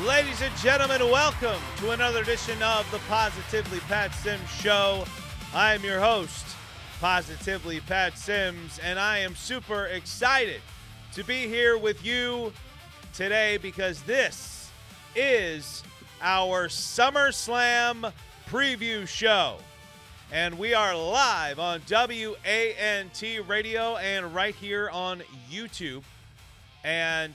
Ladies and gentlemen, welcome to another edition of the Positively Pat Sims Show. I am your host, Positively Pat Sims, and I am super excited to be here with you today because this is our SummerSlam preview show. And we are live on WANT Radio and right here on YouTube. And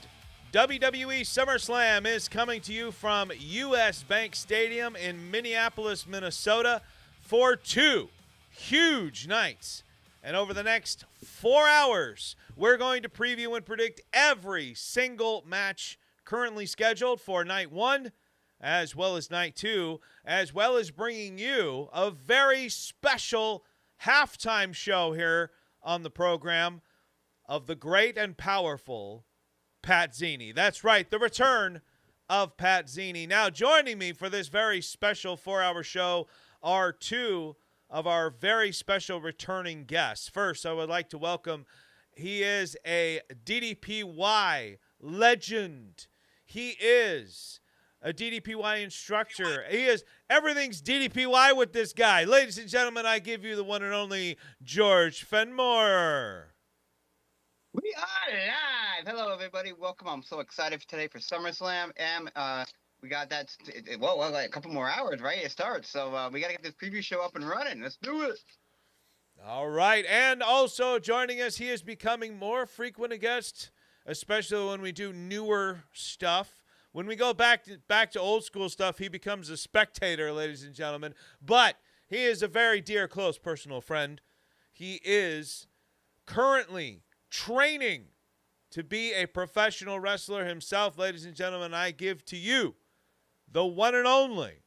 WWE SummerSlam is coming to you from US Bank Stadium in Minneapolis, Minnesota for 2 huge nights. And over the next 4 hours, we're going to preview and predict every single match currently scheduled for night 1, as well as night 2, as well as bringing you a very special halftime show here on the program of the great and powerful Pat Zini. That's right, the return of Pat Zini. Now, joining me for this very special 4-hour show are 2 of our very special returning guests. First, I would like to welcome, he is a DDPY legend. He is a DDPY instructor. He is, everything's DDPY with this guy. Ladies and gentlemen, I give you the one and only George Fenmore. We are live. Hello, everybody. Welcome. I'm so excited for today for SummerSlam. And we got that, like a couple more hours, right? It starts. So we got to get this preview show up and running. Let's do it. All right. And also joining us, he is becoming more frequent a guest, especially when we do newer stuff. When we go back to old school stuff, he becomes a spectator, ladies and gentlemen. But he is a very dear, close personal friend. He is currently training to be a professional wrestler himself. Ladies and gentlemen, I give to you the one and only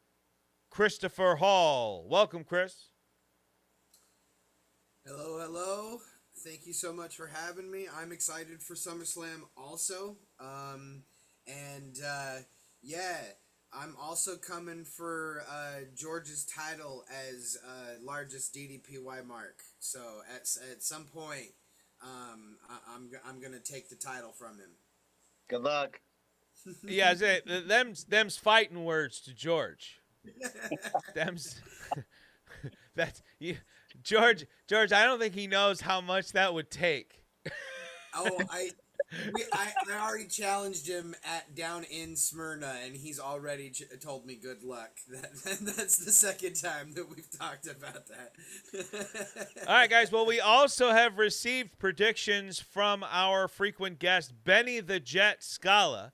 Christopher Hall. Welcome, Chris. Hello, hello. Thank you so much for having me. I'm excited for SummerSlam also. I'm also coming for George's title as largest DDPY mark. So at some point, I'm gonna take the title from him. Good luck. Yeah, them's fighting words to George. That's you, George. I don't think he knows how much that would take. I already challenged him down in Smyrna, and he's already told me good luck. That's the second time that we've talked about that. All right, guys. Well, we also have received predictions from our frequent guest, Benny the Jet Scala.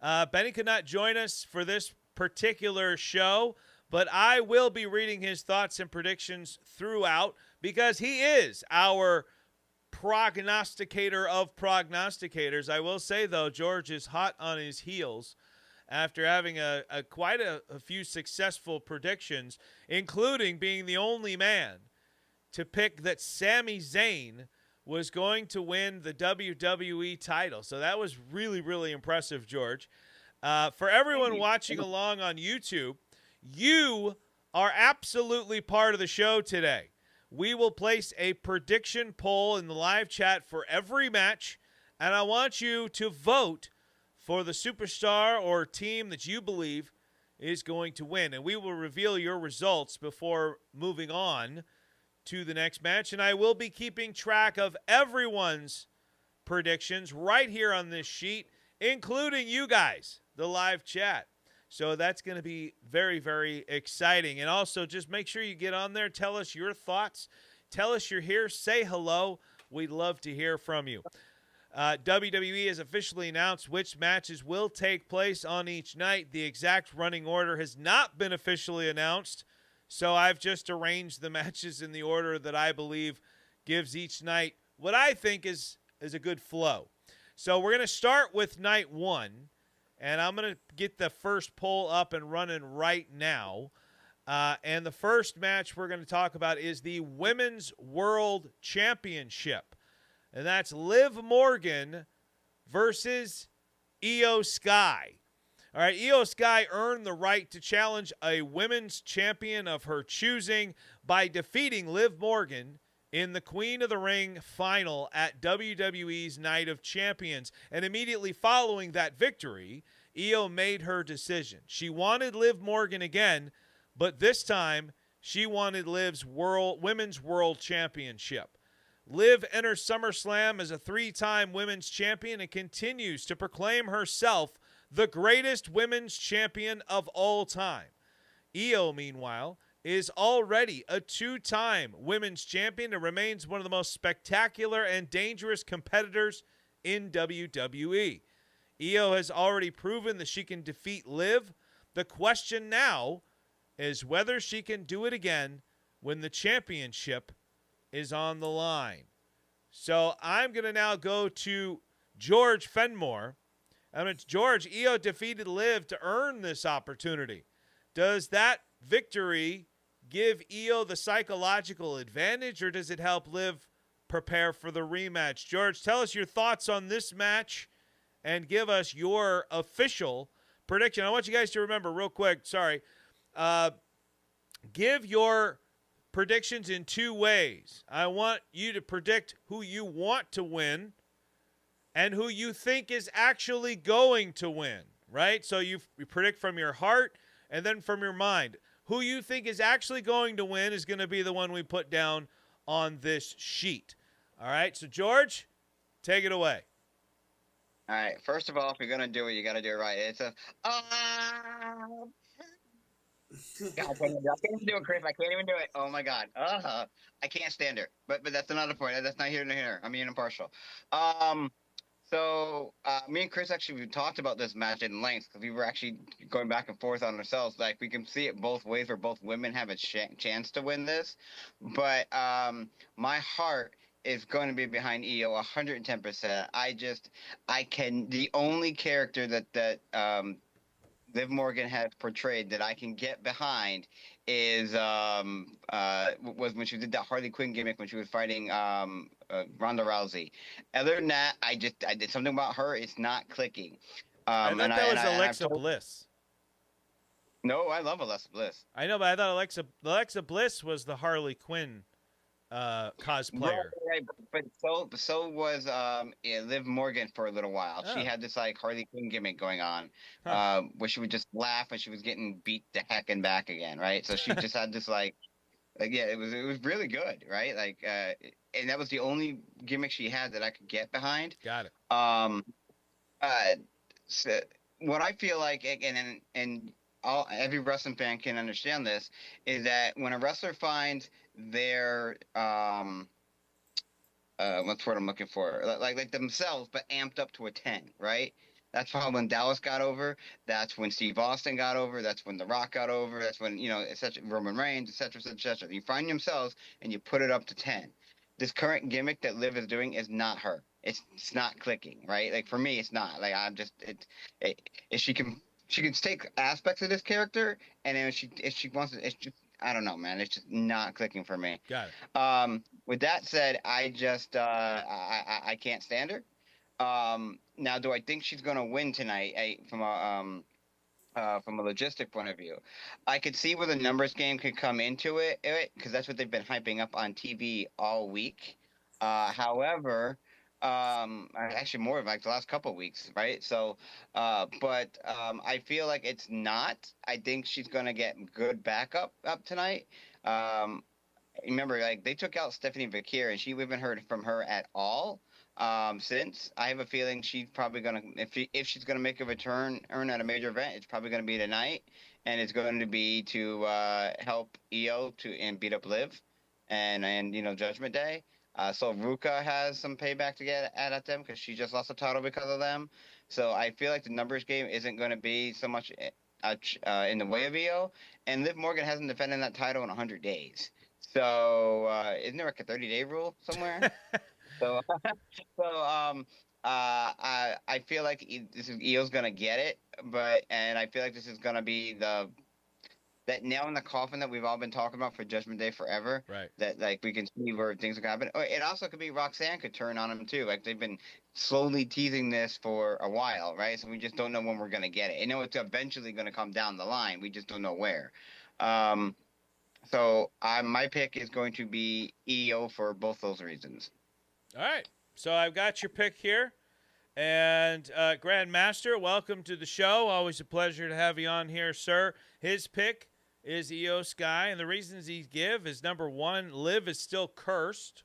Benny could not join us for this particular show, but I will be reading his thoughts and predictions throughout because he is our prognosticator of prognosticators. I will say, though, George is hot on his heels after having quite a few successful predictions, including being the only man to pick that Sami Zayn was going to win the WWE title. So that was really, really impressive, George. For everyone watching along on YouTube, you are absolutely part of the show today. We will place a prediction poll in the live chat for every match, and I want you to vote for the superstar or team that you believe is going to win. And we will reveal your results before moving on to the next match. And I will be keeping track of everyone's predictions right here on this sheet, including you guys, the live chat. So that's going to be very, very exciting. And also, just make sure you get on there. Tell us your thoughts. Tell us you're here. Say hello. We'd love to hear from you. WWE has officially announced which matches will take place on each night. The exact running order has not been officially announced. So I've just arranged the matches in the order that I believe gives each night what I think is a good flow. So we're going to start with night 1. And I'm going to get the first poll up and running right now. And the first match we're going to talk about is the Women's World Championship. And that's Liv Morgan versus Io Sky. All right, Io Sky earned the right to challenge a women's champion of her choosing by defeating Liv Morgan in the Queen of the Ring final at WWE's Night of Champions. And immediately following that victory, Io made her decision. She wanted Liv Morgan again, but this time she wanted Liv's Women's World Championship. Liv enters SummerSlam as a 3-time women's champion and continues to proclaim herself the greatest women's champion of all time. Io, meanwhile, is already a 2-time women's champion and remains one of the most spectacular and dangerous competitors in WWE. Io has already proven that she can defeat Liv. The question now is whether she can do it again when the championship is on the line. So I'm going to now go to George Fenmore. George, Io defeated Liv to earn this opportunity. Does that victory give Io the psychological advantage, or does it help Liv prepare for the rematch? George, tell us your thoughts on this match and give us your official prediction. I want you guys to remember real quick, give your predictions in 2 ways. I want you to predict who you want to win and who you think is actually going to win, right? So you predict from your heart and then from your mind. Who you think is actually going to win is going to be the one we put down on this sheet. All right, so George, take it away. All right. First of all, if you're gonna do it, you gotta do it right. It's a God, I can't even do it, Chris. I can't even do it. Oh my God. I can't stand her. But that's another point. That's not here nor here. I'm being impartial. So me and Chris actually we talked about this match in length because we were actually going back and forth on ourselves. Like we can see it both ways, where both women have a chance to win this. But my heart is going to be behind Io 110%. The only character that Liv Morgan has portrayed that I can get behind is was when she did that Harley Quinn gimmick when she was fighting Ronda Rousey. Other than that, I did something about her. It's not clicking. I thought that was Alexa Bliss. No, I love Alexa Bliss. I know, but I thought Alexa Bliss was the Harley Quinn cosplayer. Right, but so was Liv Morgan for a little while. Oh. She had this like Harley Quinn gimmick going on, where she would just laugh when she was getting beat to heck and back again, right? So she just had this like yeah, it was really good, right? Like and that was the only gimmick she had that I could get behind. Got it. So what I feel like, and every wrestling fan can understand this, is that when a wrestler finds their what's the word I'm looking for, like themselves but amped up to a 10, right? That's how when Dallas got over, that's when Steve Austin got over, that's when The Rock got over, that's when Roman Reigns, etc. You find themselves and you put it up to 10. This current gimmick that Liv is doing is not her. It's not clicking, right? Like for me, it's not. Like I'm just she can take aspects of this character, and then if she wants to, it's just, I don't know, man. It's just not clicking for me. Got it. With that said, I just I can't stand her. Now, do I think she's going to win tonight? From a logistic point of view, I could see where the numbers game could come into it because that's what they've been hyping up on TV all week. However, actually more of like the last couple of weeks, right? So, but I feel like it's not. I think she's going to get good backup up tonight. Remember, like they took out Stephanie Vakir, and we haven't heard from her at all since. I have a feeling she's probably going to, if she's going to make a return at a major event, it's probably going to be tonight, and it's going to be to help Io and beat up Liv, and Judgment Day. So Ruka has some payback to get at them because she just lost the title because of them. So I feel like the numbers game isn't going to be so much in the way of Io, and Liv Morgan hasn't defended that title in 100 days. So isn't there like a 30-day rule somewhere? I feel like Io's gonna get it, and I feel like this is gonna be that nail in the coffin that we've all been talking about for Judgment Day forever. Right. That like we can see where things are gonna happen. It also could be Roxanne could turn on him too. Like they've been slowly teasing this for a while, right? So we just don't know when we're gonna get it. I know it's eventually gonna come down the line. We just don't know where. So my pick is going to be EO for both those reasons. All right. So I've got your pick here. And Grandmaster, welcome to the show. Always a pleasure to have you on here, sir. His pick is Io Sky, and the reasons he give is, number one, Liv is still cursed.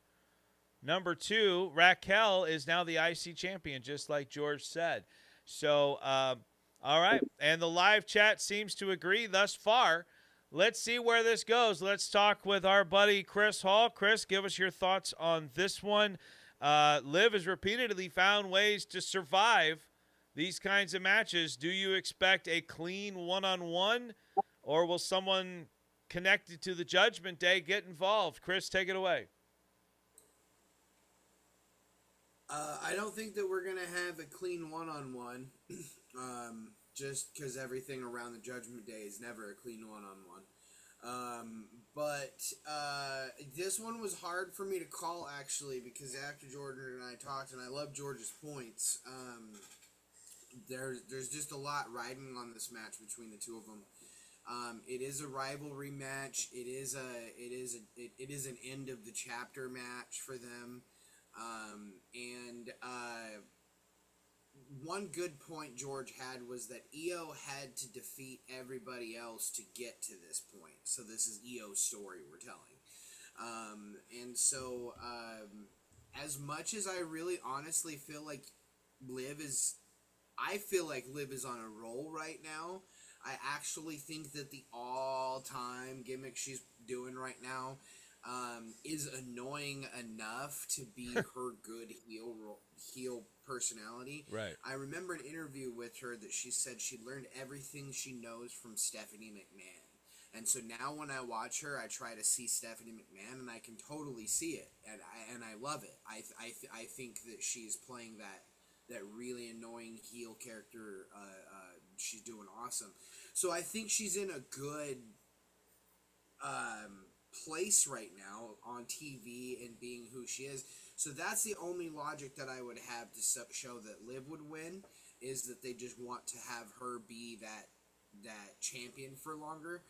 Number two, Raquel is now the IC champion, just like George said. So, all right. And the live chat seems to agree thus far. Let's see where this goes. Let's talk with our buddy Chris Hall. Chris, give us your thoughts on this one. Liv has repeatedly found ways to survive these kinds of matches. Do you expect a clean one-on-one, or will someone connected to the Judgment Day get involved? Chris, take it away. I don't think that we're going to have a clean one-on-one, just because everything around the Judgment Day is never a clean one-on-one. But this one was hard for me to call, actually, because after Jordan and I talked, and I love George's points, there's just a lot riding on this match between the two of them. It is a rivalry match. It is an end of the chapter match for them. One good point George had was that Io had to defeat everybody else to get to this point. So this is Io's story we're telling. As much as I really honestly feel like Liv is on a roll right now. I actually think that the all-time gimmick she's doing right now is annoying enough to be her good heel personality. Right. I remember an interview with her that she said she learned everything she knows from Stephanie McMahon. And so now when I watch her, I try to see Stephanie McMahon, and I can totally see it, and I love it. I think that she's playing that really annoying heel character. She's doing awesome. So I think she's in a good place right now on TV and being who she is. So that's the only logic that I would have to show that Liv would win, is that they just want to have her be that champion for longer.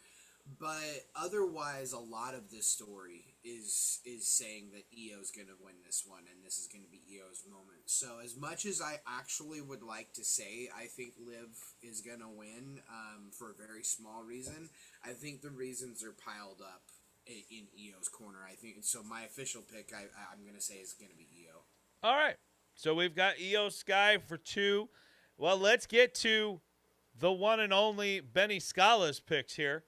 But otherwise, a lot of this story is saying that Io's going to win this one, and this is going to be Io's moment. So as much as I actually would like to say I think Liv is going to win for a very small reason, I think the reasons are piled up in Io's corner. I think so. My official pick, I'm going to say, is going to be Io. All right. So we've got Io Sky for 2. Well, let's get to the one and only Benny Scala's picks here.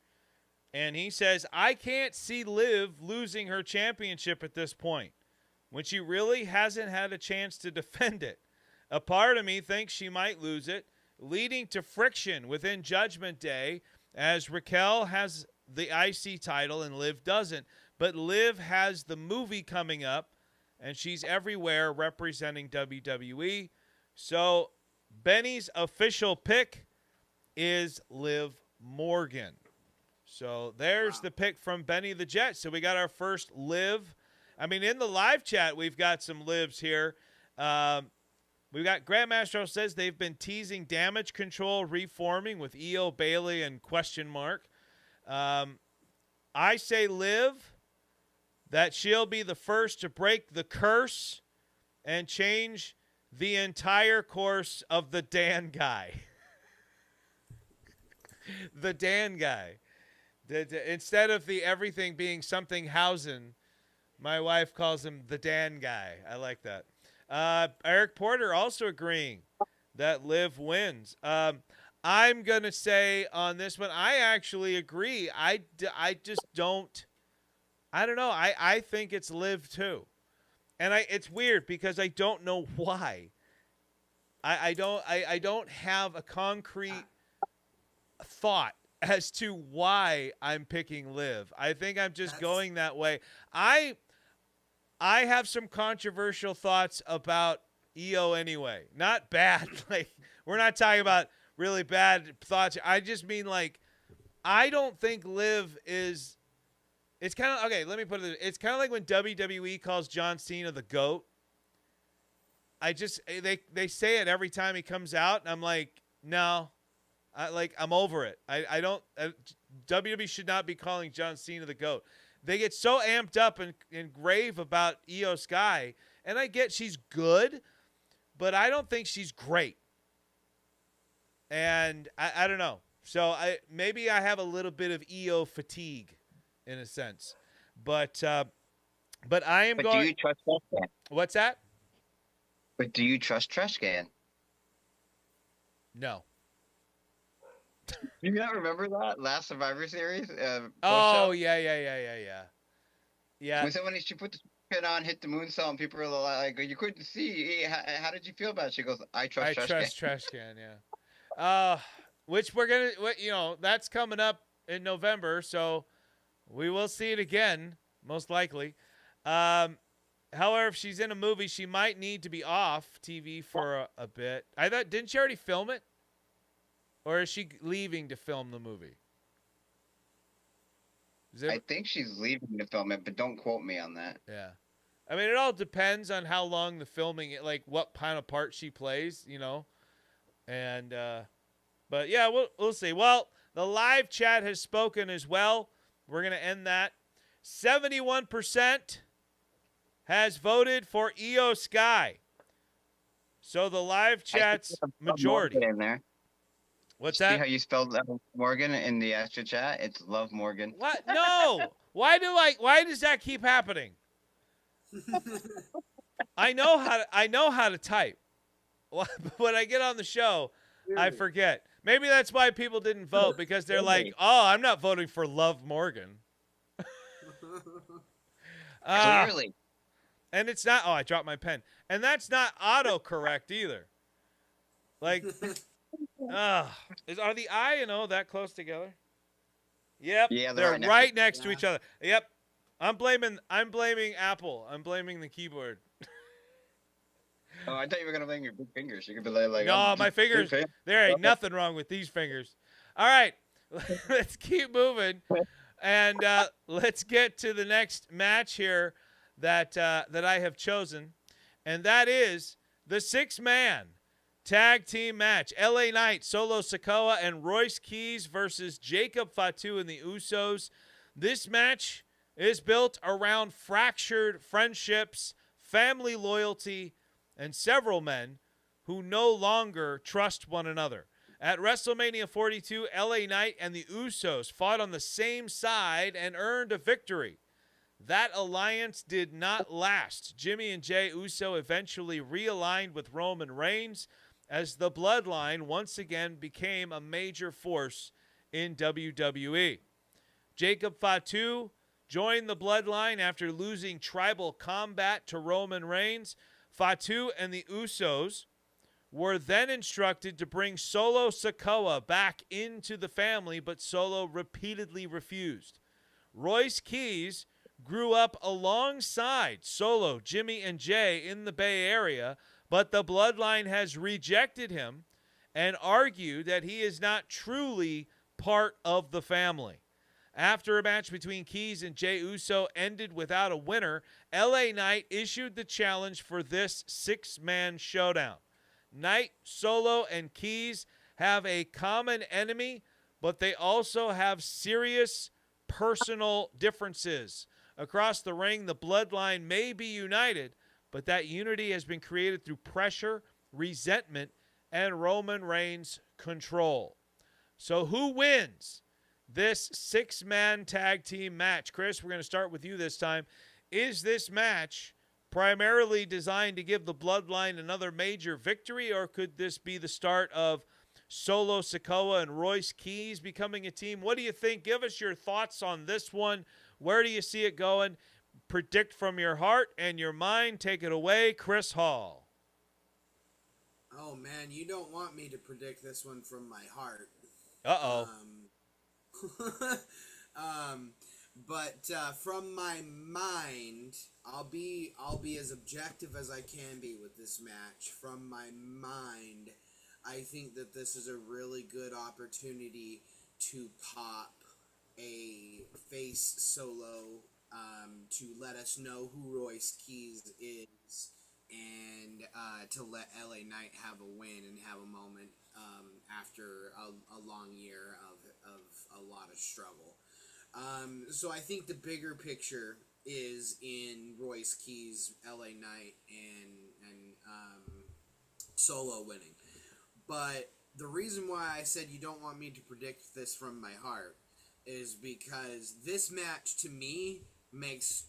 And he says, I can't see Liv losing her championship at this point, when she really hasn't had a chance to defend it. A part of me thinks she might lose it, leading to friction within Judgment Day, as Raquel has the IC title and Liv doesn't. But Liv has the movie coming up, and she's everywhere representing WWE. So Benny's official pick is Liv Morgan. So there's the pick from Benny the Jet. So we got our first Liv. I mean, in the live chat, we've got some Livs here. We've got Grandmaster says they've been teasing Damage Control reforming with Io, Bailey, and question mark. I say Liv, that she'll be the first to break the curse and change the entire course of the Dan guy. The Dan guy. Instead of the everything being something Hausen, my wife calls him the Dan guy. I like that. Eric Porter also agreeing that Liv wins. I'm going to say on this one, I actually agree. I just don't. I don't know. I think it's Liv too. And it's weird because I don't know why. I don't have a concrete thought as to why I'm picking Liv. I think I'm just going that way. I have some controversial thoughts about Io anyway. Not bad. Like, we're not talking about really bad thoughts. I just mean, like, I don't think Liv is. It's kind of okay. Let me put it. It's kind of like when WWE calls John Cena the GOAT. They say it every time he comes out, and I'm like, no. I'm over it. I don't. WWE should not be calling John Cena the GOAT. They get so amped up and grave about Io Sky, and I get she's good, but I don't think she's great. And I don't know. So maybe I have a little bit of Io fatigue in a sense. But I am going. Do you trust Trash Can? What's that? But do you trust Trash Can? No. Do you not remember that last Survivor Series? Oh yeah. When she put the pin on, hit the moonsault, and people were like, "You couldn't see. How did you feel about it?" She goes, "I trust Trash Can." Yeah. Which we're gonna, that's coming up in November, so we will see it again, most likely. However, if she's in a movie, she might need to be off TV for a bit. I thought, didn't she already film it? Or is she leaving to film the movie? I think she's leaving to film it, but don't quote me on that. Yeah. I mean, it all depends on how long the filming, like what kind of part she plays, And, but yeah, we'll see. Well, the live chat has spoken as well. We're going to end that. 71% has voted for Io Sky. So the live chat's majority. In there. What's See that? how you spelled Morgan in the extra chat? It's Love Morgan. What? No. Why does that keep happening? I know how to type. When I get on the show, I forget. Maybe that's why people didn't vote, because they're like, "Oh, I'm not voting for Love Morgan." Clearly. And it's not. Oh, I dropped my pen. And that's not autocorrect either. Like, are the I and O that close together? Yep. Yeah, they're right next to each other. Yep. I'm blaming Apple. I'm blaming the keyboard. Oh, I thought you were gonna blame your big fingers. You could be like, no, my fingers. There ain't nothing wrong with these fingers. All right, let's keep moving, and let's get to the next match here that I have chosen, and that is the 6-man tag team match: LA Knight, Solo Sikoa, and Royce Keys versus Jacob Fatu and the Usos. This match is built around fractured friendships, family loyalty, and several men who no longer trust one another. At WrestleMania 42, LA Knight and the Usos fought on the same side and earned a victory. That alliance did not last. Jimmy and Jey Uso eventually realigned with Roman Reigns as the Bloodline once again became a major force in WWE. Jacob Fatu joined the Bloodline after losing Tribal Combat to Roman Reigns. Fatu and the Usos were then instructed to bring Solo Sikoa back into the family, but Solo repeatedly refused. Royce Keys grew up alongside Solo, Jimmy, and Jey in the Bay Area, but the Bloodline has rejected him and argued that he is not truly part of the family. After a match between Keys and Jey Uso ended without a winner, LA Knight issued the challenge for this 6-man showdown. Knight, Solo, and Keys have a common enemy, but they also have serious personal differences. Across the ring, the Bloodline may be united, but that unity has been created through pressure, resentment, and Roman Reigns' control. So who wins this 6-man tag team match? Chris, we're going to start with you this time. Is this match primarily designed to give the Bloodline another major victory, or could this be the start of Solo Sikoa and Royce Keys becoming a team? What do you think? Give us your thoughts on this one. Where do you see it going? Predict from your heart and your mind. Take it away, Chris Hall. Oh, man, you don't want me to predict this one from my heart. Uh-oh. But from my mind, I'll be as objective as I can be with this match. From my mind, I think that this is a really good opportunity to pop a face Solo, to let us know who Royce Keys is, and to let LA Knight have a win and have a moment after a long year a lot of struggle. So I think the bigger picture is in Royce Keys, LA Knight, and Solo winning. But the reason why I said you don't want me to predict this from my heart is because this match to me makes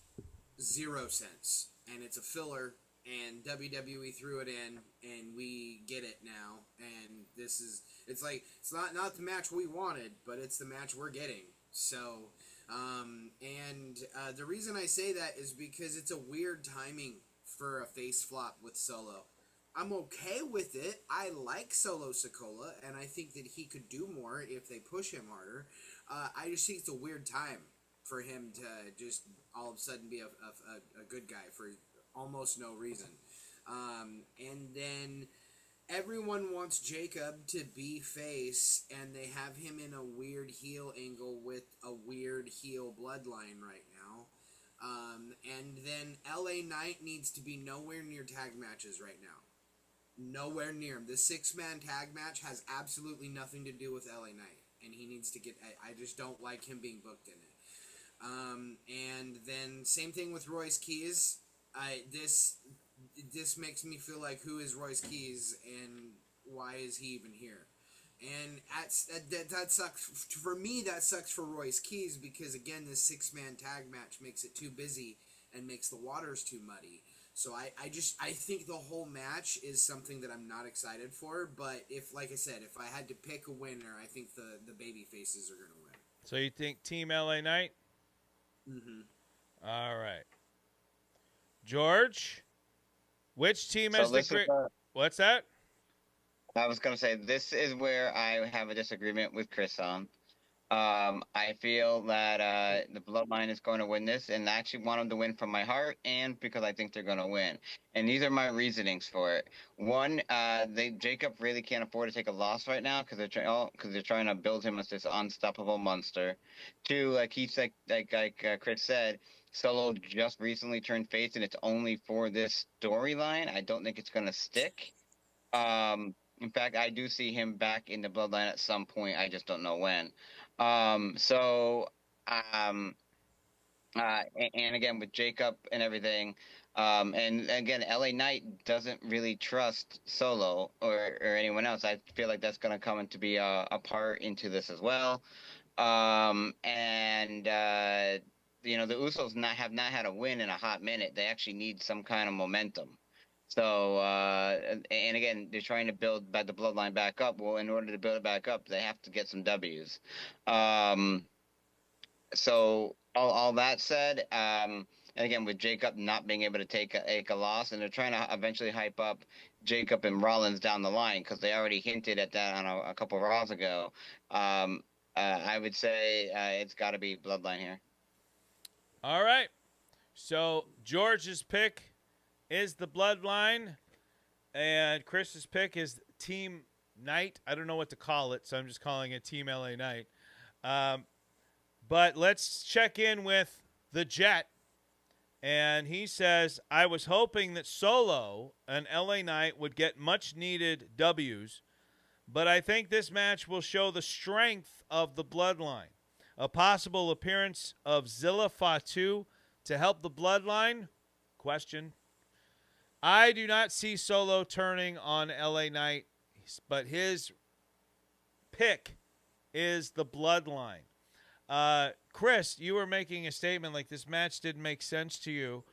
zero sense, and it's a filler, and WWE threw it in, and we get it now, and it's not the match we wanted, but it's the match we're getting. So the reason I say that is because it's a weird timing for a face flop with Solo. I'm okay with it. I like Solo Sikoa, and I think that he could do more if they push him harder. I just think it's a weird time for him to just all of a sudden be a good guy for almost no reason. And then everyone wants Jacob to be face, and they have him in a weird heel angle with a weird heel bloodline right now. And then LA Knight needs to be nowhere near tag matches right now. Nowhere near him. The 6-man tag match has absolutely nothing to do with LA Knight, and he needs to get. I just don't like him being booked in it. And then same thing with Royce Keys. This makes me feel like, who is Royce Keys and why is he even here? And that sucks for me. That sucks for Royce Keys because again, this 6-man tag match makes it too busy and makes the waters too muddy. So I think the whole match is something that I'm not excited for. But like I said, if I had to pick a winner, I think the baby faces are going to win. So you think Team LA Knight? Mm-hmm. All right. George, which team has the great... What's that? I was going to say, this is where I have a disagreement with Chris on. I feel that the Bloodline is going to win this, and I actually want them to win from my heart, and because I think they're going to win. And these are my reasonings for it. One, Jacob really can't afford to take a loss right now because they're trying to build him as this unstoppable monster. Two, like Chris said, Solo just recently turned face, and it's only for this storyline. I don't think it's going to stick. In fact, I do see him back in the Bloodline at some point. I just don't know when. And again, with Jacob and everything, and again, LA Knight doesn't really trust Solo or anyone else. I feel like that's going to come into be a part into this as well. The Usos have not had a win in a hot minute. They actually need some kind of momentum. So, and again, they're trying to build the Bloodline back up. Well, in order to build it back up, they have to get some W's. So all that said, and again, with Jacob not being able to take a loss, and they're trying to eventually hype up Jacob and Rollins down the line because they already hinted at that on a couple of Raws ago. I would say it's got to be Bloodline here. All right. So George's pick is the Bloodline, and Chris's pick is Team Knight. I don't know what to call it, so I'm just calling it Team LA Knight. But let's check in with the Jet, and he says, I was hoping that Solo and LA Knight would get much-needed W's, but I think this match will show the strength of the Bloodline. A possible appearance of Zilla Fatu to help the Bloodline? Question. I do not see Solo turning on LA Knight, but his pick is the Bloodline. Chris, you were making a statement like this match didn't make sense to you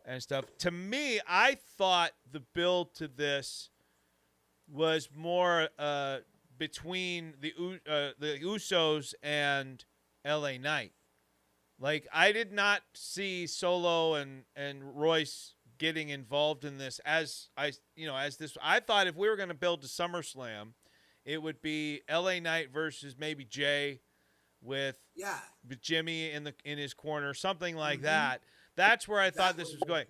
and stuff. To me, I thought the build to this was more between the Usos and LA Knight. Like, I did not see Solo and Royce getting involved in this as this. I thought if we were going to build to SummerSlam, it would be LA Knight versus maybe Jay with Jimmy in his corner, something like that. That's where I thought this was going.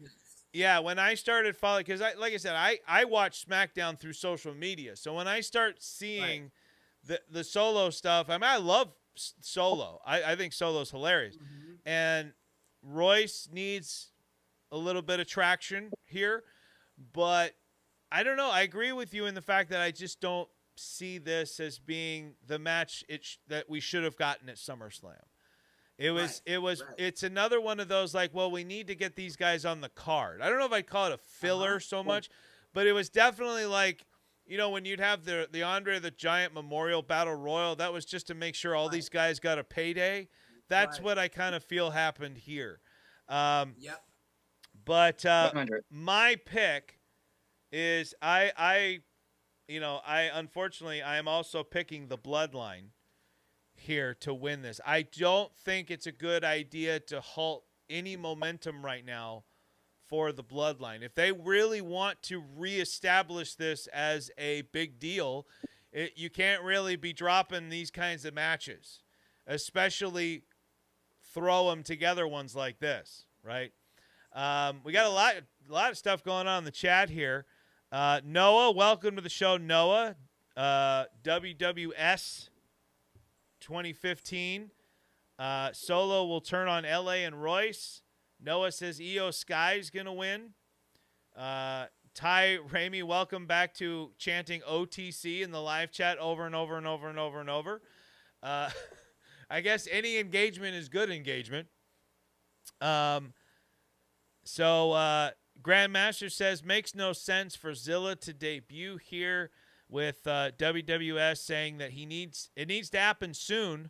Yeah, when I started following, because like I said, I watch SmackDown through social media. So when I start seeing the Solo stuff, I mean, I love Solo. I think Solo's hilarious. Mm-hmm. And Royce needs a little bit of traction here, but I don't know. I agree with you in the fact that I just don't see this as being the match that we should have gotten at SummerSlam. It's another one of those like, well, we need to get these guys on the card. I don't know if I'd call it a filler so much, but it was definitely like, when you'd have the Andre the Giant Memorial Battle Royal, that was just to make sure all these guys got a payday. That's what I kind of feel happened here. Yep. But 100. my pick is I unfortunately I am also picking the Bloodline here to win this. I don't think it's a good idea to halt any momentum right now for the Bloodline. If they really want to reestablish this as a big deal, you can't really be dropping these kinds of matches, especially throw them together ones like this, right? We got a lot of stuff going on in the chat here. Noah, welcome to the show, Noah. WWS 2015. Solo will turn on LA and Royce. Noah says Io Sky's going to win. Ty Ramey, welcome back to chanting OTC in the live chat over and over and over and over and over. I guess any engagement is good engagement. So Grandmaster says, makes no sense for Zilla to debut here with WWS saying that it needs to happen soon.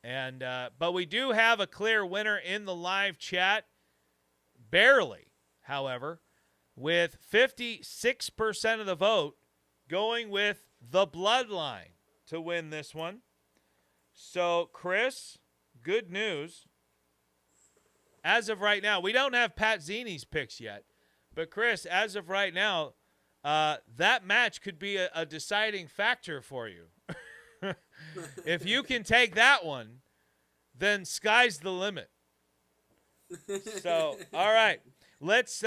And but we do have a clear winner in the live chat, barely, however, with 56% of the vote going with the Bloodline to win this one. So, Chris, good news. As of right now, we don't have Pat Zini's picks yet, but Chris, as of right now, that match could be a deciding factor for you. If you can take that one, then sky's the limit. So, all right, let's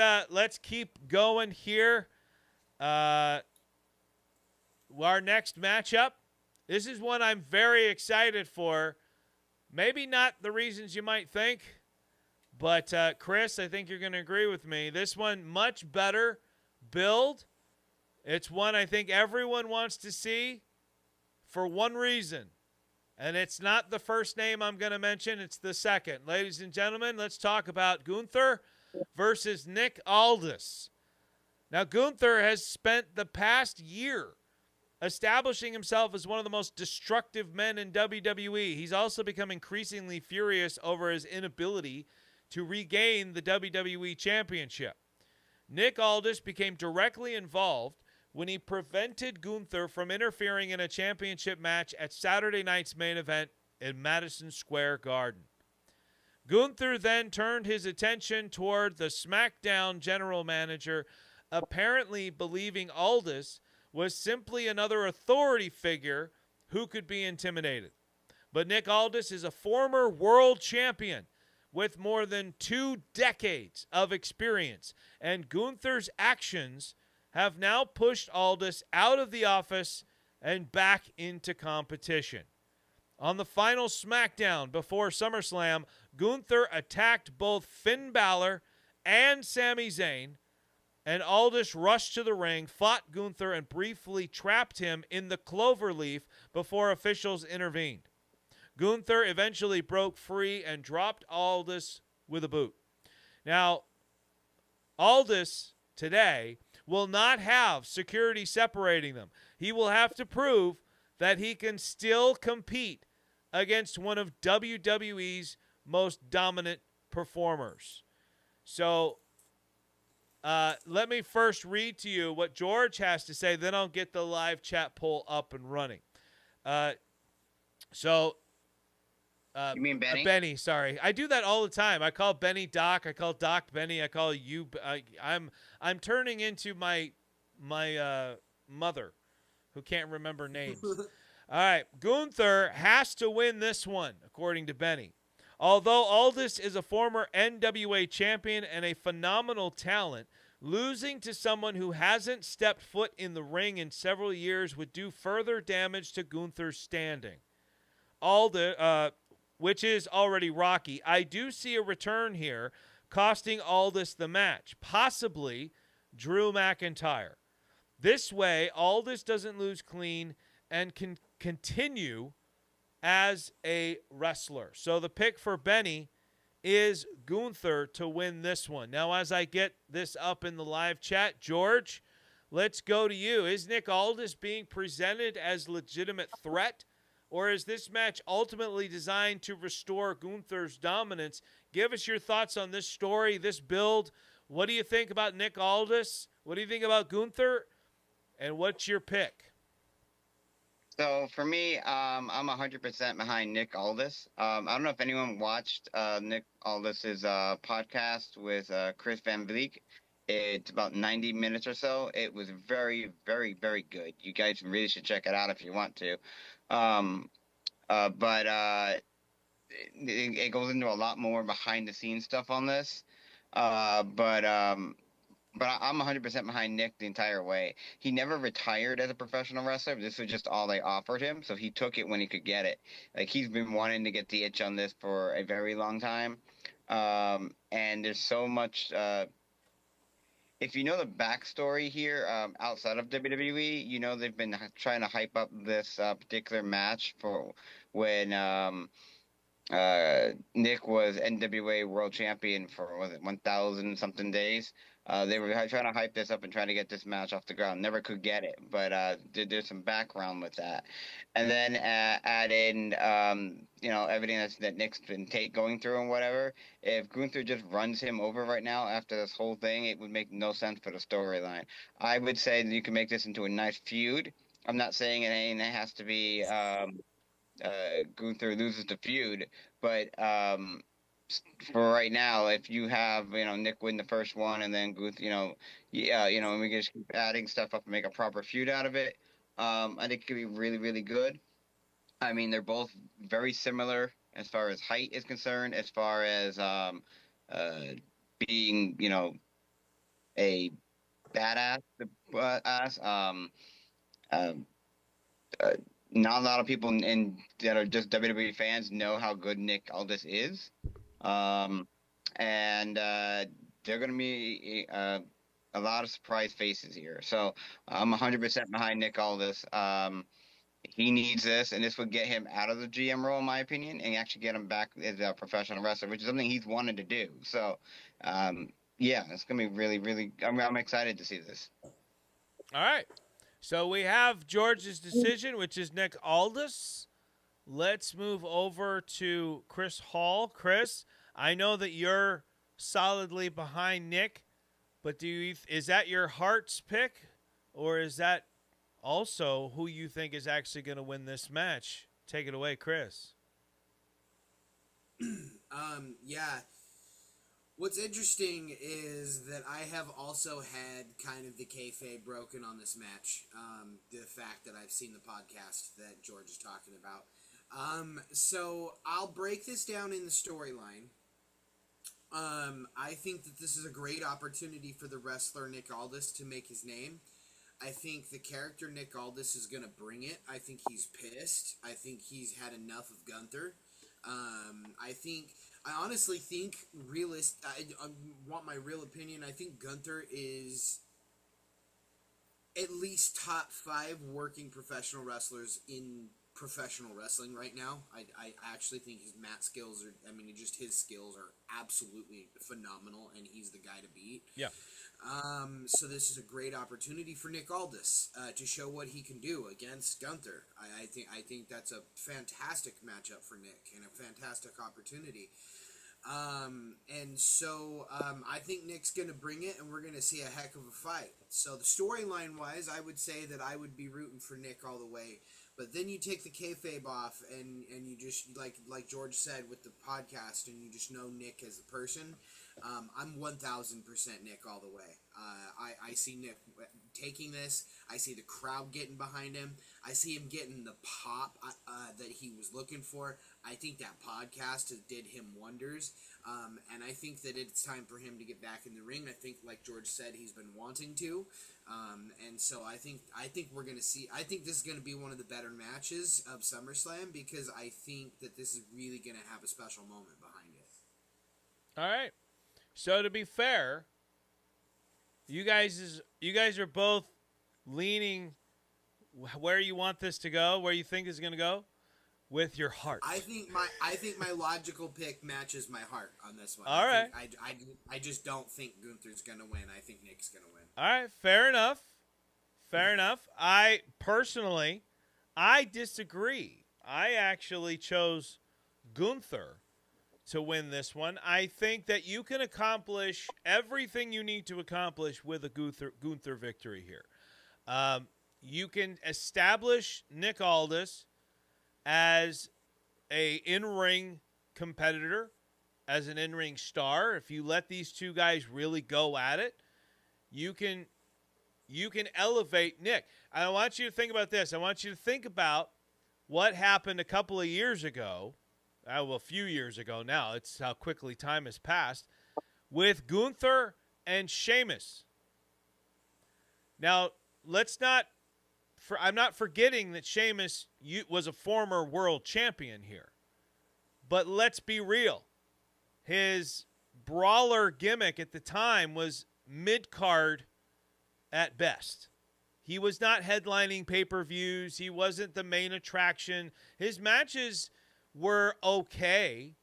keep going here. Our next matchup. This is one I'm very excited for. Maybe not the reasons you might think, but Chris, I think you're going to agree with me. This one much better build. It's one I think everyone wants to see for one reason. And it's not the first name I'm going to mention. It's the second. Ladies and gentlemen, let's talk about Gunther versus Nick Aldis. Now, Gunther has spent the past year establishing himself as one of the most destructive men in WWE. He's also become increasingly furious over his inability to regain the WWE Championship. Nick Aldis became directly involved when he prevented Gunther from interfering in a championship match at Saturday night's main event in Madison Square Garden. Gunther then turned his attention toward the SmackDown general manager, apparently believing Aldis was simply another authority figure who could be intimidated. But Nick Aldis is a former world champion with more than 2 decades of experience, and Gunther's actions have now pushed Aldis out of the office and back into competition. On the final SmackDown before SummerSlam, Gunther attacked both Finn Balor and Sami Zayn, and Aldis rushed to the ring, fought Gunther, and briefly trapped him in the cloverleaf before officials intervened. Gunther eventually broke free and dropped Aldis with a boot. Now, Aldis today will not have security separating them. He will have to prove that he can still compete against one of WWE's most dominant performers. So let me first read to you what George has to say, then I'll get the live chat poll up and running. You mean Benny? Benny, sorry. I do that all the time. I call Benny Doc. I call Doc Benny. I call you. I'm turning into my mother, who can't remember names. All right, Gunther has to win this one, according to Benny. Although Aldis is a former NWA champion and a phenomenal talent, losing to someone who hasn't stepped foot in the ring in several years would do further damage to Gunther's standing. Aldis, which is already rocky. I do see a return here, costing Aldis the match, possibly Drew McIntyre. This way, Aldis doesn't lose clean and can continue as a wrestler. So the pick for Benny is Gunther to win this one. Now, as I get this up in the live chat, George, let's go to you. Is Nick Aldis being presented as legitimate threat, or is this match ultimately designed to restore Gunther's dominance? Give us your thoughts on this story, this build. What do you think about Nick Aldis? What do you think about Gunther? And what's your pick? So for me, I'm 100% behind Nick Aldis. I don't know if anyone watched Nick Aldis's podcast with Chris Van Vliet. It's about 90 minutes or so. It was very, very, very good. You guys really should check it out if you want to. But it goes into a lot more behind the scenes stuff on this. But I'm 100% behind Nick the entire way. He never retired as a professional wrestler. This was just all they offered him, so he took it when he could get it. Like, he's been wanting to get the itch on this for a very long time. And there's so much. If you know the backstory here, outside of WWE, you know they've been trying to hype up this particular match for when Nick was NWA World Champion for, was it 1,000 something days? They were trying to hype this up and trying to get this match off the ground. Never could get it, but there's some background with that. And then add in, everything that Nick's been going through and whatever. If Gunther just runs him over right now after this whole thing, it would make no sense for the storyline. I would say that you can make this into a nice feud. I'm not saying it has to be Gunther loses the feud, but for right now, if you have Nick win the first one and then Gunther, and we can just keep adding stuff up and make a proper feud out of it, I think it could be really, really good. I mean, they're both very similar as far as height is concerned, as far as being a badass not a lot of people that are just WWE fans know how good Nick Aldis is. And they're going to be a lot of surprise faces here. So I'm 100% behind Nick Aldis. He needs this, and this would get him out of the GM role, in my opinion, and actually get him back as a professional wrestler, which is something he's wanted to do. So, yeah, it's going to be really, really – I'm excited to see this. All right. So we have George's decision, which is Nick Aldis. Let's move over to Chris Hall. Chris, I know that you're solidly behind Nick, but is that your heart's pick, or is that also who you think is actually going to win this match? Take it away, Chris. Yeah. What's interesting is that I have also had kind of the kayfabe broken on this match. The fact that I've seen the podcast that George is talking about. So I'll break this down in the storyline. I think that this is a great opportunity for the wrestler Nick Aldis to make his name. I think the character Nick Aldis is going to bring it. I think he's pissed. I think he's had enough of Gunther. I honestly think I want my real opinion. I think Gunther is at least top 5 working professional wrestlers in professional wrestling right now. I actually think his mat skills his skills are absolutely phenomenal, and he's the guy to beat. Yeah. So this is a great opportunity for Nick Aldis to show what he can do against Gunther. I think that's a fantastic matchup for Nick and a fantastic opportunity. And so I think Nick's going to bring it, and we're going to see a heck of a fight. So the storyline wise, I would say that I would be rooting for Nick all the way. But then you take the kayfabe off, and you just, like George said with the podcast, and you just know Nick as a person. I'm 1,000% Nick all the way. I see Nick taking this. I see the crowd getting behind him. I see him getting the pop that he was looking for. I think that podcast did him wonders. And I think that it's time for him to get back in the ring. I think, like George said, he's been wanting to. And so I think we're going to see. I think this is going to be one of the better matches of SummerSlam, because I think that this is really going to have a special moment behind it. All right. So to be fair, you guys are both leaning where you want this to go, where you think it's going to go, with your heart. I think my logical pick matches my heart on this one. All right. I just don't think Gunther's gonna win. I think Nick's gonna win. All right, fair enough. Fair enough. I disagree. I actually chose Gunther to win this one. I think that you can accomplish everything you need to accomplish with a Gunther victory here. You can establish Nick Aldis as a in-ring competitor, as an in-ring star. If you let these two guys really go at it, you can elevate Nick. I want you to think about this. I want you to think about what happened a couple of years ago. Well, a few years ago now. It's how quickly time has passed. With Gunther and Sheamus. Now, I'm not forgetting that Sheamus was a former world champion here. But let's be real. His brawler gimmick at the time was mid-card at best. He was not headlining pay-per-views. He wasn't the main attraction. His matches were okay.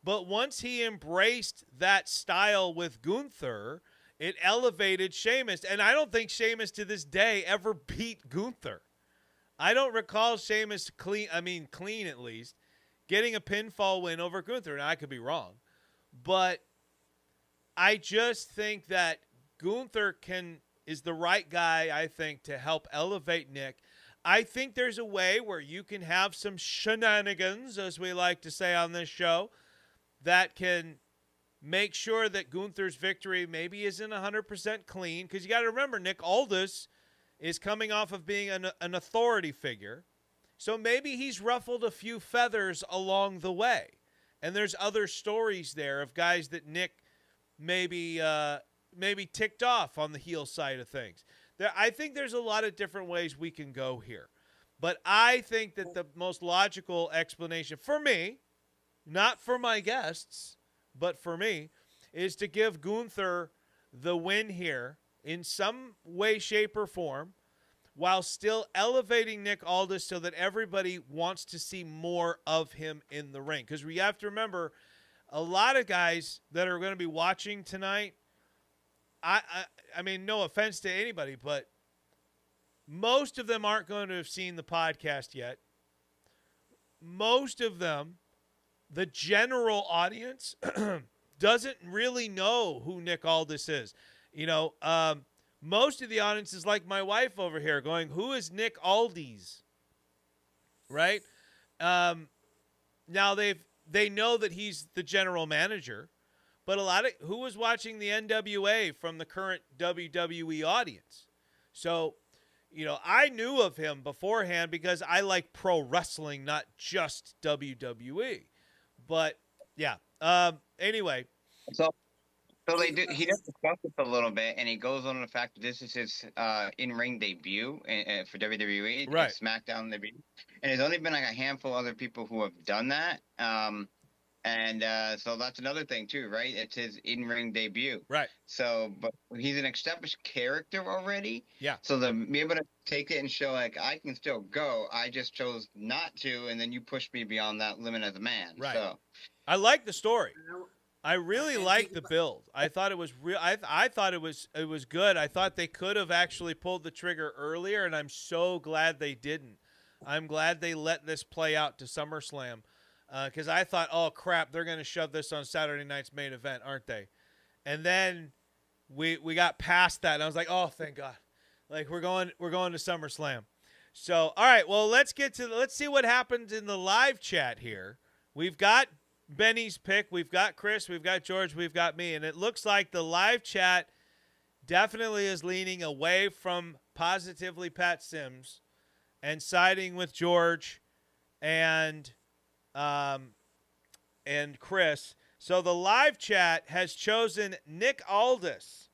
But once he embraced that style with Gunther, it elevated Sheamus. And I don't think Sheamus to this day ever beat Gunther. I don't recall Sheamus clean at least, getting a pinfall win over Gunther. Now, I could be wrong. But I just think that Gunther is the right guy, I think, to help elevate Nick. I think there's a way where you can have some shenanigans, as we like to say on this show, that can make sure that Gunther's victory maybe isn't 100% clean. Because you got to remember, Nick Aldis is coming off of being an authority figure. So maybe he's ruffled a few feathers along the way. And there's other stories there of guys that Nick maybe ticked off on the heel side of things. I think there's a lot of different ways we can go here. But I think that the most logical explanation for me, not for my guests, but for me, is to give Gunther the win here in some way, shape, or form, while still elevating Nick Aldis so that everybody wants to see more of him in the ring. Because we have to remember, a lot of guys that are going to be watching tonight, I mean, no offense to anybody, but most of them aren't going to have seen the podcast yet. Most of them, the general audience, doesn't really know who Nick Aldis is. You know, most of the audience is like my wife over here going, who is Nick Aldis? Right? Now they know that he's the general manager, but who was watching the NWA from the current WWE audience? So, you know, I knew of him beforehand because I like pro wrestling, not just WWE. But yeah. Anyway. So he does discuss this a little bit, and he goes on the fact that this is his in-ring debut for WWE, right? SmackDown debut, and there's only been like a handful of other people who have done that, and so that's another thing too, right? It's his in-ring debut, right? So, but he's an established character already, yeah. So to be able to take it and show like I can still go, I just chose not to, and then you pushed me beyond that limit as a man, right? So, I like the story. I really liked the build. I thought it was real. I thought it was good. I thought they could have actually pulled the trigger earlier, and I'm so glad they didn't. I'm glad they let this play out to SummerSlam, because I thought, oh crap, they're going to shove this on Saturday night's main event, aren't they? And then we got past that, and I was like, oh thank God, like we're going to SummerSlam. So all right, well let's see what happens in the live chat here. We've got Benny's pick, we've got Chris, we've got George, we've got me, and it looks like the live chat definitely is leaning away from positively Pat Sims and siding with George and Chris. So the live chat has chosen Nick Aldis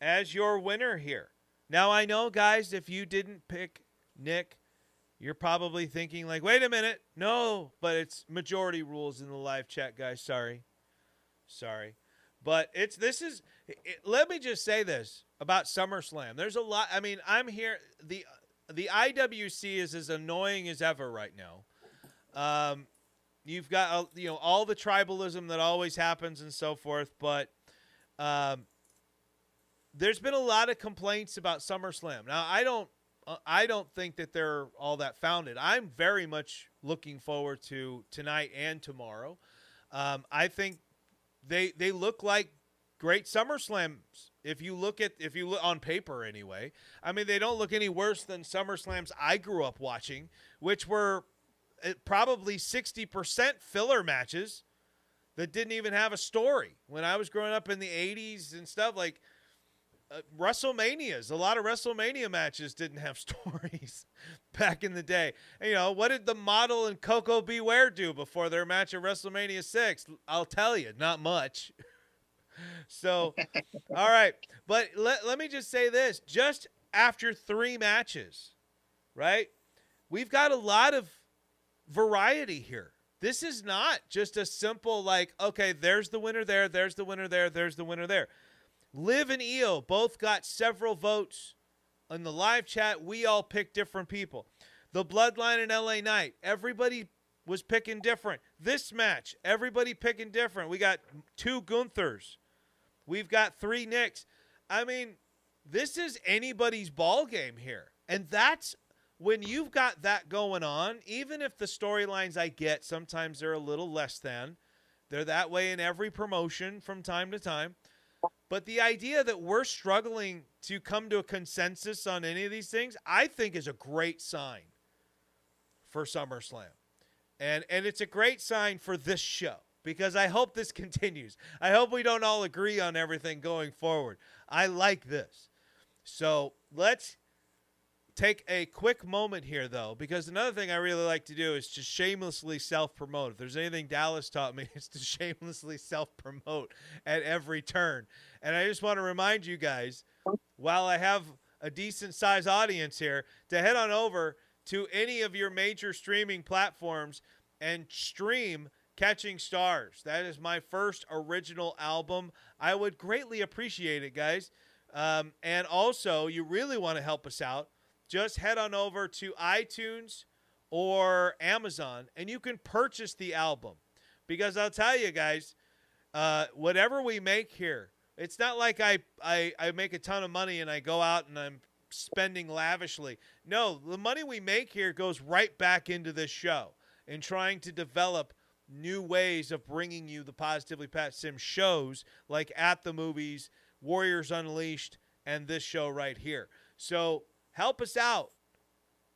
as your winner here. Now I know, guys, if you didn't pick Nick, you're probably thinking like, wait a minute. No, but it's majority rules in the live chat, guys. Sorry. But let me just say this about SummerSlam. There's a lot. I mean, I'm here. The IWC is as annoying as ever right now. You've got all the tribalism that always happens and so forth, but there's been a lot of complaints about SummerSlam. Now, I don't think that they're all that founded. I'm very much looking forward to tonight and tomorrow. I think they look like great SummerSlams. If you look on paper anyway, I mean, they don't look any worse than SummerSlams I grew up watching, which were probably 60% filler matches that didn't even have a story. When I was growing up in the 80s and stuff, like WrestleManias, a lot of WrestleMania matches didn't have stories back in the day. And, what did the Model and Coco Beware do before their match at WrestleMania 6? I'll tell you, not much. So, all right. But let me just say this. Just after 3 matches, right, we've got a lot of variety here. This is not just a simple, like, okay, there's the winner there, there's the winner there, there's the winner there. Liv and Io both got several votes in the live chat. We all picked different people. The Bloodline and LA Knight, everybody was picking different. This match, everybody picking different. We got 2 Gunthers. We've got 3 Nicks. I mean, this is anybody's ball game here. And that's when you've got that going on, even if the storylines I get, sometimes they're a little less than. They're that way in every promotion from time to time. But the idea that we're struggling to come to a consensus on any of these things, I think is a great sign for SummerSlam. And it's a great sign for this show, because I hope this continues. I hope we don't all agree on everything going forward. I like this. So let's take a quick moment here, though, because another thing I really like to do is just shamelessly self-promote. If there's anything Dallas taught me, it's to shamelessly self-promote at every turn. And I just want to remind you guys, while I have a decent-sized audience here, to head on over to any of your major streaming platforms and stream Catching Stars. That is my first original album. I would greatly appreciate it, guys. And also, you really want to help us out, just head on over to iTunes or Amazon, and you can purchase the album. Because I'll tell you guys, whatever we make here, it's not like I make a ton of money and I go out and I'm spending lavishly. No, the money we make here goes right back into this show and trying to develop new ways of bringing you the Positively Pat Sim shows, like At the Movies, Warriors Unleashed, and this show right here. So help us out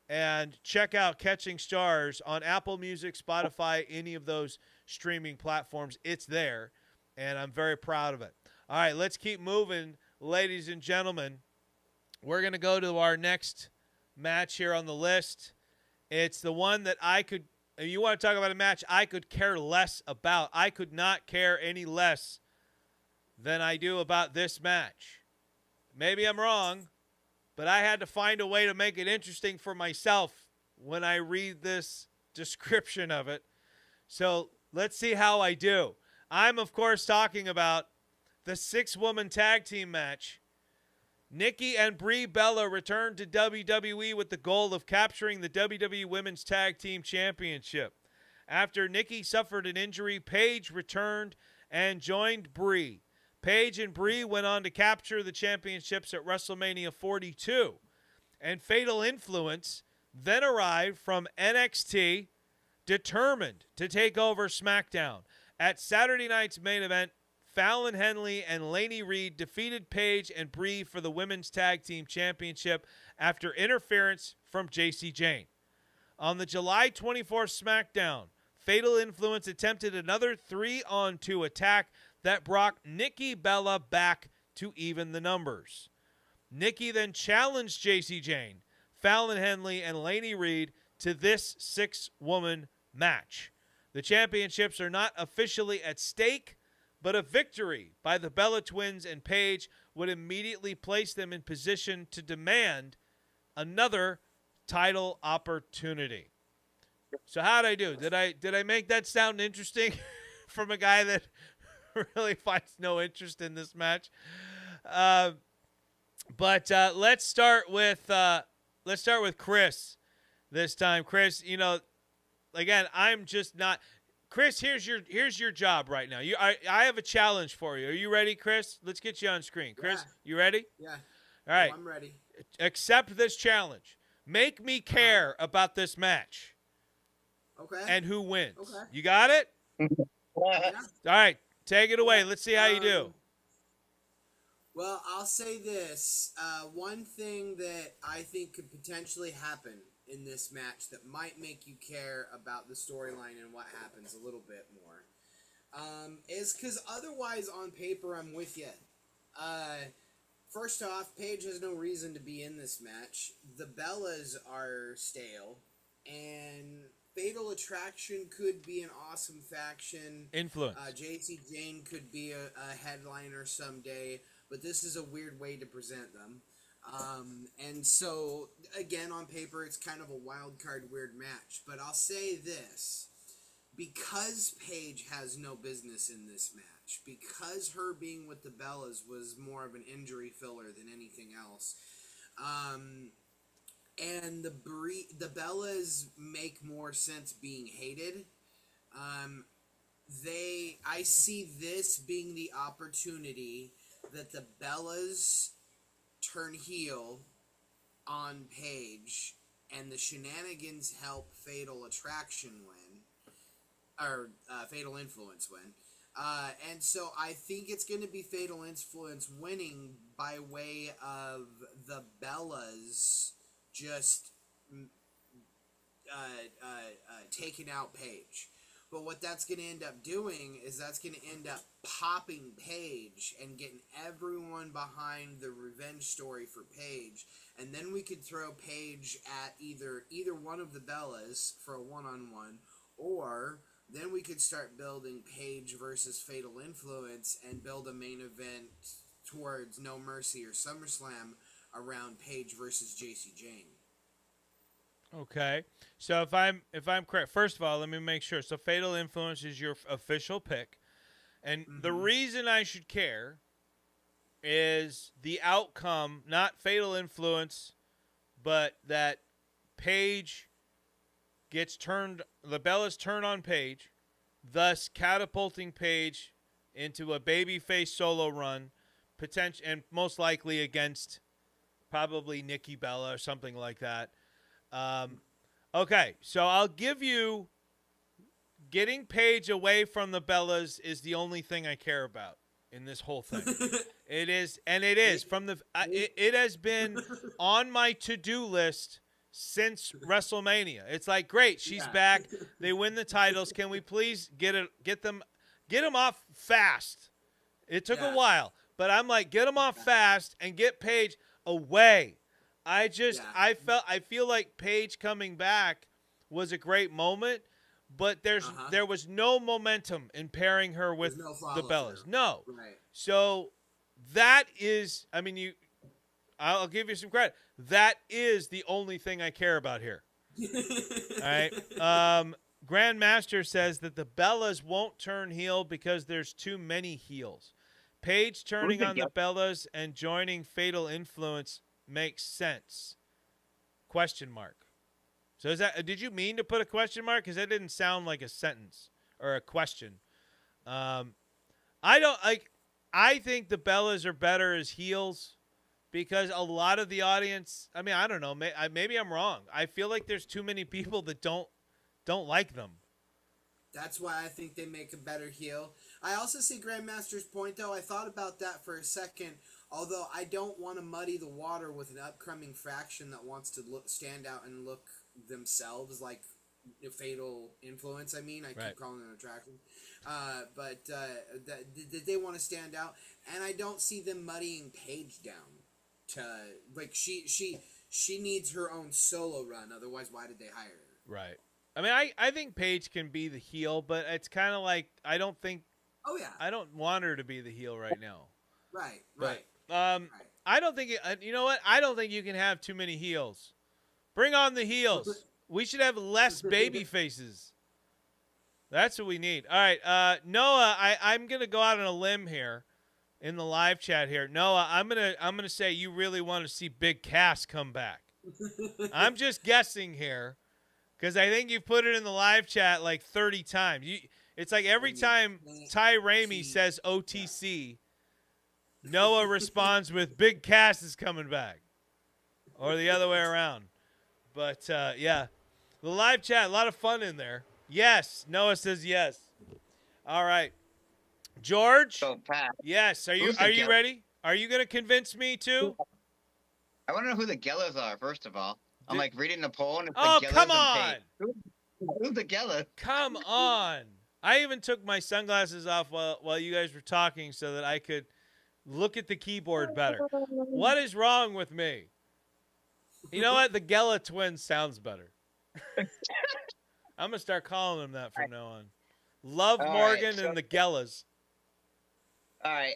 and check out Catching Stars on Apple Music, Spotify, any of those streaming platforms. It's there, and I'm very proud of it. All right, let's keep moving, ladies and gentlemen. We're going to go to our next match here on the list. It's the one that you want to talk about a match I could care less about. I could not care any less than I do about this match. Maybe I'm wrong, but I had to find a way to make it interesting for myself when I read this description of it. So let's see how I do. I'm, of course, talking about the 6-woman tag team match. Nikki and Brie Bella returned to WWE with the goal of capturing the WWE Women's Tag Team Championship. After Nikki suffered an injury, Paige returned and joined Brie. Paige and Brie went on to capture the championships at WrestleMania 42. And Fatal Influence then arrived from NXT, determined to take over SmackDown. At Saturday night's main event, Fallon Henley and Laney Reed defeated Paige and Brie for the Women's Tag Team Championship after interference from Jacy Jayne. On the July 24th SmackDown, Fatal Influence attempted another 3-on-2 attack that brought Nikki Bella back to even the numbers. Nikki then challenged Jacy Jayne, Fallon Henley, and Laney Reed to this 6-woman match. The championships are not officially at stake, but a victory by the Bella Twins and Paige would immediately place them in position to demand another title opportunity. So how'd I do? Did I make that sound interesting from a guy that really finds no interest in this match? But let's start with Chris this time. Chris, again, I'm just not. Chris, here's your job right now. I have a challenge for you. Are you ready, Chris? Let's get you on screen. Chris, you ready? Yeah. All right. I'm ready. Accept this challenge. Make me care about this match. Okay. And who wins. Okay. You got it? Yeah. All right. Take it away. Let's see how you do. Well, I'll say this. One thing that I think could potentially happen in this match that might make you care about the storyline and what happens a little bit more is because otherwise on paper I'm with you. First off, Paige has no reason to be in this match. The Bellas are stale, and Fatal Attraction could be an awesome faction. Influence. JC Jane could be a headliner someday, but this is a weird way to present them. And so, again, on paper, it's kind of a wild card weird match. But I'll say this. Because Paige has no business in this match, because her being with the Bellas was more of an injury filler than anything else, and the Bellas make more sense being hated, I see this being the opportunity that the Bellas turn heel on Paige, and the shenanigans help Fatal Attraction win, or Fatal Influence win. And so I think it's going to be Fatal Influence winning by way of the Bellas just taking out Paige. But what that's going to end up doing is that's going to end up popping Paige and getting everyone behind the revenge story for Paige. And then we could throw Paige at either one of the Bellas for a one-on-one, or then we could start building Paige versus Fatal Influence and build a main event towards No Mercy or SummerSlam around Paige versus JC Jane. Okay. So if I'm correct, first of all, let me make sure. So Fatal Influence is your official pick. And the reason I should care is the outcome, not Fatal Influence, but that Paige gets turned, the Bellas turn on Paige, thus catapulting Paige into a babyface solo run, and most likely against probably Nikki Bella or something like that. Okay, so I'll give you getting Paige away from the Bellas is the only thing I care about in this whole thing. It is from the it has been on my to-do list since WrestleMania. It's like, great, she's back. They win the titles. Can we please get them off fast? It took a while, but I'm like, get them off fast and get Paige away. I feel like Paige coming back was a great moment, but there was no momentum in pairing her with the Bellas. No. Right. So that is, I'll give you some credit. That is the only thing I care about here. All right. Grandmaster says that the Bellas won't turn heel because there's too many heels. Paige turning on the Bellas and joining Fatal Influence makes sense. Question mark. So is that? Did you mean to put a question mark? Because that didn't sound like a sentence or a question. I think the Bellas are better as heels because a lot of the audience. I don't know. Maybe I'm wrong. I feel like there's too many people that don't like them. That's why I think they make a better heel. I also see Grandmaster's point, though. I thought about that for a second. Although I don't want to muddy the water with an upcoming faction that wants to stand out and look themselves like Fatal Influence. I keep calling them Attraction. But they want to stand out, and I don't see them muddying Paige down to like she needs her own solo run. Otherwise, why did they hire her? Right. I think Paige can be the heel, but it's kind of like I don't want her to be the heel right now. Right. I don't think you know what? I don't think you can have too many heels. Bring on the heels. We should have less baby faces. That's what we need. All right, Noah, I'm going to go out on a limb here in the live chat here. Noah, I'm gonna say you really want to see Big Cass come back. I'm just guessing here because I think you put it in the live chat like 30 times. It's like every time Ty Ramey says OTC, Noah responds with Big Cass is coming back, or the other way around. But yeah, the live chat, a lot of fun in there. Yes, Noah says yes. All right, George. So Pat, Yes, are you Gell- ready? Are you gonna convince me too? I want to know who the Gellas are first of all. I'm like reading the poll and it's Oh, the Gellas come and on! Paige. Who's the Gellas? Come on! I even took my sunglasses off while you guys were talking so that I could look at the keyboard better. What is wrong with me? You know what? The Gella twins sounds better. I'm gonna start calling them that from now on. Love All Morgan right, so- and the Gellas. All right,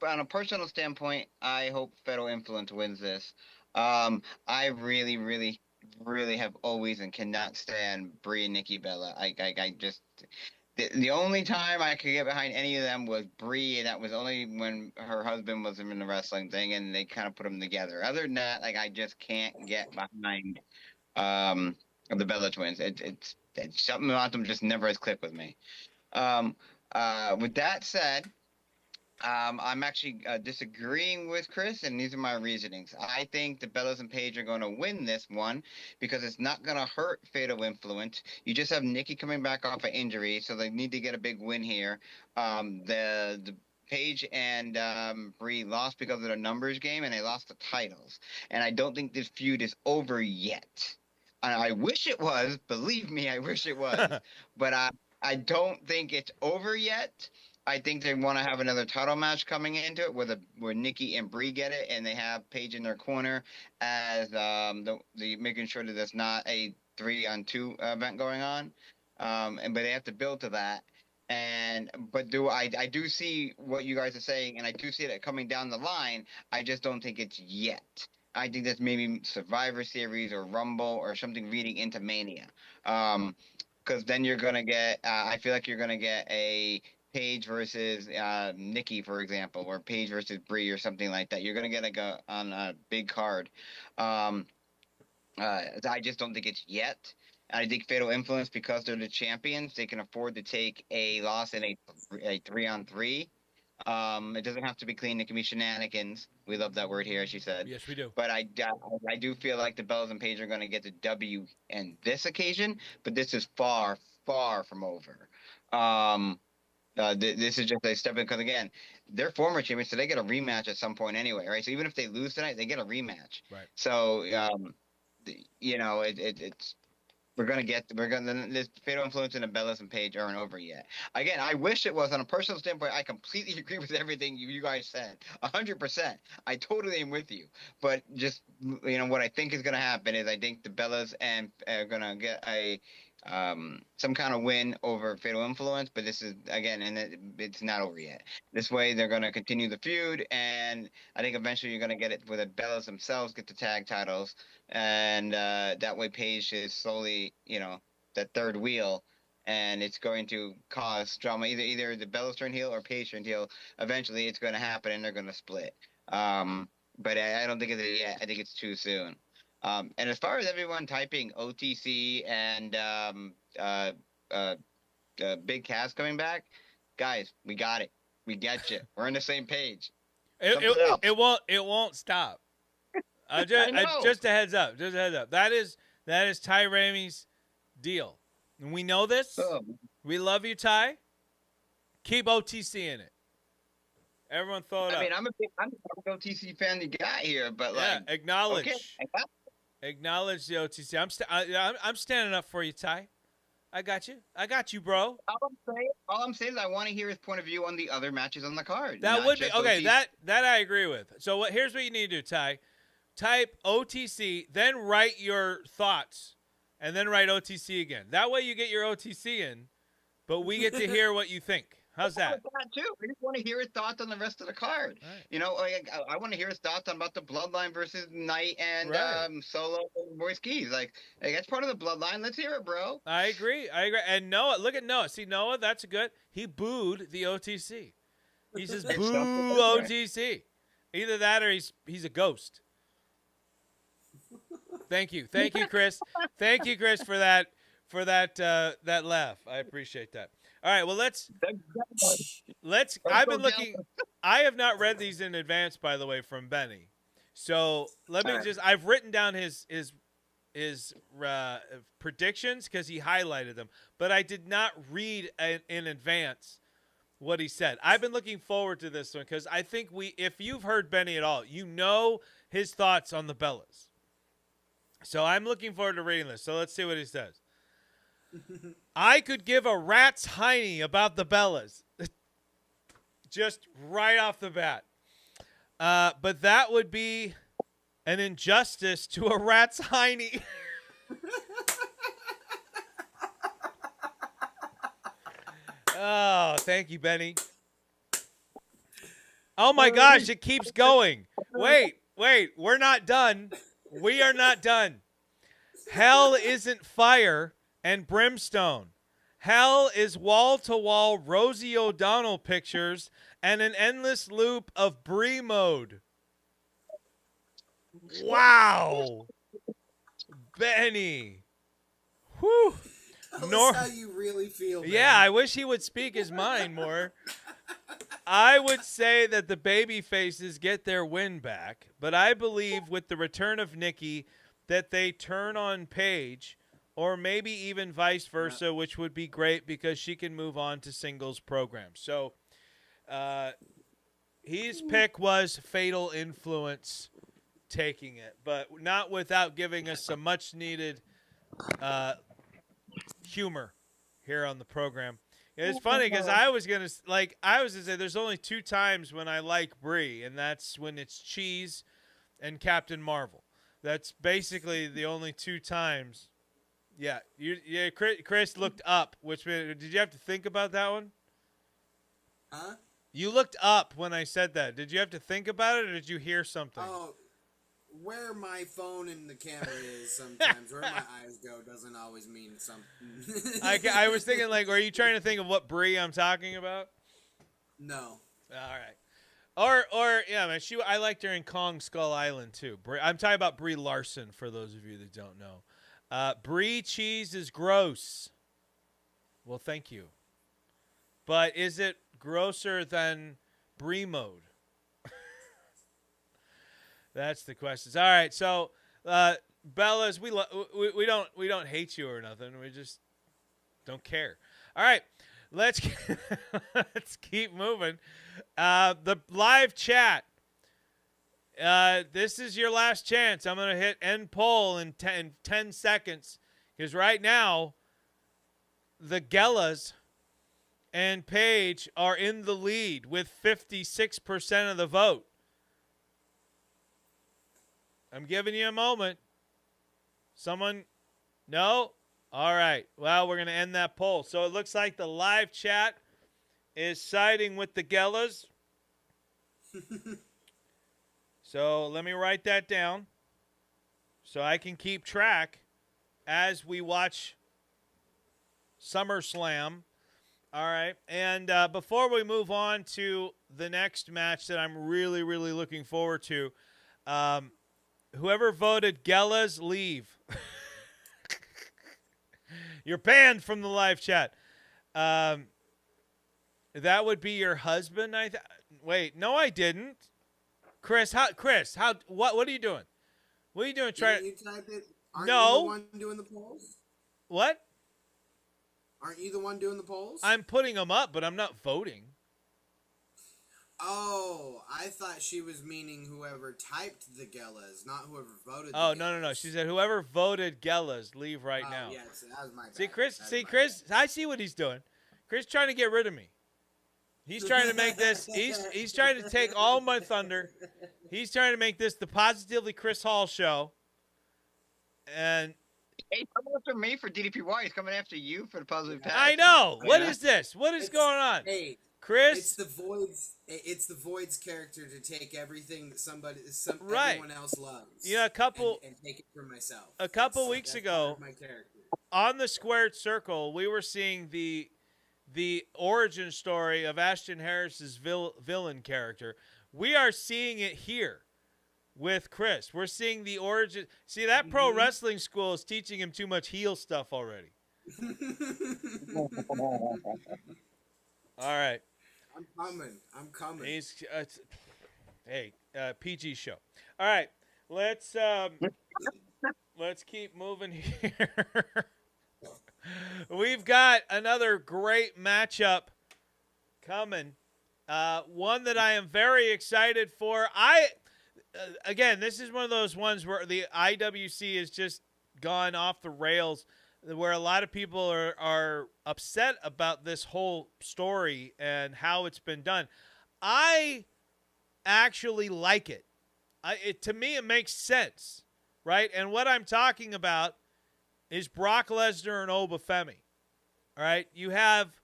on a personal standpoint, I hope Fatal Influence wins this. I really, really, really have always and cannot stand Brie and Nikki Bella. I just the only time I could get behind any of them was Brie, and that was only when her husband was in the wrestling thing, and they kind of put them together. Other than that, like I just can't get behind the Bella twins. It's something about them just never has clicked with me. With that said. I'm actually disagreeing with Chris, and these are my reasonings. I think the Bellas and Paige are going to win this one because it's not going to hurt Fatal Influence. You just have Nikki coming back off an injury, so they need to get a big win here. The Paige and Brie lost because of the numbers game, and they lost the titles. And I don't think this feud is over yet. And I wish it was. Believe me, I wish it was. But I don't think it's over yet. I think they want to have another title match coming into it where Nikki and Brie get it, and they have Paige in their corner as the making sure that there's not a 3-on-2 event going on, but they have to build to that. But I do see what you guys are saying, and I do see it coming down the line. I just don't think it's yet. I think that's maybe Survivor Series or Rumble or something leading into Mania. Because then you're gonna get. I feel like you're gonna get a Paige versus Nikki, for example, or Paige versus Brie or something like that. You're going to get on a big card. I just don't think it's yet. I think Fatal Influence, because they're the champions, they can afford to take a loss in a 3-on-3. It doesn't have to be clean. It can be shenanigans. We love that word here, as you said. Yes, we do. But I do feel like the Bellas and Paige are going to get the W in this occasion, but this is far, far from over. This is just a step in because again, they're former champions, so they get a rematch at some point anyway, right? So even if they lose tonight, they get a rematch. Right. So it's this Fatal Influence and the Bellas and Paige aren't over yet. Again, I wish it was. On a personal standpoint, I completely agree with everything you guys said, 100%. I totally am with you. But just what I think is going to happen is I think the Bellas and are going to get a some kind of win over Fatal Influence, but this is again, and it's not over yet. This way, they're going to continue the feud, and I think eventually you're going to get it where the Bellas themselves get the tag titles, and that way Paige is slowly, that third wheel, and it's going to cause drama. Either the Bellas turn heel or Paige turn heel. Eventually, it's going to happen, and they're going to split. But I don't think it's yet. I think it's too soon. And as far as everyone typing OTC and Big Cass coming back, guys, we got it. We get you. We're on the same page. It won't stop. Just a heads up. Just a heads up. That is Ty Ramey's deal. And we know this. We love you, Ty. Keep OTC in it. Everyone throw it up. I mean, I'm a big OTC fan you got here, but acknowledge. Okay. Acknowledge the OTC. I'm standing up for you, Ty. I got you. I got you, bro. All I'm saying is I want to hear his point of view on the other matches on the card. That would be okay. OTC. That I agree with. So here's what you need to do, Ty. Type OTC, then write your thoughts, and then write OTC again. That way you get your OTC in, but we get to hear what you think. How's that? Too. I just want to hear his thoughts on the rest of the card. Right. I want to hear his thoughts about the Bloodline versus Knight and Solo and Boy Skis. Like that's part of the Bloodline. Let's hear it, bro. I agree. And Noah, look at Noah. See Noah, that's good. He booed the OTC. He says, It's "Boo something different. OTC." Either that or he's a ghost. Thank you, Chris. Thank you, Chris, for that that laugh. I appreciate that. All right, well let's. Don't I've go been down. looking. I have not read these in advance, by the way, from Benny. So let me All right. just. I've written down his predictions because he highlighted them, but I did not read in advance what he said. I've been looking forward to this one because I think if you've heard Benny at all, you know his thoughts on the Bellas. So I'm looking forward to reading this. So let's see what he says. I could give a rat's hiney about the Bellas. Just right off the bat. But that would be an injustice to a rat's hiney. Oh, thank you, Benny. Oh my gosh, it keeps going. Wait, we're not done. We are not done. Hell isn't fire and brimstone. Hell is wall-to-wall Rosie O'Donnell pictures and an endless loop of Brie mode. Wow. Benny. Whew. Tell us how you really feel, man. Yeah, I wish he would speak his mind more. I would say that the baby faces get their win back, but I believe with the return of Nikki that they turn on Paige, or maybe even vice versa, which would be great because she can move on to singles programs. So his pick was Fatal Influence taking it, but not without giving us some much-needed humor here on the program. It's funny because I was gonna say there's only 2 times when I like Brie, and that's when it's Cheese and Captain Marvel. That's basically the only 2 times. Yeah, Chris looked up. Did you have to think about that one? Huh? You looked up when I said that. Did you have to think about it, or did you hear something? Oh, where my phone and the camera is sometimes, where my eyes go, doesn't always mean something. I was thinking, are you trying to think of what Brie I'm talking about? No. All right. Or yeah, man. I liked her in Kong Skull Island too. I'm talking about Brie Larson for those of you that don't know. Brie cheese is gross. Well, thank you. But is it grosser than Brie mode? That's the questions. All right, so Bellas, we don't hate you or nothing. We just don't care. All right, let's keep moving. The live chat. This is your last chance. I'm gonna hit end poll in 10 seconds because right now the Gellas and Paige are in the lead with 56% of the vote. I'm giving you a moment. Someone? No? All right. Well, we're going to end that poll. So it looks like the live chat is siding with the Gellas. So let me write that down so I can keep track as we watch SummerSlam. All right. And before we move on to the next match that I'm really, really looking forward to, whoever voted Gellas, leave. You're banned from the live chat. That would be your husband. Wait, no, I didn't. Chris, what are you doing? What are you doing? Aren't you the one doing the polls? What? Aren't you the one doing the polls? I'm putting them up, but I'm not voting. Oh, I thought she was meaning whoever typed the Gellas, not whoever voted. Oh, no. She said whoever voted Gellas, leave right now. Yeah, so that was my bad. Chris, I see what he's doing. Chris trying to get rid of me. He's trying to make this. He's trying to take all my thunder. He's trying to make this the Positively Chris Hall show. And Hey, come after me for DDPY. He's coming after you for the positive pass. I know. What is this? What is going on? Hey, Chris, it's the Void's character to take everything that right. everyone else loves. Yeah, and take it for myself. A couple weeks ago, my character. on the squared circle, we were seeing the the origin story of Ashton Harris's villain character. We are seeing it here with Chris. We're seeing the origin. See, that pro wrestling school is teaching him too much heel stuff already. All right. I'm coming. He's hey, PG show. All right. Let's keep moving here. We've got another great matchup coming. One that I am very excited for. Again, this is one of those ones where the IWC has just gone off the rails, where a lot of people are upset about this whole story and how it's been done. I actually like it. To me, it makes sense, right? And what I'm talking about is Brock Lesnar and Oba Femi. All right? You have,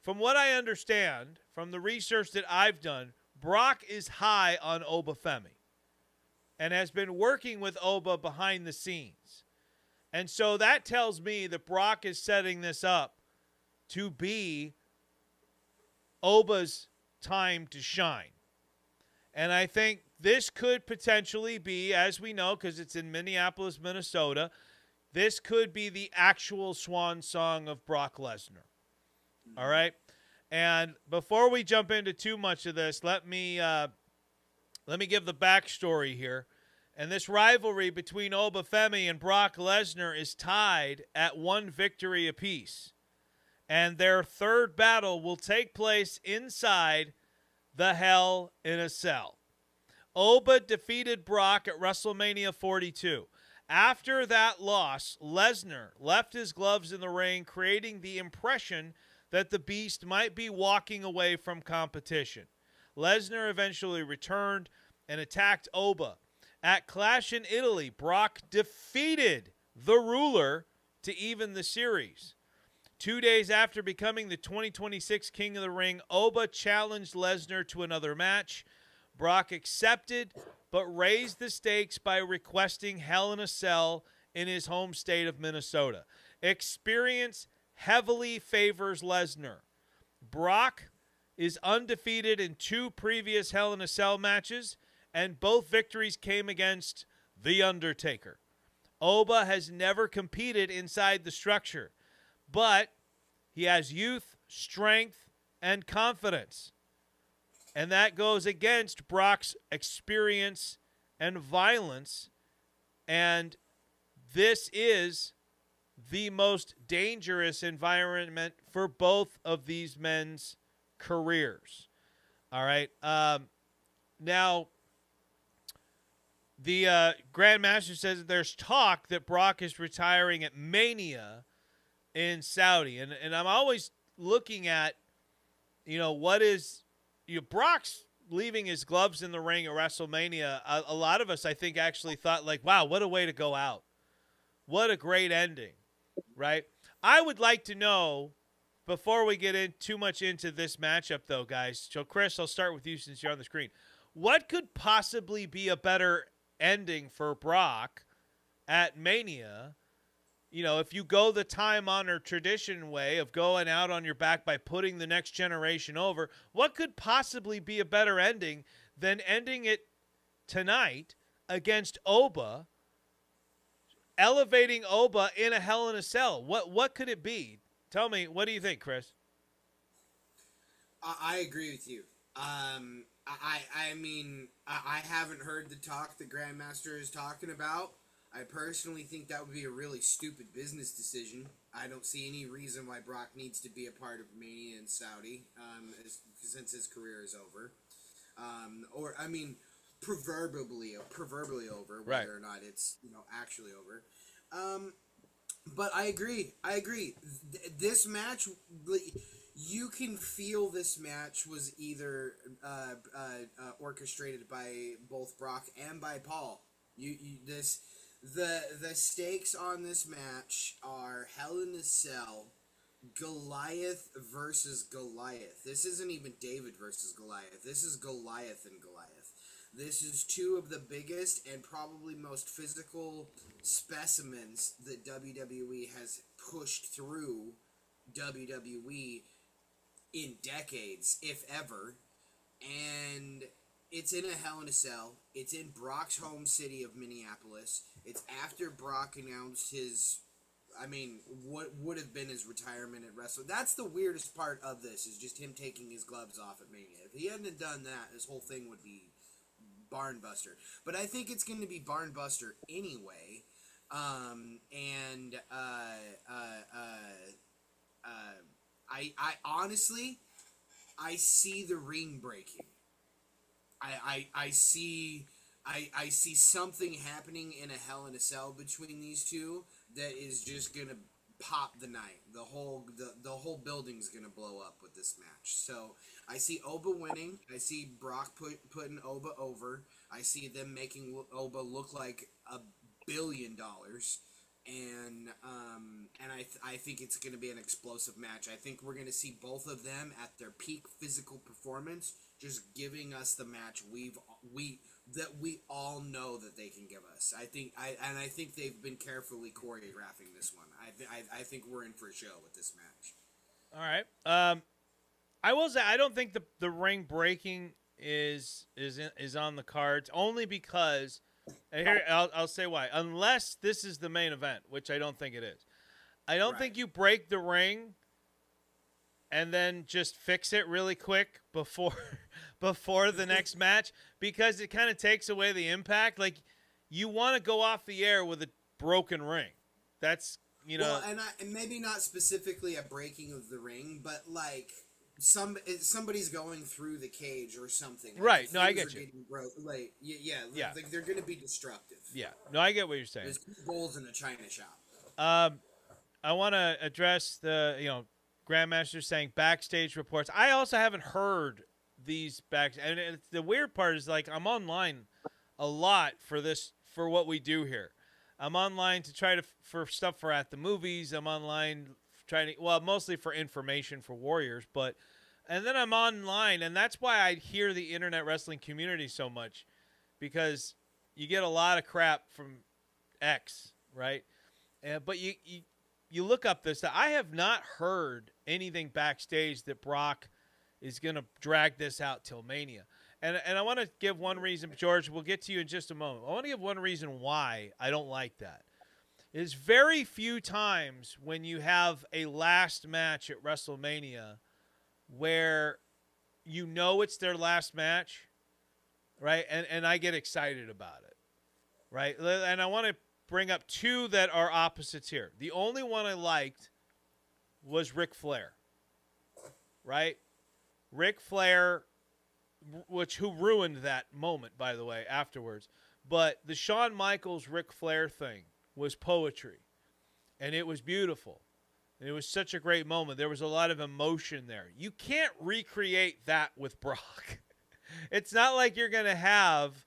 from what I understand, from the research that I've done, Brock is high on Oba Femi and has been working with Oba behind the scenes. And so that tells me that Brock is setting this up to be Oba's time to shine. And I think this could potentially be, as we know, because it's in Minneapolis, Minnesota, this could be the actual swan song of Brock Lesnar. All right? And before we jump into too much of this, let me give the backstory here. And this rivalry between Oba Femi and Brock Lesnar is tied at 1 victory apiece. And their third battle will take place inside the Hell in a Cell. Oba defeated Brock at WrestleMania 42. After that loss, Lesnar left his gloves in the ring, creating the impression that the Beast might be walking away from competition. Lesnar eventually returned and attacked Oba. At Clash in Italy, Brock defeated the Ruler to even the series. 2 days after becoming the 2026 King of the Ring, Oba challenged Lesnar to another match. Brock accepted, but raised the stakes by requesting Hell in a Cell in his home state of Minnesota. Experience heavily favors Lesnar. Brock is undefeated in 2 previous Hell in a Cell matches, and both victories came against The Undertaker. Oba has never competed inside the structure, but he has youth, strength, and confidence. And that goes against Brock's experience and violence. And this is the most dangerous environment for both of these men's careers. All right. Now, the Grandmaster says that there's talk that Brock is retiring at Mania in Saudi. And I'm always looking at, what is... Brock's leaving his gloves in the ring at WrestleMania. A lot of us, I think, actually thought, like, wow, what a way to go out. What a great ending, right? I would like to know, before we get in too much into this matchup, though, guys. So, Chris, I'll start with you since you're on the screen. What could possibly be a better ending for Brock at Mania? If you go the time-honored tradition way of going out on your back by putting the next generation over, what could possibly be a better ending than ending it tonight against Oba, elevating Oba in a Hell in a Cell? What could it be? Tell me, what do you think, Chris? I agree with you. I mean, I haven't heard the talk that Grandmaster is talking about. I personally think that would be a really stupid business decision. I don't see any reason why Brock needs to be a part of Mania in Saudi, since his career is over. Proverbially over, whether or not it's actually over. But I agree. This match, you can feel this match was either orchestrated by both Brock and by Paul. The stakes on this match are Hell in a Cell, Goliath versus Goliath. This isn't even David versus Goliath. This is Goliath and Goliath. This is 2 of the biggest and probably most physical specimens that WWE has pushed through WWE in decades, if ever. And it's in a Hell in a Cell. It's in Brock's home city of Minneapolis. It's after Brock announced his, what would have been his retirement at Wrestle. That's the weirdest part of this, is just him taking his gloves off at Mania. If he hadn't done that, this whole thing would be barnbuster. But I think it's going to be barnbuster anyway. I honestly, I see the ring breaking. I see something happening in a Hell in a Cell between these two that is just gonna pop the night. The whole building's gonna blow up with this match. So I see Oba winning. I see Brock putting Oba over. I see them making Oba look like $1 billion. And I think it's going to be an explosive match. I think we're going to see both of them at their peak physical performance, just giving us the match we all know that they can give us. I think they've been carefully choreographing this one. I think we're in for a show with this match. All right. I will say I don't think the ring breaking is on the cards, only because. And here, I'll say why. Unless this is the main event, which I don't think it is. I don't think you break the ring and then just fix it really quick before the next match, because it kind of takes away the impact. Like, you want to go off the air with a broken ring. That's, Well, and maybe not specifically a breaking of the ring, but like somebody's going through the cage or something. Like, right. No, I get you. Like, yeah. Like they're going to be destructive. Yeah. No, I get what you're saying. There's 2 bowls in a china shop. I want to address the, Grandmaster saying backstage reports. I also haven't heard these and the weird part is, like, I'm online a lot for what we do here. I'm online to try for stuff for At the Movies. I'm online mostly for information for Warriors, and then I'm online, and that's why I hear the internet wrestling community so much, because you get a lot of crap from X, right? But you look up this. I have not heard anything backstage that Brock is going to drag this out till Mania. And I want to give one reason, George, we'll get to you in just a moment. I want to give one reason why I don't like that. There's very few times when you have a last match at WrestleMania where it's their last match, right? And I get excited about it, right? And I want to bring up 2 that are opposites here. The only one I liked was Ric Flair, right? Ric Flair, who ruined that moment, by the way, afterwards. But the Shawn Michaels Ric Flair thing was poetry, and it was beautiful, and it was such a great moment. There was a lot of emotion there. You can't recreate that with Brock. It's not like you're going to have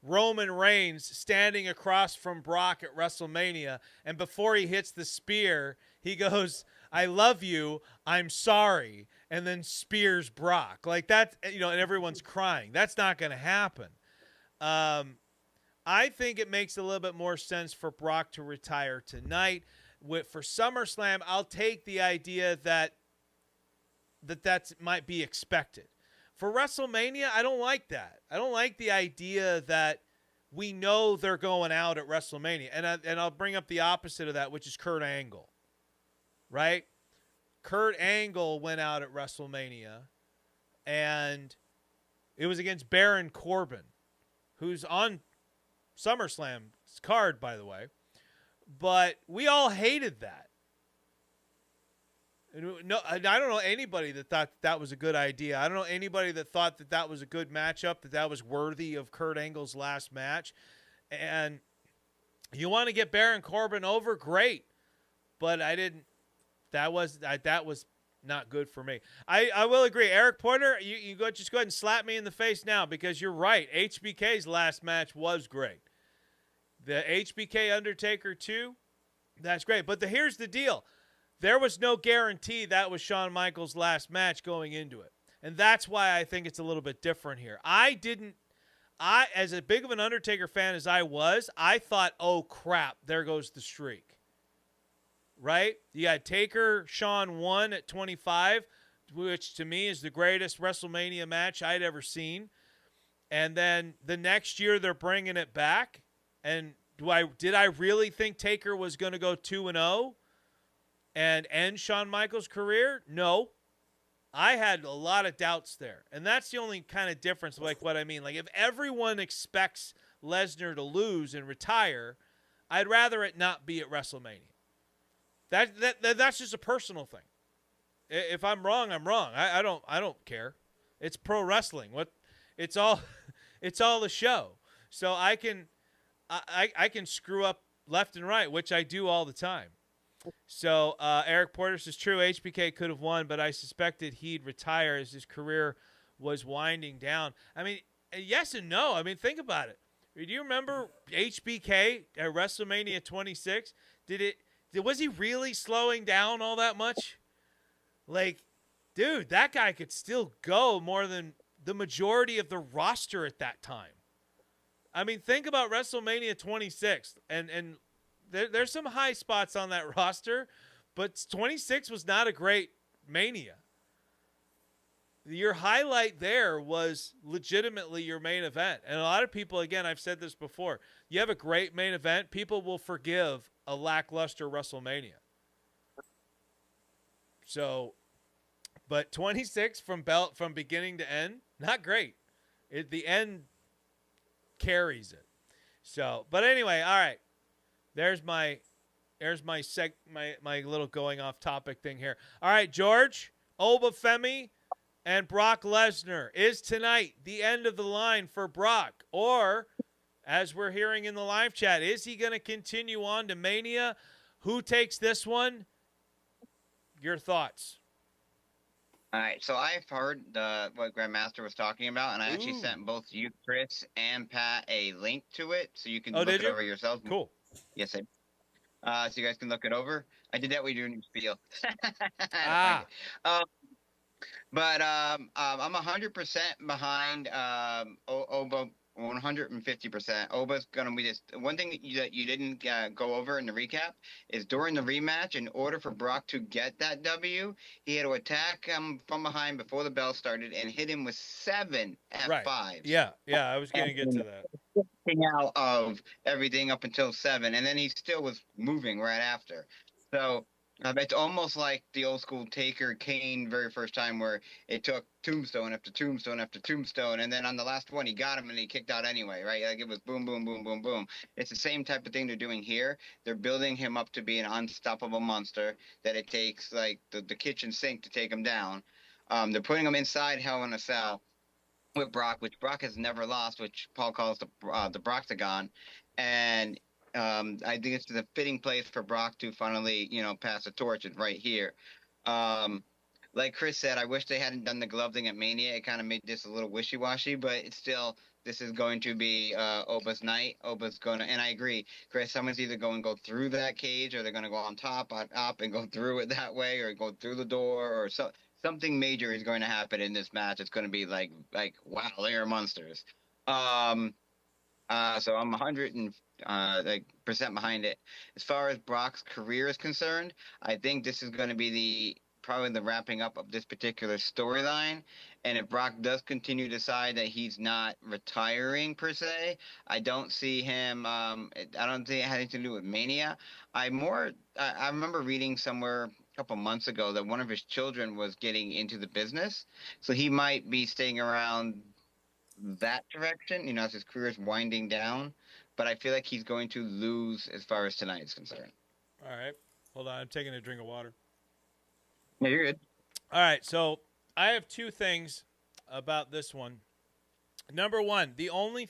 Roman Reigns standing across from Brock at WrestleMania, and before he hits the spear, he goes, "I love you, I'm sorry," and then spears Brock. Like that, and everyone's crying. That's not going to happen. I think it makes a little bit more sense for Brock to retire tonight. For SummerSlam, I'll take the idea that might be expected. For WrestleMania, I don't like that. I don't like the idea that we know they're going out at WrestleMania. And I'll bring up the opposite of that, which is Kurt Angle. Right? Kurt Angle went out at WrestleMania, and it was against Baron Corbin, who's on SummerSlam's card, by the way. But we all hated that. No, I don't know anybody that thought that was a good idea. I don't know anybody that thought that was a good matchup, that was worthy of Kurt Angle's last match. And you want to get Baron Corbin over, great. But I didn't. That was not good for me. I will agree. Eric Porter, you just go ahead and slap me in the face now, because you're right. HBK's last match was great. The HBK Undertaker 2, that's great. But here's the deal. There was no guarantee that was Shawn Michaels' last match going into it. And that's why I think it's a little bit different here. As a big of an Undertaker fan as I was, I thought, oh, crap, there goes the streak. Right? You got Taker, Shawn 1 at 25. which to me is the greatest WrestleMania match I'd ever seen. And then the next year they're bringing it back. And did I really think Taker was going to go 2-0 and end Shawn Michaels' career? No. I had a lot of doubts there. And that's the only kind of difference, like what I mean. Like if everyone expects Lesnar to lose and retire, I'd rather it not be at WrestleMania. That's just a personal thing. If I'm wrong, I'm wrong. I don't care. It's pro wrestling. It's all the show. So I can screw up left and right, which I do all the time. So Eric Porter says, true, HBK could have won, but I suspected he'd retire as his career was winding down. I mean, yes and no. I mean, think about it. Do you remember HBK at WrestleMania 26? Was he really slowing down all that much? Like, dude, that guy could still go more than the majority of the roster at that time. I mean, think about WrestleMania 26, and there's some high spots on that roster, but 26 was not a great Mania. Your highlight there was legitimately your main event. And a lot of people, again, I've said this before, you have a great main event, people will forgive a lackluster WrestleMania. So, but 26 from beginning to end, not great. The end carries it. So, but anyway, all right. There's my little going off topic thing here. All right, George, Obafemi and Brock Lesnar. Is tonight the end of the line for Brock? Or, as we're hearing in the live chat, is he going to continue on to Mania? Who takes this one? Your thoughts? All right, so I've heard what Grandmaster was talking about, and I actually sent both you, Chris, and Pat a link to it, so you can look it over yourself. Cool. Yes, so you guys can look it over. I did that when you were doing your spiel. But I'm 100% behind Oba, 150%. Oba's going to be this. One thing that you didn't go over in the recap is during the rematch, in order for Brock to get that W, he had to attack him from behind before the bell started and hit him with 7 F5s. Right. Yeah, I was going to get to that. Out of everything up until 7, and then he still was moving right after. So it's almost like the old school Taker Kane very first time where it took tombstone after tombstone after tombstone, and then on the last one he got him and he kicked out anyway, right? Like it was boom, boom, boom, boom, boom. It's the same type of thing they're doing here. They're building him up to be an unstoppable monster that it takes like the kitchen sink to take him down. They're putting him inside Hell in a Cell with Brock, which Brock has never lost, which Paul calls the Brocktagon, and I think it's a fitting place for Brock to finally, pass the torch right here. Like Chris said, I wish they hadn't done the glove thing at Mania. It kind of made this a little wishy-washy, but it's still, this is going to be Oba's night. Oba's going to, and I agree, Chris, someone's either going to go through that cage or they're going to go on top, up, and go through it that way, or go through the door, or something major is going to happen in this match. It's going to be like wow, they are monsters. So I'm 100% behind it. As far as Brock's career is concerned, I think this is going to be probably the wrapping up of this particular storyline. And if Brock does continue to decide that he's not retiring per se, I don't see him. I don't think it had anything to do with Mania. I remember reading somewhere couple months ago that one of his children was getting into the business, so he might be staying around that direction, as his career is winding down. But I feel like he's going to lose as far as tonight is concerned. All right, hold on, I'm taking a drink of water. Yeah, you're good. All right, so I have two things about this one. Number one, the only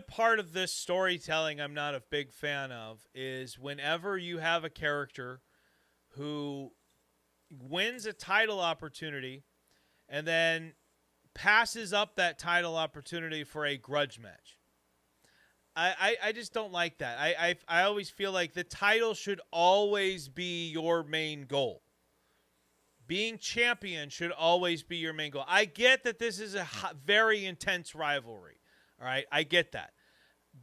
part of this storytelling I'm not a big fan of is whenever you have a character who wins a title opportunity and then passes up that title opportunity for a grudge match. I just don't like that. I always feel like the title should always be your main goal. Being champion should always be your main goal. I get that this is a very intense rivalry. All right, I get that.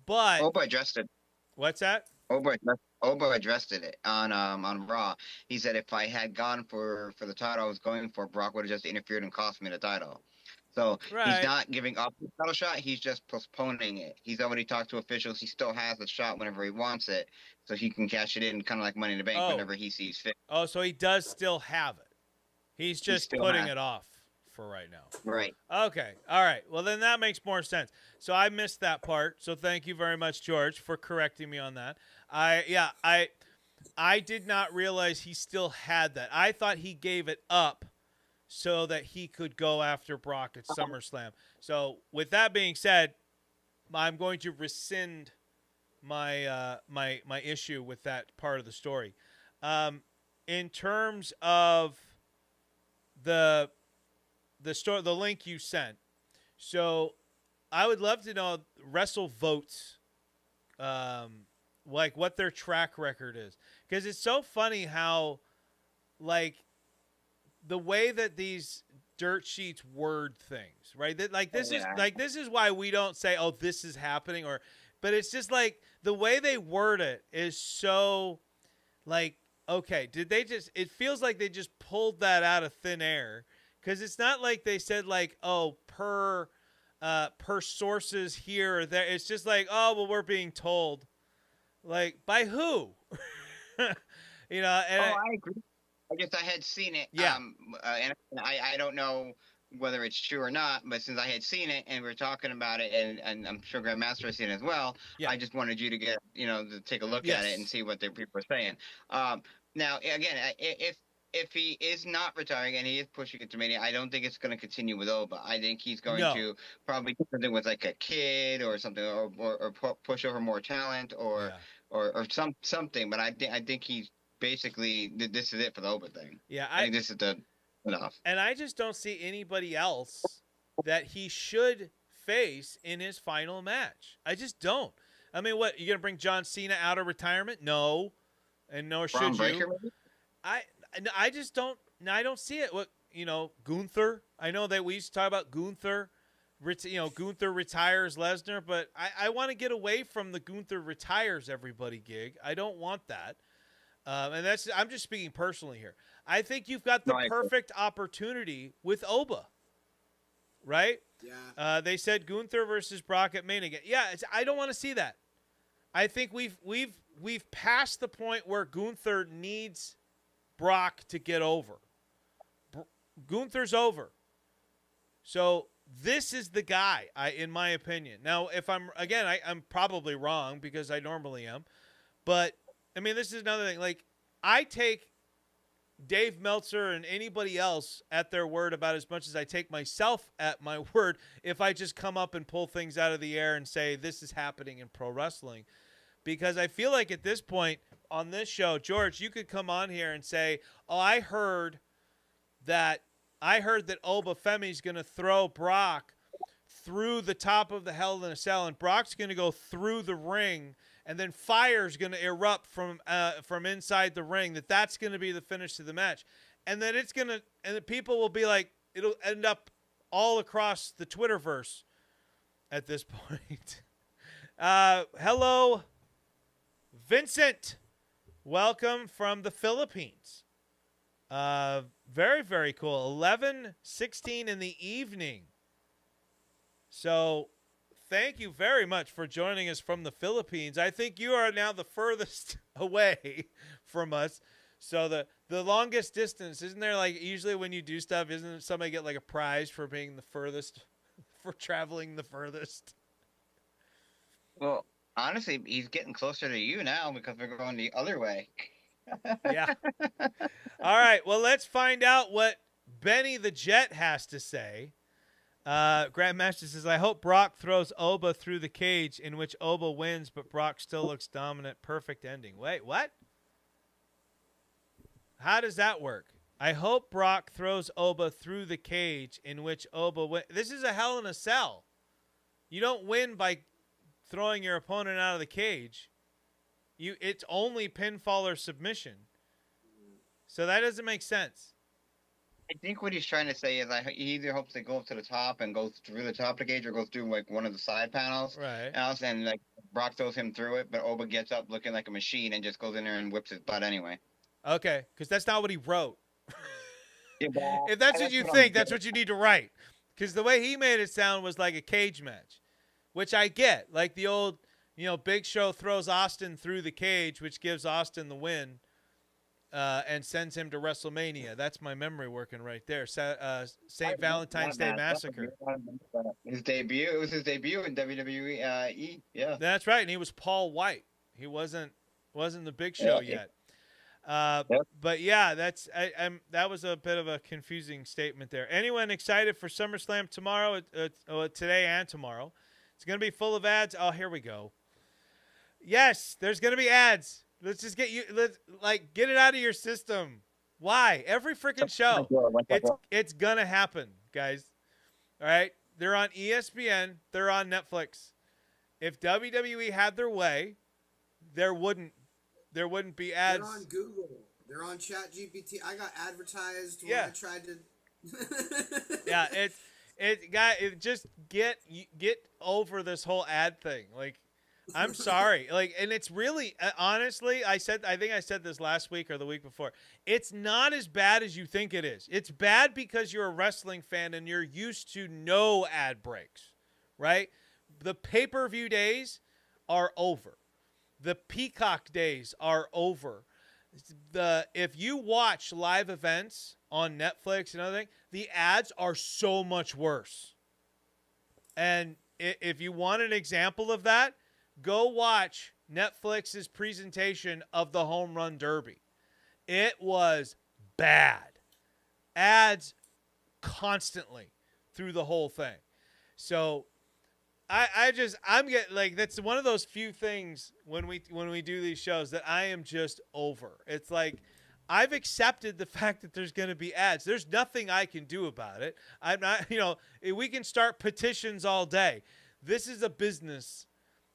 But Oba addressed it. What's that? Oba Oba addressed it on Raw. He said if I had gone for the title I was going for, Brock would have just interfered and cost me the title. So he's Right. not giving up the title shot. He's just postponing it. He's already talked to officials. He still has the shot whenever he wants it, so he can cash it in, kind of like Money in the Bank, Oh. whenever he sees fit. Oh, so he does still have it. He's He just still putting has it off for right now. right. Okay. All right. Well, then that makes more sense. So I missed that part. So thank you very much, George, for correcting me on that. I did not realize he still had that. I thought he gave it up so that he could go after Brock at SummerSlam. So with that being said, I'm going to rescind my my issue with that part of the story. In terms of the story, the link you sent. So I would love to know WrestleVotes, like what their track record is, because it's so funny how, like, the way that these dirt sheets word things, right? That like this is like this is why we don't say, "Oh, this is happening," but it's just like the way they word it is so, like, okay, did they just? It feels like they just pulled that out of thin air, because it's not like they said like, "Oh, per sources here or there." It's just like, "Oh, well, we're being told." Like, by who? And I agree. I had seen it. Yeah. And I don't know whether it's true or not, but since I had seen it and we are talking about it, and I'm sure Grandmaster has seen it as well, Yeah. I just wanted you to get, to take a look Yes. at it and see what the people are saying. Now, again, if he is not retiring and he is pushing it to Mania, I don't think it's going to continue with Oba. I think he's going to probably do something with like a kid or something, or push over more talent, or something. But I think he's basically this is it for the Oba thing. Yeah, I think this is the enough. And I just don't see anybody else that he should face in his final match. I just don't. I mean, what, you gonna bring John Cena out of retirement? No, and nor should Breaker, you. maybe? I just don't. I don't see it. What, Gunther. I know that we used to talk about Gunther. Gunther retires Lesnar, but I want to get away from the Gunther retires everybody gig. I don't want that. And I'm just speaking personally here. I think you've got the perfect opportunity with Oba, right? Yeah. They said Gunther versus Brock at Mania. Yeah, I don't want to see that. I think we've passed the point where Gunther needs Brock to get over. Gunther's over. So this is the guy, in my opinion. Now, if I'm probably wrong because I normally am, but I mean, this is another thing. Like, I take Dave Meltzer and anybody else at their word about as much as I take myself at my word if I just come up and pull things out of the air and say this is happening in pro wrestling. Because I feel like at this point on this show, George, you could come on here and say, "Oh, I heard that Oba Femi's going to throw Brock through the top of the Hell in a Cell, and Brock's going to go through the ring, and then fire's going to erupt from inside the ring. That's going to be the finish to the match, and then the people will be like, it'll end up all across the Twitterverse at this point." Hello, Vincent. Welcome from the Philippines. Very, very cool. 11:16 in the evening. So thank you very much for joining us from the Philippines. I think you are now the furthest away from us. So the longest distance, isn't there, like, usually when you do stuff, isn't somebody get like a prize for being the furthest, for traveling the furthest? Well, honestly, he's getting closer to you now because we're going the other way. Yeah. All right. Well, let's find out what Benny the Jet has to say. Grandmaster says, "I hope Brock throws Oba through the cage, in which Oba wins, but Brock still looks dominant. Perfect ending." Wait, what? How does that work? I hope Brock throws Oba through the cage, in which Oba wins. This is a Hell in a Cell. You don't win by throwing your opponent out of the cage. It's only pinfall or submission. So that doesn't make sense. I think what he's trying to say is he either hopes they go up to the top and go through the top of the cage, or go through like one of the side panels. Right. And like Brock throws him through it, but Oba gets up looking like a machine and just goes in there and whips his butt anyway. Okay, because that's not what he wrote. Yeah, If that's what that's you what think, that's what you need to write. Because the way he made it sound was like a cage match, which I get. Like the old, Big Show throws Austin through the cage, which gives Austin the win, and sends him to WrestleMania. That's my memory working right there. St. Valentine's Day Massacre. His debut. It was his debut in WWE. Yeah. That's right, and he was Paul White. He wasn't the Big Show yet. Yep. But yeah, that was a bit of a confusing statement there. Anyone excited for SummerSlam tomorrow? Today and tomorrow. It's going to be full of ads. Oh, here we go. Yes, there's going to be ads. Let's just get it out of your system. Why? Every freaking show. It's going to happen, guys. All right? They're on ESPN. They're on Netflix. If WWE had their way, there wouldn't be ads. They're on Google. They're on ChatGPT. I got advertised when I tried to. Yeah, just get over this whole ad thing. Like, I'm sorry. Like, and it's really, honestly, I think I said this last week or the week before. It's not as bad as you think it is. It's bad because you're a wrestling fan and you're used to no ad breaks, right? The pay-per-view days are over. The Peacock days are over. If you watch live events on Netflix and other things, the ads are so much worse. And if you want an example of that, go watch Netflix's presentation of the Home Run Derby. It was bad. Ads constantly through the whole thing. So I'm getting like, that's one of those few things when we do these shows that I am just over. It's like, I've accepted the fact that there's going to be ads. There's nothing I can do about it. I'm not, we can start petitions all day. This is a business.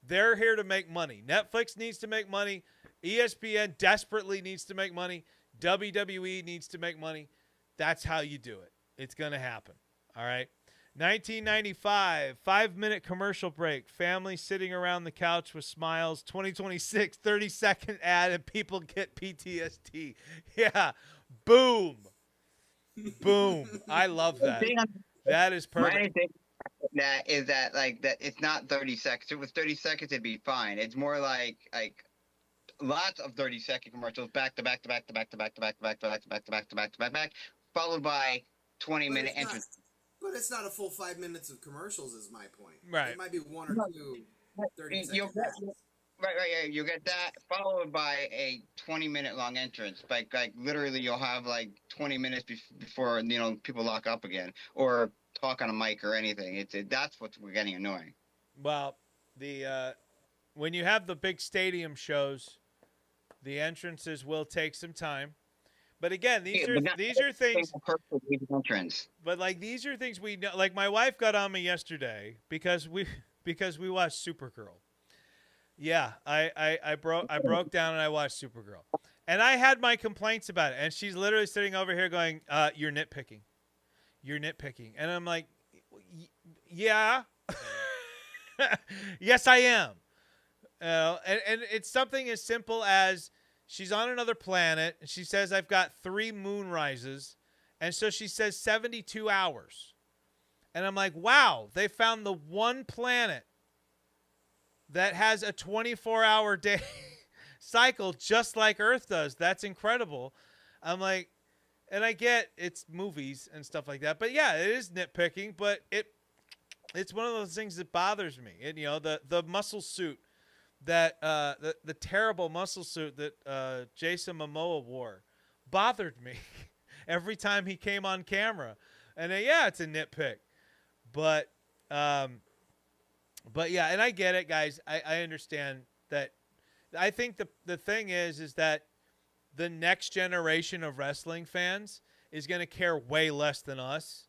They're here to make money. Netflix needs to make money. ESPN desperately needs to make money. WWE needs to make money. That's how you do it. It's going to happen. All right. 1995, 5-minute commercial break. Family sitting around the couch with smiles. 2026, 30-second ad, and people get PTSD. Yeah. Boom. Boom. I love that. That is perfect. That is that it's not 30 seconds. If it was 30 seconds, it'd be fine. It's more like lots of 30-second commercials back to back to back to back to back to back to back to back to back to back to back to back to back, followed by 20-minute entrance. But it's not a full 5 minutes of commercials, is my point. Right. It might be one or two 30-second Right. You get that followed by a 20-minute long entrance. Like literally, you'll have like 20 minutes before people lock up again or talk on a mic or anything. That's what we're getting annoying. Well, when you have the big stadium shows, the entrances will take some time. But again, these are things. But like, these are things we know. Like, my wife got on me yesterday because we watched Supergirl. Yeah, I broke down and I watched Supergirl, and I had my complaints about it. And she's literally sitting over here going, "You're nitpicking, and I'm like, "Yeah, yes, I am." And it's something as simple as, she's on another planet, and she says, I've got 3 moon rises. And so she says 72 hours. And I'm like, wow, they found the one planet that has a 24-hour day cycle just like Earth does. That's incredible. I'm like, and I get it's movies and stuff like that. But yeah, it is nitpicking, but it's one of those things that bothers me. And, the muscle suit. That the terrible muscle suit that Jason Momoa wore bothered me every time he came on camera, and it's a nitpick, but yeah, and I get it, guys. I understand that. I think the thing is that the next generation of wrestling fans is going to care way less than us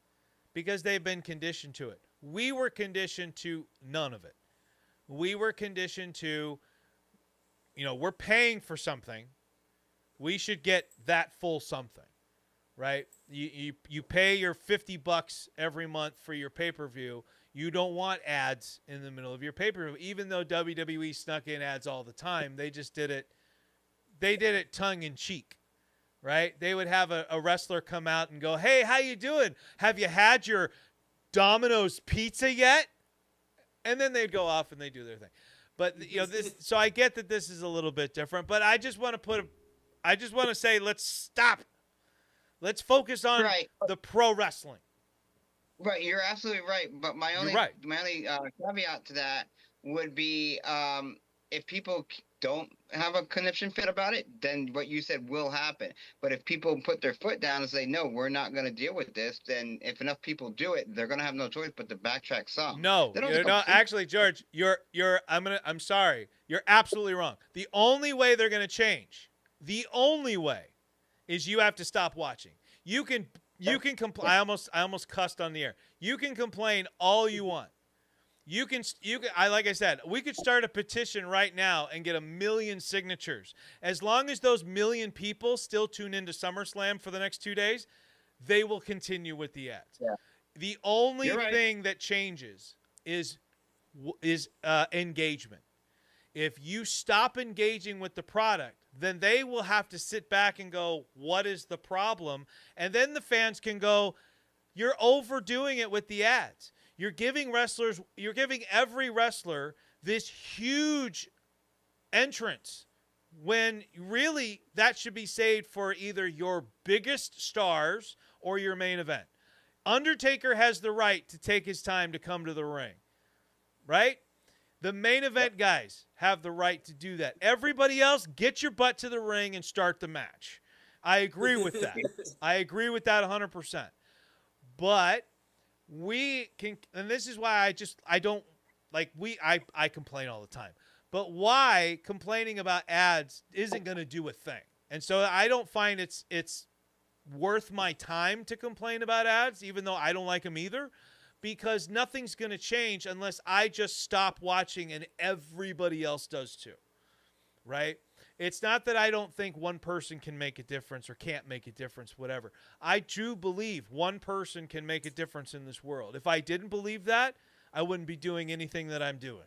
because they've been conditioned to it. We were conditioned to none of it. We were conditioned to, we're paying for something. We should get that full something. right? You pay your $50 every month for your pay-per-view. You don't want ads in the middle of your pay-per-view, even though WWE snuck in ads all the time. They just did it. They did it tongue in cheek, right? They would have a wrestler come out and go, "Hey, how you doing? Have you had your Domino's pizza yet?" And then they'd go off and they do their thing. But this. So I get that this is a little bit different. But I just want to say, let's stop. Let's focus on the pro wrestling. Right, you're absolutely right. But my only caveat to that would be if people don't have a conniption fit about it, then what you said will happen. But if people put their foot down and say, no, we're not going to deal with this, then if enough people do it, they're going to have no choice but to backtrack some. No, actually, George, I'm sorry. You're absolutely wrong. The only way they're going to change, the only way, is you have to stop watching. You can complain. I almost cussed on the air. You can complain all you want. Like I said, we could start a petition right now and get 1 million signatures. As long as those 1 million people still tune into SummerSlam for the next 2 days, they will continue with the ads. Yeah. The only thing that changes is engagement. If you stop engaging with the product, then they will have to sit back and go, what is the problem? And then the fans can go, you're overdoing it with the ads. You're giving every wrestler this huge entrance when really that should be saved for either your biggest stars or your main event. Undertaker has the right to take his time to come to the ring, right? The main event guys have the right to do that. Everybody else, get your butt to the ring and start the match. I agree with that. I agree with that 100%. But we can, and this is why I complain all the time. But why complaining about ads isn't going to do a thing. And so I don't find it's worth my time to complain about ads, even though I don't like them either, because nothing's going to change unless I just stop watching and everybody else does too, right? It's not that I don't think one person can make a difference or can't make a difference, whatever. I do believe one person can make a difference in this world. If I didn't believe that, I wouldn't be doing anything that I'm doing,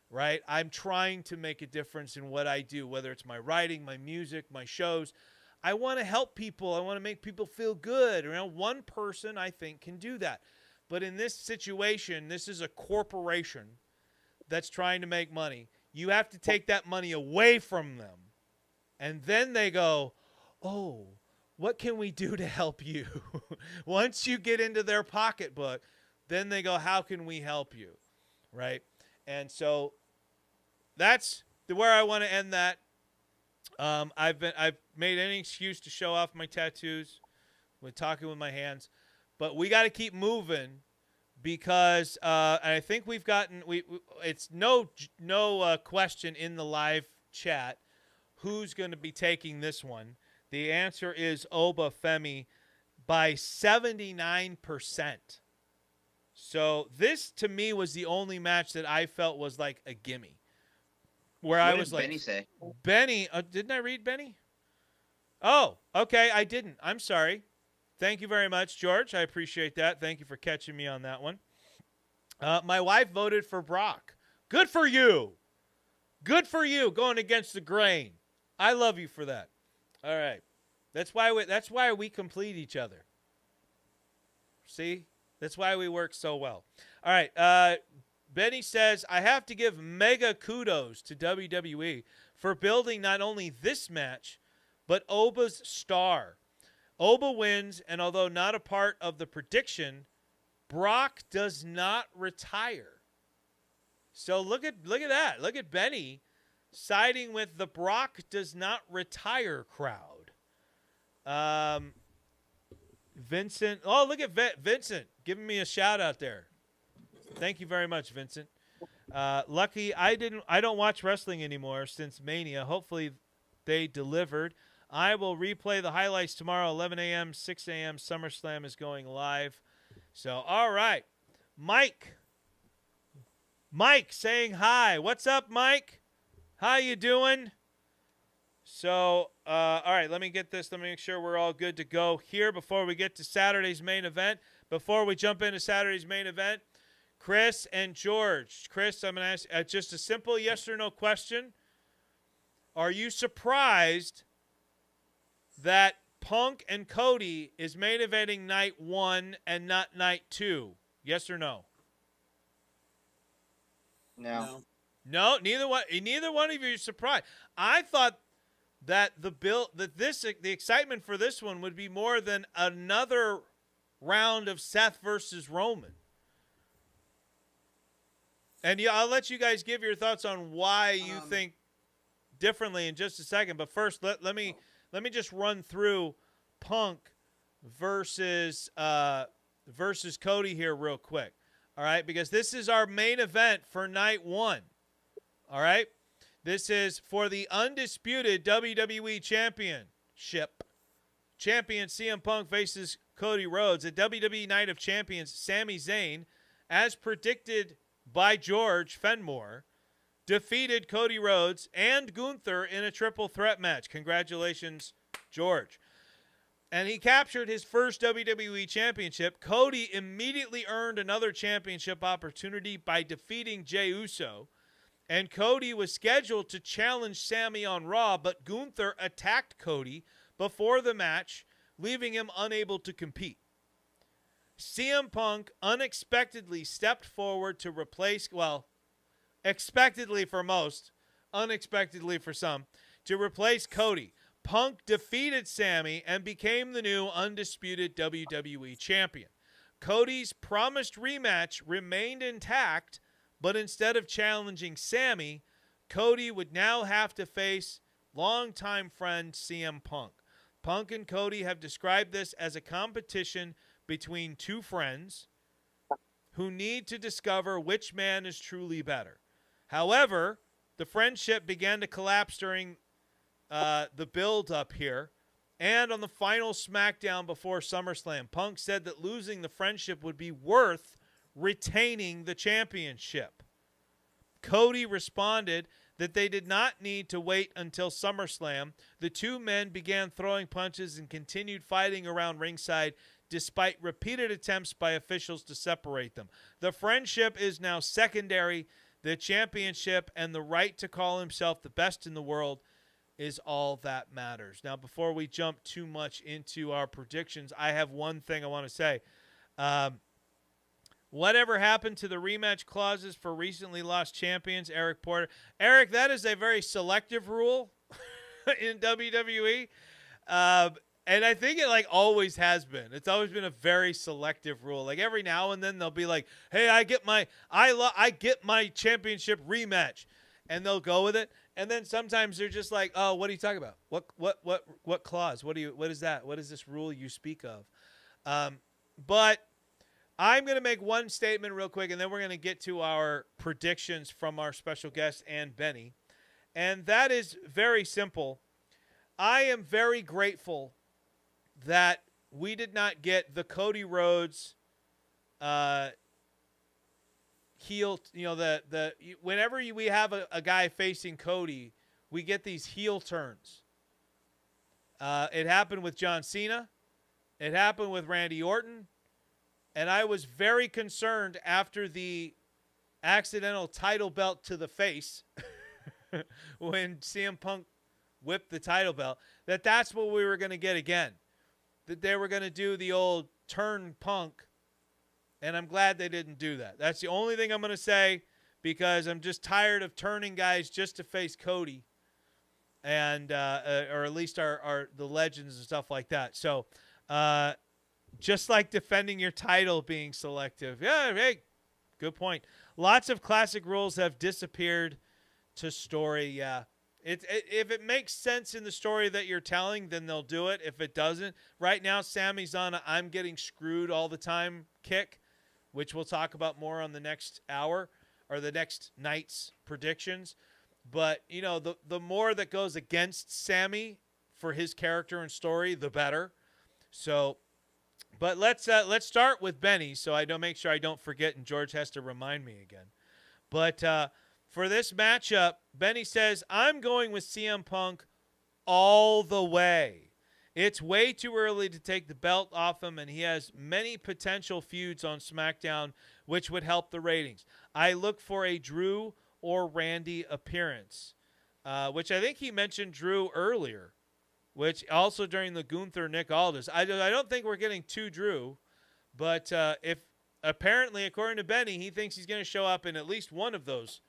right? I'm trying to make a difference in what I do, whether it's my writing, my music, my shows. I want to help people. I want to make people feel good. One person, I think, can do that. But in this situation, this is a corporation that's trying to make money. You have to take that money away from them. And then they go, oh, what can we do to help you? Once you get into their pocketbook, then they go, how can we help you? Right? And so that's where I want to end that. I've made any excuse to show off my tattoos with talking with my hands. But we got to keep moving because I think we've gotten it's no question in the live chat who's going to be taking this one. The answer is Oba Femi by 79%. So this to me was the only match that I felt was like a gimme. Where what I was did like, Benny say? Benny, didn't I read Benny? Oh, okay, I didn't. I'm sorry. Thank you very much, George. I appreciate that. Thank you for catching me on that one. My wife voted for Brock. Good for you. Good for you going against the grain. I love you for that. All right. That's why we complete each other. See? That's why we work so well. All right. Benny says, I have to give mega kudos to WWE for building not only this match, but Oba's star. Oba wins, and although not a part of the prediction, Brock does not retire. So look at that. Look at Benny siding with the Brock does not retire crowd. Vincent. Oh, look at Vincent giving me a shout out there. Thank you very much, Vincent. Lucky I don't watch wrestling anymore since Mania. Hopefully they delivered. I will replay the highlights tomorrow, 11 a.m., 6 a.m. SummerSlam is going live. So, all right. Mike saying hi. What's up, Mike? How you doing? So, all right, let me get this. Let me make sure we're all good to go here before we get to Saturday's main event. Before we jump into Saturday's main event, Chris and George. Chris, I'm going to ask just a simple yes or no question. Are you surprised that Punk and Cody is main eventing night 1 and not night 2? Yes or no? No. No, neither one of you are surprised. I thought that the excitement for this one would be more than another round of Seth versus Roman. And yeah, I'll let you guys give your thoughts on why you think differently in just a second. But first, let me just run through Punk versus Cody here real quick. All right, because this is our main event for night 1. All right, this is for the undisputed WWE Championship. Champion CM Punk faces Cody Rhodes at WWE Night of Champions. Sami Zayn, as predicted by George Fenmore, defeated Cody Rhodes and Gunther in a triple threat match. Congratulations, George. And he captured his first WWE Championship. Cody immediately earned another championship opportunity by defeating Jey Uso. And Cody was scheduled to challenge Sami on Raw, but Gunther attacked Cody before the match, leaving him unable to compete. CM Punk unexpectedly stepped forward to replace, well, expectedly for most, unexpectedly for some, to replace Cody. Punk defeated Sami and became the new undisputed WWE champion. Cody's promised rematch remained intact, but instead of challenging Sami, Cody would now have to face longtime friend CM Punk. Punk and Cody have described this as a competition between two friends who need to discover which man is truly better. However, the friendship began to collapse during the build-up here, and on the final SmackDown before SummerSlam, Punk said that losing the friendship would be worth retaining the championship. Cody responded that they did not need to wait until SummerSlam. The two men began throwing punches and continued fighting around ringside despite repeated attempts by officials to separate them. The friendship is now secondary. The championship and the right to call himself the best in the world is all that matters. Now, before we jump too much into our predictions, I have one thing I want to say. Whatever happened to the rematch clauses for recently lost champions, Eric Porter? Eric, that is a very selective rule in WWE. And I think it always has been. It's always been a very selective rule. Like every now and then they'll be like, "Hey, I get my championship rematch." And they'll go with it. And then sometimes they're just like, "Oh, what are you talking about? What clause? What is that? What is this rule you speak of?" But I'm going to make one statement real quick, and then we're going to get to our predictions from our special guest, and Benny. And that is very simple. I am very grateful that we did not get the Cody Rhodes heel. Whenever we have a guy facing Cody, we get these heel turns. It happened with John Cena. It happened with Randy Orton. And I was very concerned after the accidental title belt to the face when CM Punk whipped the title belt, that's what we were going to get again. That they were going to do the old turn Punk, and I'm glad they didn't do that. That's the only thing I'm going to say, because I'm just tired of turning guys just to face Cody, and or at least the legends and stuff like that. So, just like defending your title being selective. Yeah, hey, good point. Lots of classic rules have disappeared to story. Yeah. If it makes sense in the story that you're telling, then they'll do it. If it doesn't, right now Sami's on a I'm getting screwed all the time kick, which we'll talk about more on the next hour or the next night's predictions. But, the more that goes against Sami for his character and story, the better. So, but let's start with Benny, so I don't make sure I don't forget, and George has to remind me again. But for this matchup, Benny says, I'm going with CM Punk all the way. It's way too early to take the belt off him, and he has many potential feuds on SmackDown, which would help the ratings. I look for a Drew or Randy appearance, which I think he mentioned Drew earlier, which also during the Gunther Nick Aldis. I don't think we're getting two Drew, but if apparently, according to Benny, he thinks he's going to show up in at least one of those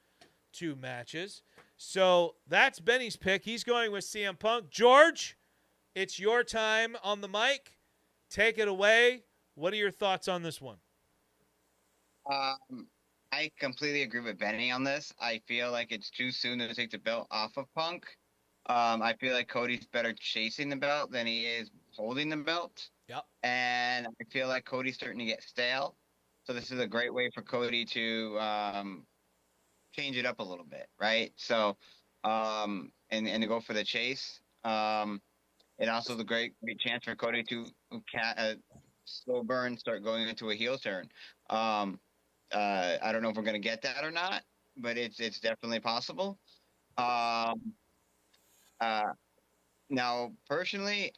two matches. So that's Benny's pick. He's going with CM Punk. George, it's your time on the mic. Take it away. What are your thoughts on this one? I completely agree with Benny on this. I feel like it's too soon to take the belt off of Punk. I feel like Cody's better chasing the belt than he is holding the belt. Yep. And I feel like Cody's starting to get stale. So this is a great way for Cody to change it up a little bit, right? So, and to go for the chase. It also is a great chance for Cody to slow burn, start going into a heel turn. I don't know if we're going to get that or not, but it's definitely possible. Now, personally,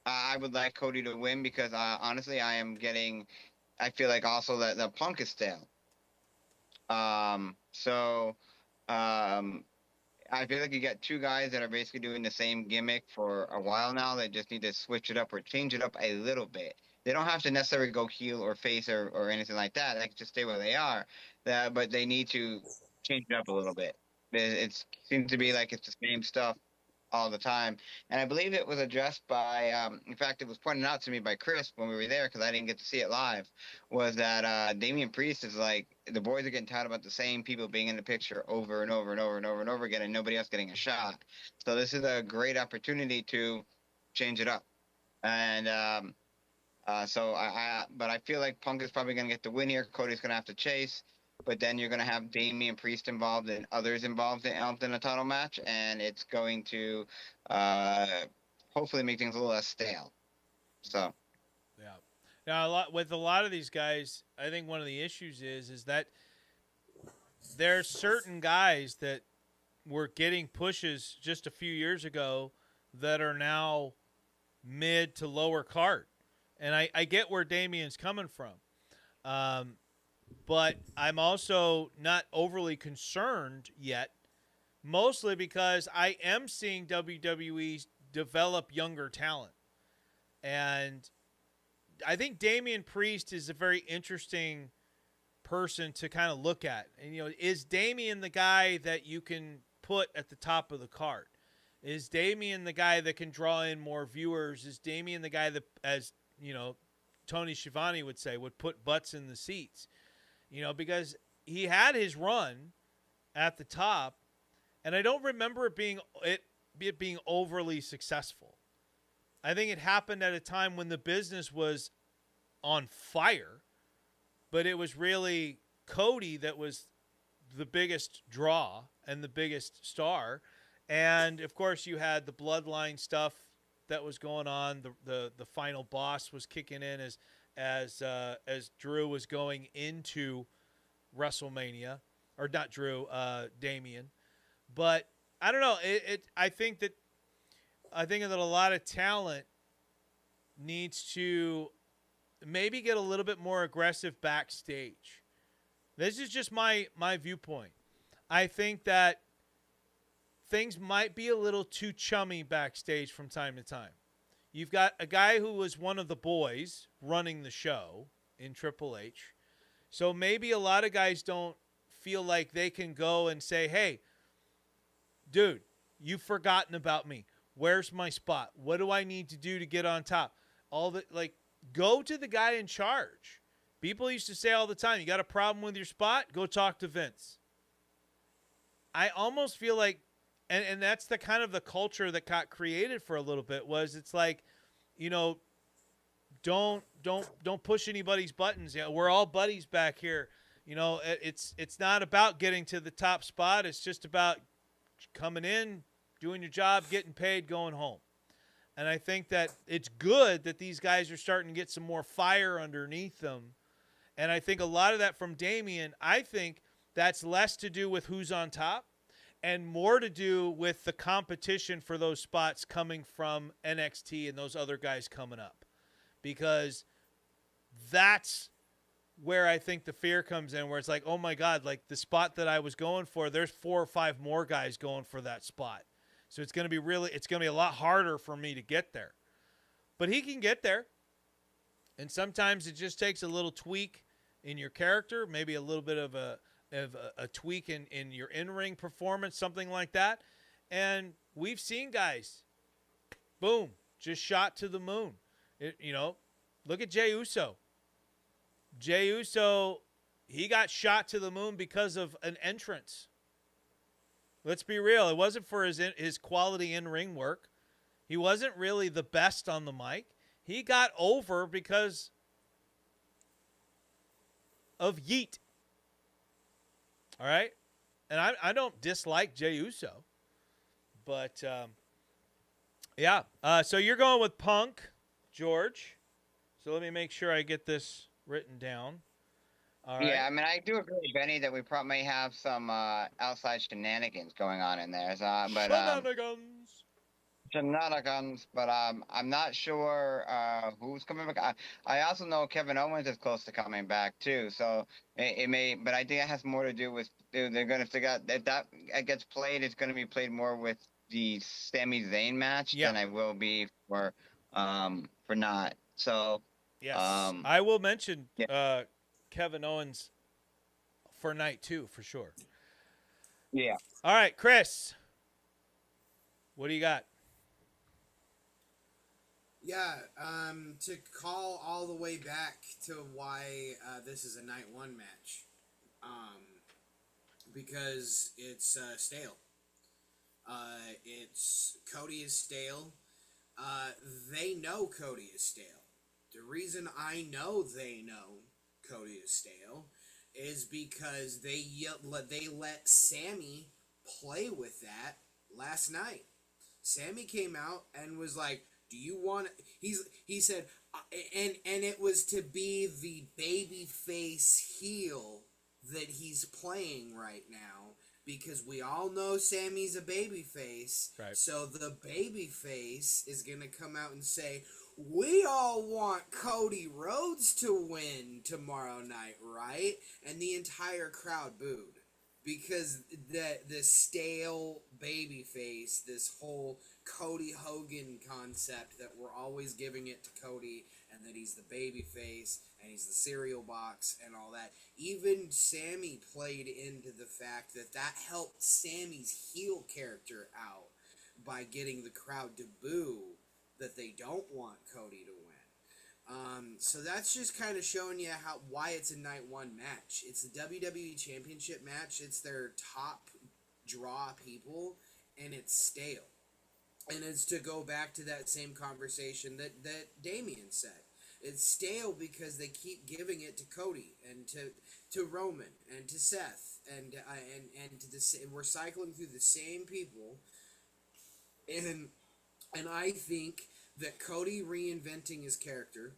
I would like Cody to win because honestly, I feel like also that the Punk is stale. I feel like you got two guys that are basically doing the same gimmick for a while now. They just need to switch it up or change it up a little bit. They don't have to necessarily go heel or face or anything like that. They can just stay where they are. But they need to change it up a little bit. It seems to be like it's the same stuff all the time. And I believe it was addressed by, in fact, it was pointed out to me by Chris when we were there because I didn't get to see it live, was that Damian Priest is like, the boys are getting tired about the same people being in the picture over and over and over and over and over again and nobody else getting a shot. So this is a great opportunity to change it up. And but I feel like Punk is probably going to get the win here. Cody's going to have to chase. But then you're going to have Damian Priest involved and others involved in a title match, and it's going to hopefully make things a little less stale. So, yeah. Now, with a lot of these guys, I think one of the issues is that there's certain guys that were getting pushes just a few years ago that are now mid to lower card, and I get where Damian's coming from. But I'm also not overly concerned yet, mostly because I am seeing WWE develop younger talent. And I think Damian Priest is a very interesting person to kind of look at. And, is Damian the guy that you can put at the top of the card? Is Damian the guy that can draw in more viewers? Is Damian the guy that, as, Tony Schiavone would say, would put butts in the seats? Because he had his run at the top, and I don't remember it being overly successful. I think it happened at a time when the business was on fire, but it was really Cody that was the biggest draw and the biggest star. And of course, you had the bloodline stuff that was going on. The final boss was kicking in as Drew was going into WrestleMania, or not Drew, Damian. But I don't know. I think that a lot of talent needs to maybe get a little bit more aggressive backstage. This is just my viewpoint. I think that things might be a little too chummy backstage from time to time. You've got a guy who was one of the boys running the show in Triple H. So maybe a lot of guys don't feel like they can go and say, hey, dude, you've forgotten about me. Where's my spot? What do I need to do to get on top? Go to the guy in charge. People used to say all the time, you got a problem with your spot? Go talk to Vince. I almost feel like, and that's the kind of the culture that got created for a little bit, was it's like, don't push anybody's buttons. We're all buddies back here. It's not about getting to the top spot. It's just about coming in, doing your job, getting paid, going home. And I think that it's good that these guys are starting to get some more fire underneath them. And I think a lot of that from Damian, I think that's less to do with who's on top and more to do with the competition for those spots coming from NXT and those other guys coming up, because that's where I think the fear comes in, where it's like, oh my God, like the spot that I was going for, there's 4 or 5 more guys going for that spot. So it's going to be a lot harder for me to get there. But he can get there. And sometimes it just takes a little tweak in your character, maybe a little bit of a tweak in your in-ring performance, something like that. And we've seen guys, boom, just shot to the moon. Look at Jey Uso. Jey Uso, he got shot to the moon because of an entrance. Let's be real. It wasn't for his quality in-ring work. He wasn't really the best on the mic. He got over because of Yeet. All right? And I don't dislike Jey Uso. But, yeah. So you're going with Punk, George. So let me make sure I get this written down. All right. Yeah, I mean, I do agree with Benny that we probably may have some outside shenanigans going on in there. Shenanigans, but I'm not sure who's coming back. I also know Kevin Owens is close to coming back too, so it may. But I think it has more to do with they're gonna figure out if that gets played. It's gonna be played more with the Sami Zayn match than I will be for not. So yes, I will mention Kevin Owens for night 2 for sure. Yeah. All right, Chris, what do you got? Yeah, to call all the way back to why this is a night 1 match, because it's stale. It's Cody is stale. They know Cody is stale. The reason I know they know Cody is stale is because they let Sammy play with that last night. Sammy came out and was like, "Do you want?" He said, and it was to be the baby face heel that he's playing right now, because we all know Sammy's a baby face. Right. So the baby face is gonna come out and say, "We all want Cody Rhodes to win tomorrow night, right?" And the entire crowd booed. Because the stale babyface, this whole Cody Hogan concept that we're always giving it to Cody, and that he's the babyface and he's the cereal box and all that. Even Sammy played into the fact that helped Sammy's heel character out by getting the crowd to boo that they don't want Cody to win. So that's just kind of showing you why it's a night 1 match. It's the WWE Championship match. It's their top draw people, and it's stale. And it's to go back to that same conversation that Damian said. It's stale because they keep giving it to Cody and to Roman and to Seth and to the, we're cycling through the same people. And I think that Cody reinventing his character,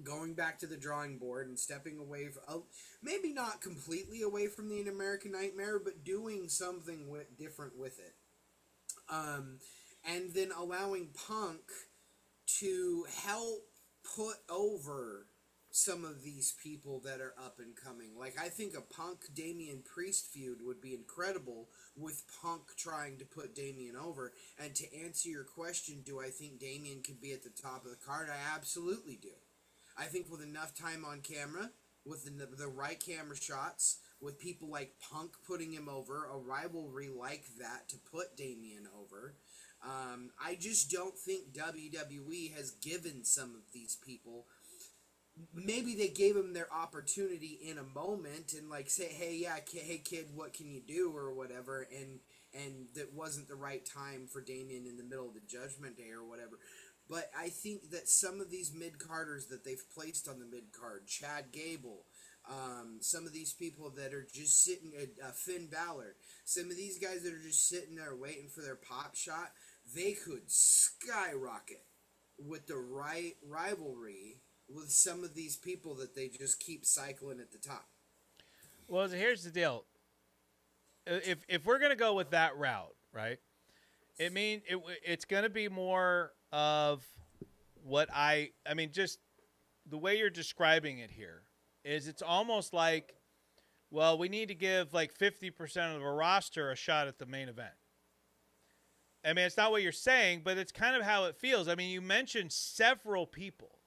going back to the drawing board and stepping away from, maybe not completely away from the American Nightmare, but doing something different with it. And then allowing Punk to help put over some of these people that are up and coming. Like, I think a Punk Damian Priest feud would be incredible with Punk trying to put Damian over. And to answer your question, do I think Damian could be at the top of the card? I absolutely do. I think with enough time on camera, with the right camera shots, with people like Punk putting him over, a rivalry like that to put Damian over, I just don't think WWE has given some of these people. Maybe they gave them their opportunity in a moment and like say, hey kid, what can you do or whatever, and that wasn't the right time for Damian in the middle of the Judgment Day or whatever. But I think that some of these mid-carders that they've placed on the mid-card, Chad Gable, some of these people that are just sitting, Finn Balor, some of these guys that are just sitting there waiting for their pop shot, they could skyrocket with the right rivalry with some of these people that they just keep cycling at the top. Well, here's the deal. if we're gonna go with that route, right? It's gonna be more of what I mean, just the way you're describing it here is it's almost like, well, we need to give like 50% of the roster a shot at the main event. I mean, it's not what you're saying, but it's kind of how it feels. I mean, you mentioned several people.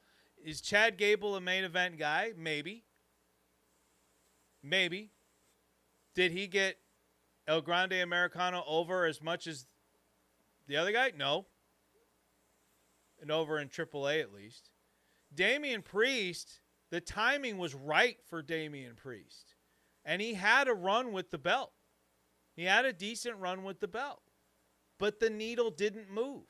Is Chad Gable a main event guy? Maybe. Maybe. Did he get El Grande Americano over as much as the other guy? No. And over in AAA at least. Damian Priest, the timing was right for Damian Priest. And he had a run with the belt. He had a decent run with the belt. But the needle didn't move.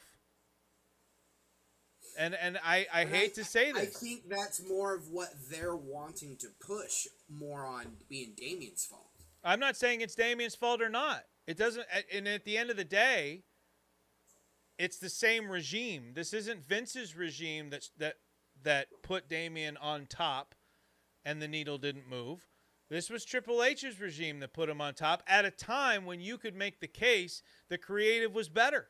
And I hate to say this. I think that's more of what they're wanting to push more on being Damian's fault. I'm not saying it's Damian's fault or not. It doesn't. And at the end of the day, it's the same regime. This isn't Vince's regime that put Damian on top, and the needle didn't move. This was Triple H's regime that put him on top at a time when you could make the case the creative was better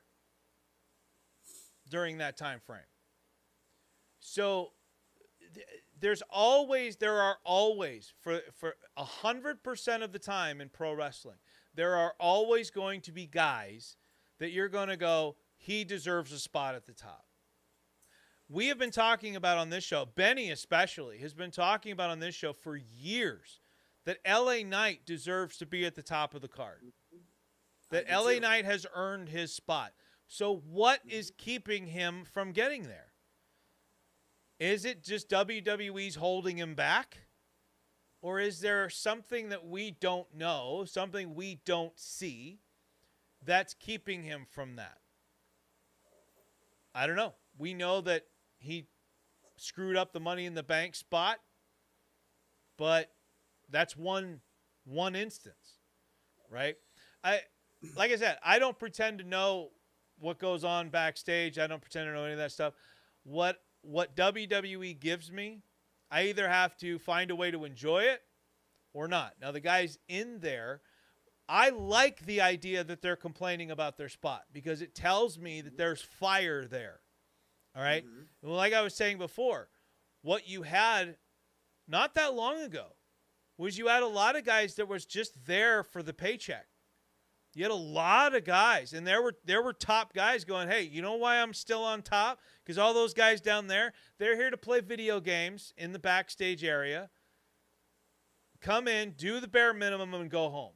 during that time frame. So there are always for 100% of the time in pro wrestling, there are always going to be guys that you're going to go, he deserves a spot at the top. We have been talking about on this show, Benny especially, has been talking about on this show for years that LA Knight deserves to be at the top of the card. That LA Knight has earned his spot. So what is keeping him from getting there? Is it just WWE's holding him back? Or is there something that we don't know, something we don't see, that's keeping him from that? I don't know. We know that he screwed up the Money in the Bank spot, but that's one instance, right? Like I said, I don't pretend to know what goes on backstage. I don't pretend to know any of that stuff. What WWE gives me, I either have to find a way to enjoy it or not. Now, the guys in there, I like the idea that they're complaining about their spot because it tells me that there's fire there. All right? Mm-hmm. Well, like I was saying before, what you had not that long ago was you had a lot of guys that was just there for the paycheck. You had a lot of guys, and there were top guys going, hey, you know why I'm still on top? Because all those guys down there, they're here to play video games in the backstage area. Come in, do the bare minimum, and go home.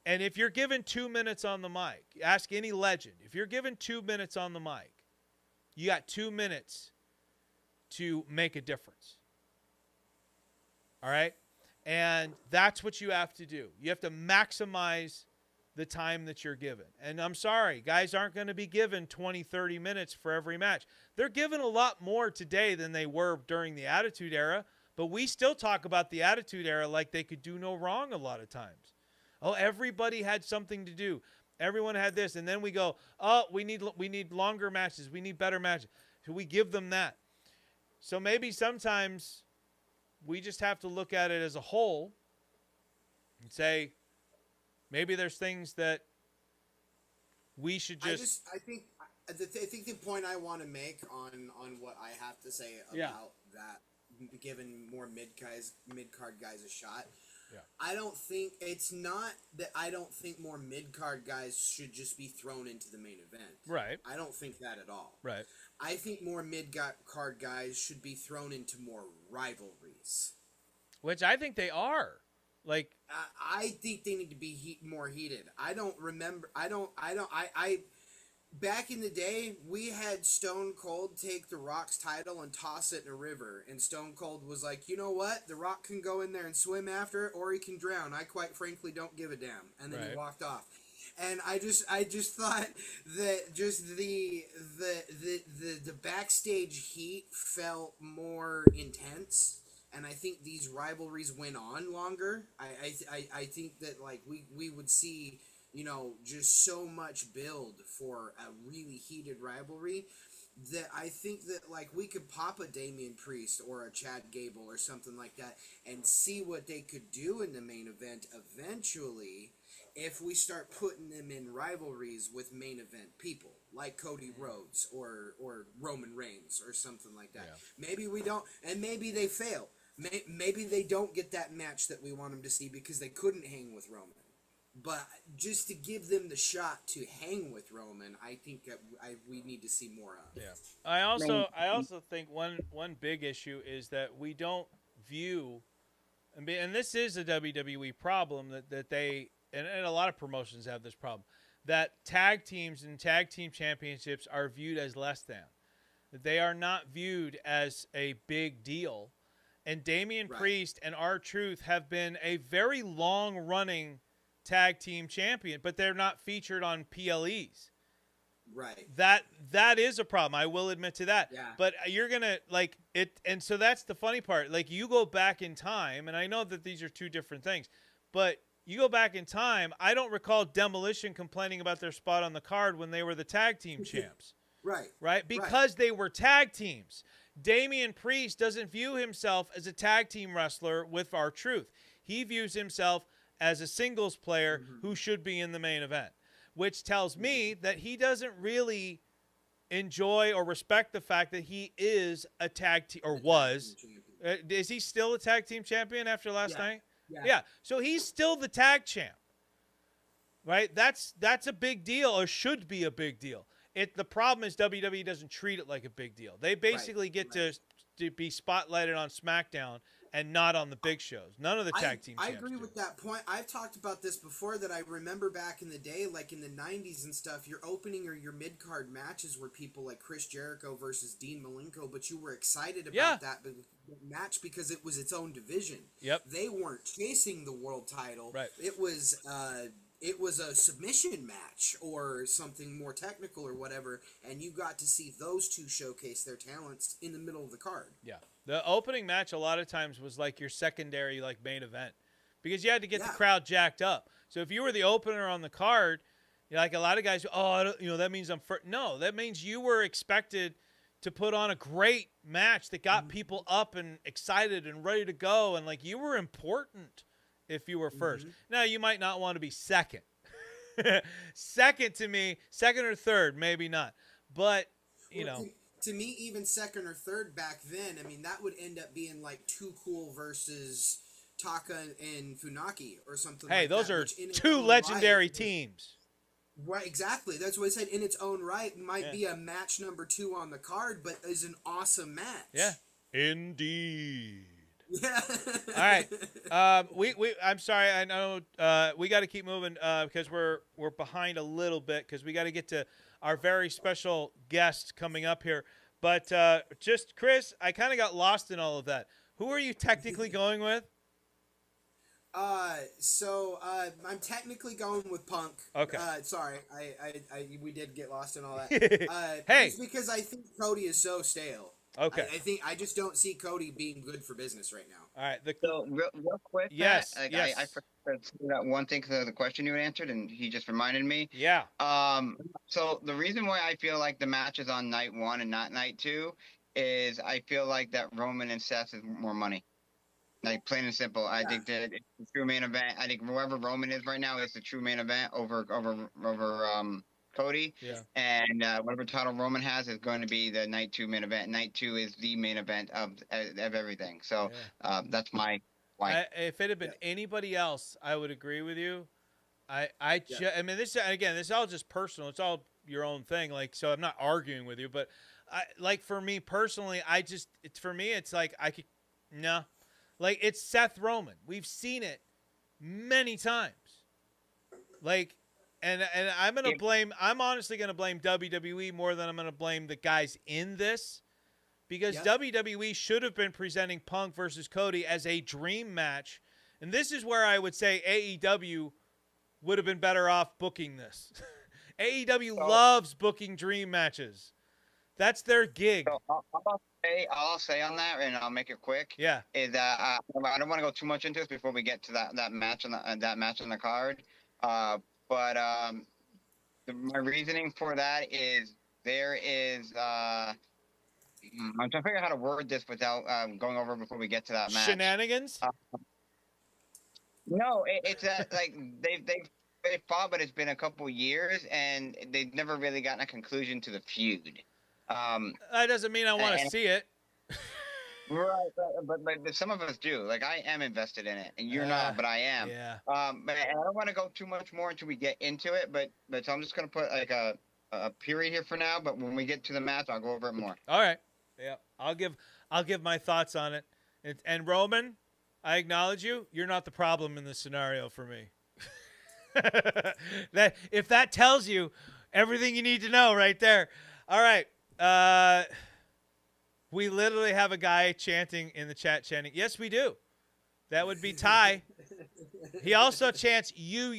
And if you're given 2 minutes on the mic, ask any legend. If you're given 2 minutes on the mic, you got 2 minutes to make a difference. All right? And that's what you have to do. You have to maximize the time that you're given. And I'm sorry, guys aren't going to be given 20, 30 minutes for every match. They're given a lot more today than they were during the Attitude Era, but we still talk about the Attitude Era like they could do no wrong a lot of times. Oh, everybody had something to do. Everyone had this. And then we go, oh, we need longer matches. We need better matches. So we give them that. So maybe sometimes we just have to look at it as a whole and say, maybe there's things that we should just. I think the point I want to make on what I have to say about that, giving more mid-card guys a shot. Yeah. I don't think it's not that I don't think more mid-card guys should just be thrown into the main event. Right. I don't think that at all. Right. I think more mid-card guys should be thrown into more rivalries. Which I think they are. Like, I think they need to be more heated. I don't remember. Back in the day, we had Stone Cold take The Rock's title and toss it in a river. And Stone Cold was like, you know what? The Rock can go in there and swim after it, or he can drown. I quite frankly don't give a damn. And then he walked off. And I just thought that just the backstage heat felt more intense. And I think these rivalries went on longer. I think that like we would see just so much build for a really heated rivalry that I think that like we could pop a Damian Priest or a Chad Gable or something like that and see what they could do in the main event eventually if we start putting them in rivalries with main event people like Cody Rhodes or Roman Reigns or something like that. Yeah. Maybe we don't, and maybe they fail. Maybe they don't get that match that we want them to see because they couldn't hang with Roman. But just to give them the shot to hang with Roman, I think that we need to see more of. Yeah. I also think one big issue is that we don't view, and this is a WWE problem that they and a lot of promotions have this problem, that tag teams and tag team championships are viewed as less than. That they are not viewed as a big deal. And Damian Priest and R-Truth have been a very long-running tag team champion, but they're not featured on PLEs. Right. That is a problem. I will admit to that. Yeah. But you're going to like it. And so that's the funny part. Like you go back in time, and I know that these are two different things, but you go back in time. I don't recall Demolition complaining about their spot on the card when they were the tag team champs. Right. Because they were tag teams. Damian Priest doesn't view himself as a tag team wrestler with R-Truth. He views himself as a singles player who should be in the main event, which tells me that he doesn't really enjoy or respect the fact that he is a tag team or was. Is he still a tag team champion after last night? Yeah. So he's still the tag champ, right? That's a big deal, or should be a big deal. The problem is WWE doesn't treat it like a big deal. They basically get to be spotlighted on SmackDown and not on the big shows. None of the tag team champs agree with that point. I've talked about this before, that I remember back in the day, like in the 90s and stuff, your opening or your mid-card matches were people like Chris Jericho versus Dean Malenko, but you were excited about that match because it was its own division. Yep. They weren't chasing the world title. Right. It was a submission match or something more technical or whatever, and you got to see those two showcase their talents in the middle of the card. Yeah. The opening match a lot of times was like your secondary like main event because you had to get the crowd jacked up. So if you were the opener on the card, like a lot of guys, that means I'm first. No, that means you were expected to put on a great match that got people up and excited and ready to go, and like you were important if you were first. Now, you might not want to be second. Second to me, second or third, maybe not. But, To me, even second or third back then, I mean, that would end up being like Too Cool versus Taka and Funaki or something like that. Hey, those are two legendary teams. Right, exactly. That's what I said. In its own right, might be a match number 2 on the card, but is an awesome match. Yeah, indeed. Yeah. All right. I'm sorry. I know we got to keep moving because we're behind a little bit because we got to get to our very special guest coming up here. But just Chris, I kind of got lost in all of that. Who are you technically going with? I'm technically going with Punk. Okay. Sorry, we did get lost in all that. Hey, it's because I think Cody is so stale. Okay. I just don't see Cody being good for business right now. All right. So real quick, yes, Matt, yes. I forgot to say that one thing because of the question you had answered, and he just reminded me. Yeah. So the reason why I feel like the match is on night 1 and not night 2 is I feel like that Roman and Seth is more money. Like plain and simple. I think that it's the true main event. I think whoever Roman is right now is the true main event over Cody. Yeah. And whatever title Roman has is going to be the night 2 main event. Night 2 is the main event of everything. So that's my why. If it had been anybody else, I would agree with you. I mean, this is all just personal. It's all your own thing. Like, so I'm not arguing with you, but for me personally, it's like I could no. Like, it's Seth Roman. We've seen it many times. Like, and I'm honestly going to blame WWE more than I'm going to blame the guys in this. Because WWE should have been presenting Punk versus Cody as a dream match. And this is where I would say AEW would have been better off booking this. AEW loves booking dream matches. That's their gig. So I'll say on that, and I'll make it quick. Yeah. Is that I don't want to go too much into this before we get to that match on the card. But my reasoning for that is there is. I'm trying to figure out how to word this without going over before we get to that match. Shenanigans? No, it's like they've fought, but it's been a couple years, and they've never really gotten a conclusion to the feud. That doesn't mean I want to see it. Right, but some of us do. Like, I am invested in it, and you're not, but I am. Yeah. But I don't want to go too much more until we get into it. But so I'm just gonna put like a period here for now. But when we get to the match, I'll go over it more. All right. Yeah, I'll give my thoughts on it. And Roman, I acknowledge you. You're not the problem in this scenario for me. That if that tells you everything you need to know right there. All right. We literally have a guy chanting in the chat, chanting, yes, we do. That would be Ty. He also chants you.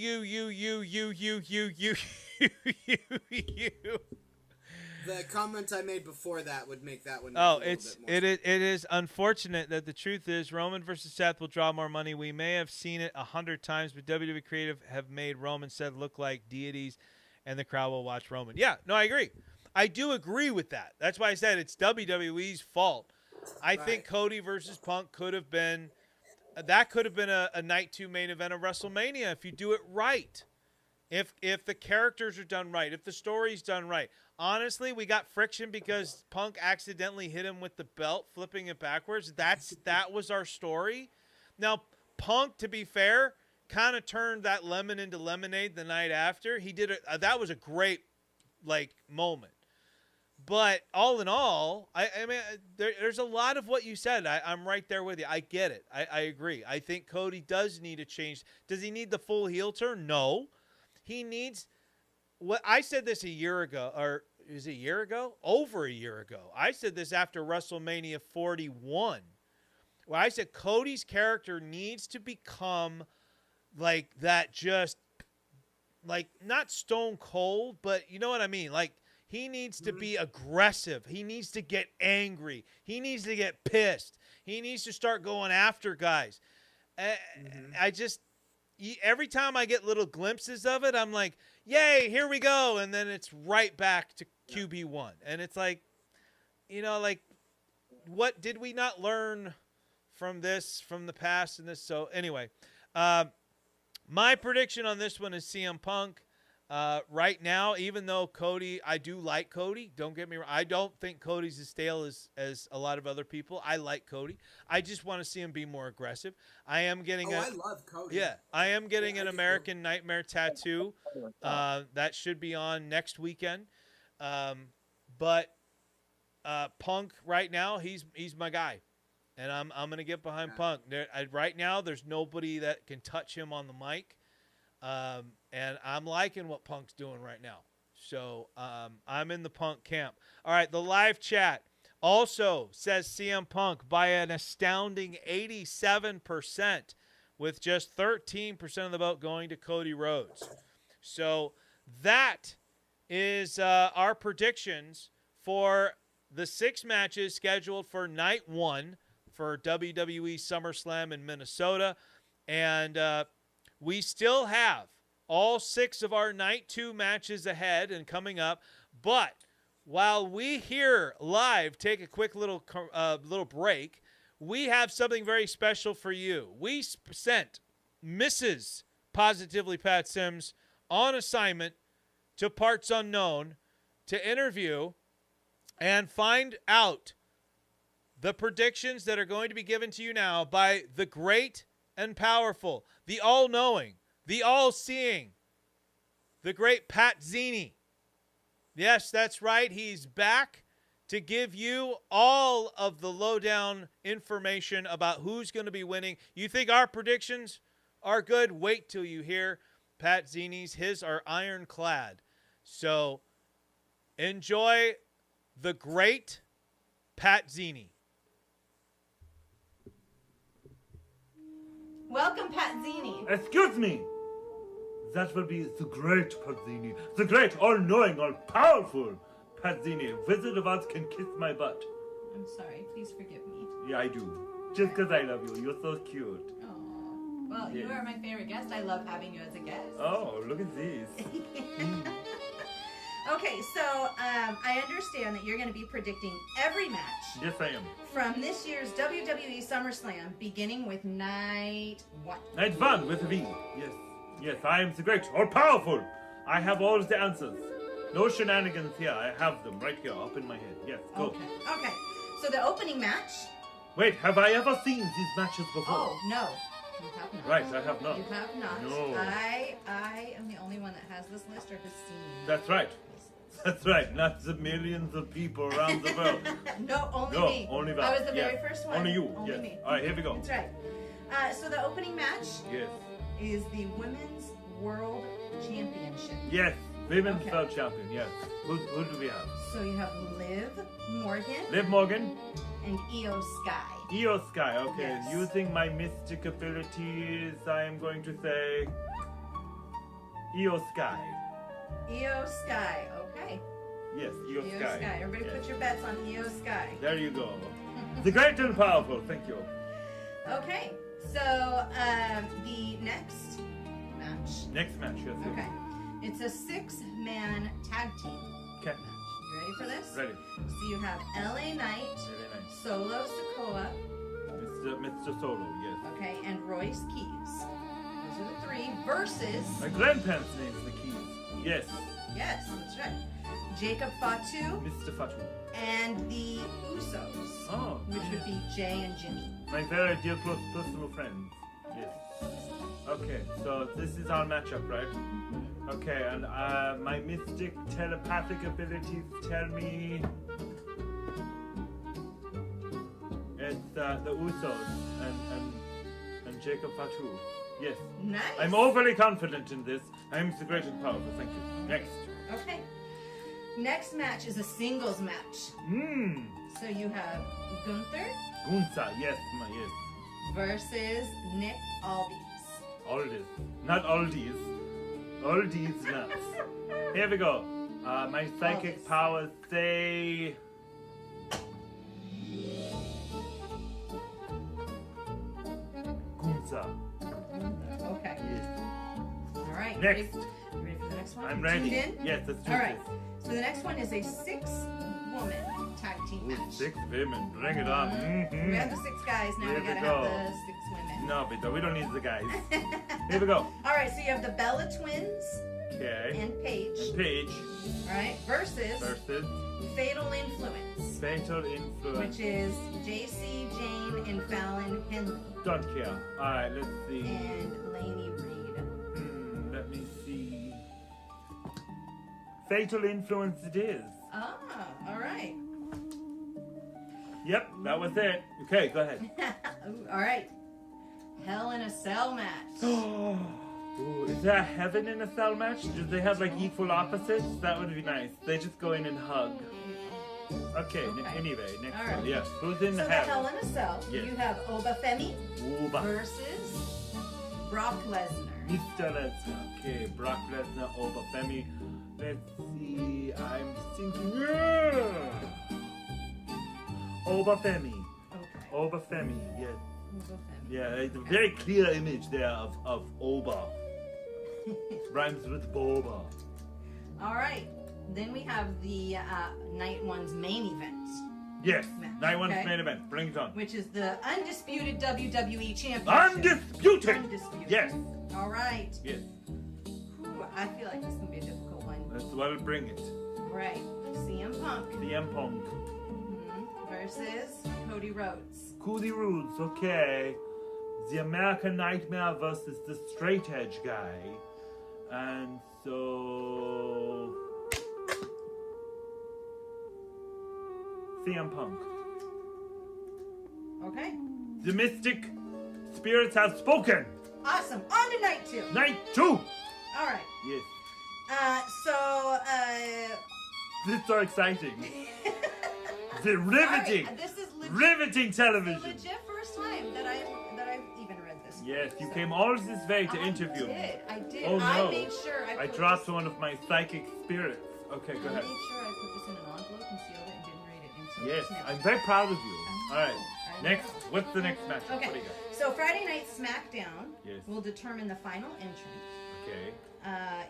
The comment I made before that would make that one. It is unfortunate that the truth is Roman versus Seth will draw more money. We may have seen it 100 times, but WWE Creative have made Roman Seth look like deities, and the crowd will watch Roman. Yeah, no, I agree. I do agree with that. That's why I said it's WWE's fault. I think Cody versus Punk could have been a night 2 main event of WrestleMania if you do it right. If the characters are done right, if the story's done right. Honestly, we got friction because Punk accidentally hit him with the belt, flipping it backwards. That was our story. Now, Punk, to be fair, kind of turned that lemon into lemonade the night after. He did it. That was a great moment. But all in all, I mean, there's a lot of what you said. I'm right there with you. I get it. I agree. I think Cody does need a change. Does he need the full heel turn? No. He needs what I said this a year ago, or is it a year ago? Over a year ago. I said this after WrestleMania 41. Where I said Cody's character needs to become like that, just like not stone cold, but you know what I mean? Like, he needs to be aggressive. He needs to get angry. He needs to get pissed. He needs to start going after guys. Every time I get little glimpses of it, I'm like, yay, here we go. And then it's right back to QB1. And it's like, what did we not learn from this, from the past and this? So anyway, my prediction on this one is CM Punk. Right now, even though Cody, I do like Cody. Don't get me wrong. I don't think Cody's as stale as a lot of other people. I like Cody. I just want to see him be more aggressive. I am getting I love Cody. Yeah, I am getting an American Nightmare tattoo. That should be on next weekend. But Punk right now, he's my guy. And I'm going to get behind Punk. Right now, there's nobody that can touch him on the mic. And I'm liking what Punk's doing right now. So I'm in the Punk camp. All right, the live chat also says CM Punk by an astounding 87%, with just 13% of the vote going to Cody Rhodes. So that is our predictions for the 6 matches scheduled for night 1 for WWE SummerSlam in Minnesota. And we still have all 6 of our night 2 matches ahead and coming up. But while we here live take a quick little break, we have something very special for you. We sent Mrs. Positively Pat Sims on assignment to Parts Unknown to interview and find out the predictions that are going to be given to you now by the great and powerful, the all-knowing, the all-seeing, the great Pat Zini. Yes, that's right. He's back to give you all of the lowdown information about who's going to be winning. You think our predictions are good? Wait till you hear Pat Zini's. His are ironclad. So enjoy the great Pat Zini. Welcome, Pat Zini. Excuse me. That would be the great Pazzini. The great, all-knowing, all-powerful Pazzini. Wizard of Oz can kiss my butt. I'm sorry. Please forgive me. Yeah, I do. Just because I love you. You're so cute. Aww. Well, you Yes. are my favorite guest. I love having you as a guest. Oh, look at these. Okay, so I understand that you're going to be predicting every match Yes, I am. from this year's WWE SummerSlam, beginning with night 1. Night one with a V. Yes. Yes, I am the great, all powerful. I have all the answers. No shenanigans here. I have them right here up in my head. Yes, go. Okay. So the opening match. Wait, have I ever seen these matches before? Oh no, you have not. Right, I have not. You have not. No. I am the only one that has this list or has seen. That's right. That's right. Not the millions of people around the world. No, only No, me. only that. I was the very Yes. first one. Only you. Only Yes. me. All right, here we go. That's right. So the opening match Yes. is the Women's World Championship. Yes. Women's Okay. World Champion. Yes. Who do we have? So you have Liv Morgan Liv Morgan, and Io Sky. Io Sky. Okay. Yes. Using my mystic abilities, I am going to say Io Sky. Io Sky. Okay. Yes, Io Io Sky. Sky. Everybody Yes. put your bets on Io Sky. There you go. The great and powerful. Thank you. Okay. So the next match. Next match. Yes. yes. Okay. It's a 6-man tag team Okay. match. You ready for this? Ready. So you have LA Knight, Very nice. Solo Sikoa, Mr. Solo. Yes. okay, and Royce Keys. Those are the 3 versus. My grandparents' name's the Keys. Yes. Yes, that's right. Jacob Fatu Mr. Fatu. and the Usos, Oh. which would be Jay and Jimmy. My very dear close personal friends. Yes. Okay, so this is our matchup, right? Okay, and my mystic telepathic abilities tell me it's the Usos and Jacob Fatu. Yes. Nice. I'm overly confident in this. I'm the great and powerful. Thank you. Next. Okay. Next match is a singles match. So you have Gunther Gunsa. Yes, yes. versus Nick Aldis. Aldis. Not Aldis. Aldis nuts. Here we go. My psychic Aldis. powers say... Gunsa. Okay. Yes. All right. Next. You ready for the next one? I'm You ready. tuned in? Yes, let's do All right. this. So the next one is a 6-woman tag team Ooh, match. 6 women. Bring it on. We have the 6 guys. Now Here we we gotta go. have the 6 women. No, but we don't need the guys. Here we go. All right. So you have the Bella Twins Okay. and Paige. Page All right. Versus versus Fatal Influence, Fatal Influence. which is JC, Jane, and Fallon Henley, Don't care. Alright, let's see. and Lainey Reed. Let me see. Fatal Influence it is. Ah, all right. Yep, that was it. Okay, go ahead. Ooh, all right. Hell in a Cell match. Ooh, is there a heaven in a cell match? Do they have like equal opposites? That would be nice. They just go in and hug. Okay, Okay. Anyway, next All right. one. Yes, who's in So the the Hell heaven? in a Cell, Yes. you have Obafemi Uba. versus Brock Lesnar. Mr. Lesnar. Okay, Brock Lesnar over Femi. Let's see. I'm thinking. Over Femi. Okay. Over Femi. Yes. Obafemi. Yeah, it's a very clear image there of Oba. Rhymes with Boba. All right. Then we have the night one's main event, Yes. Match, Night one's okay. main event. Bring it on. which is the undisputed WWE Championship. Undisputed. Undisputed. Yes. All right. Yes. Whew, I feel like this is gonna be a difficult one. That's what'll bring it. Right. CM Punk CM Punk. versus Cody Rhodes. Cody Rhodes. Okay. The American Nightmare versus the Straight Edge guy. And so... CM Punk. Okay. The Mystic Spirits have spoken. Awesome. On to night 2. Night 2. All right. Yes. This is so exciting. The riveting, All right, this is legit, riveting the television. legit first time that I've even read this. Yes, you So- came all this way to interview me. I did. Oh, I no. made sure I I put dropped this, one of my psychic spirits. Okay, go I ahead. made sure I put this in an envelope and sealed it and didn't read it until Yes, just now. I'm very proud of you. I'm All right. Next, what's the next match? Okay. What do you got? So Friday Night SmackDown Yes. will determine the final entrant. Okay.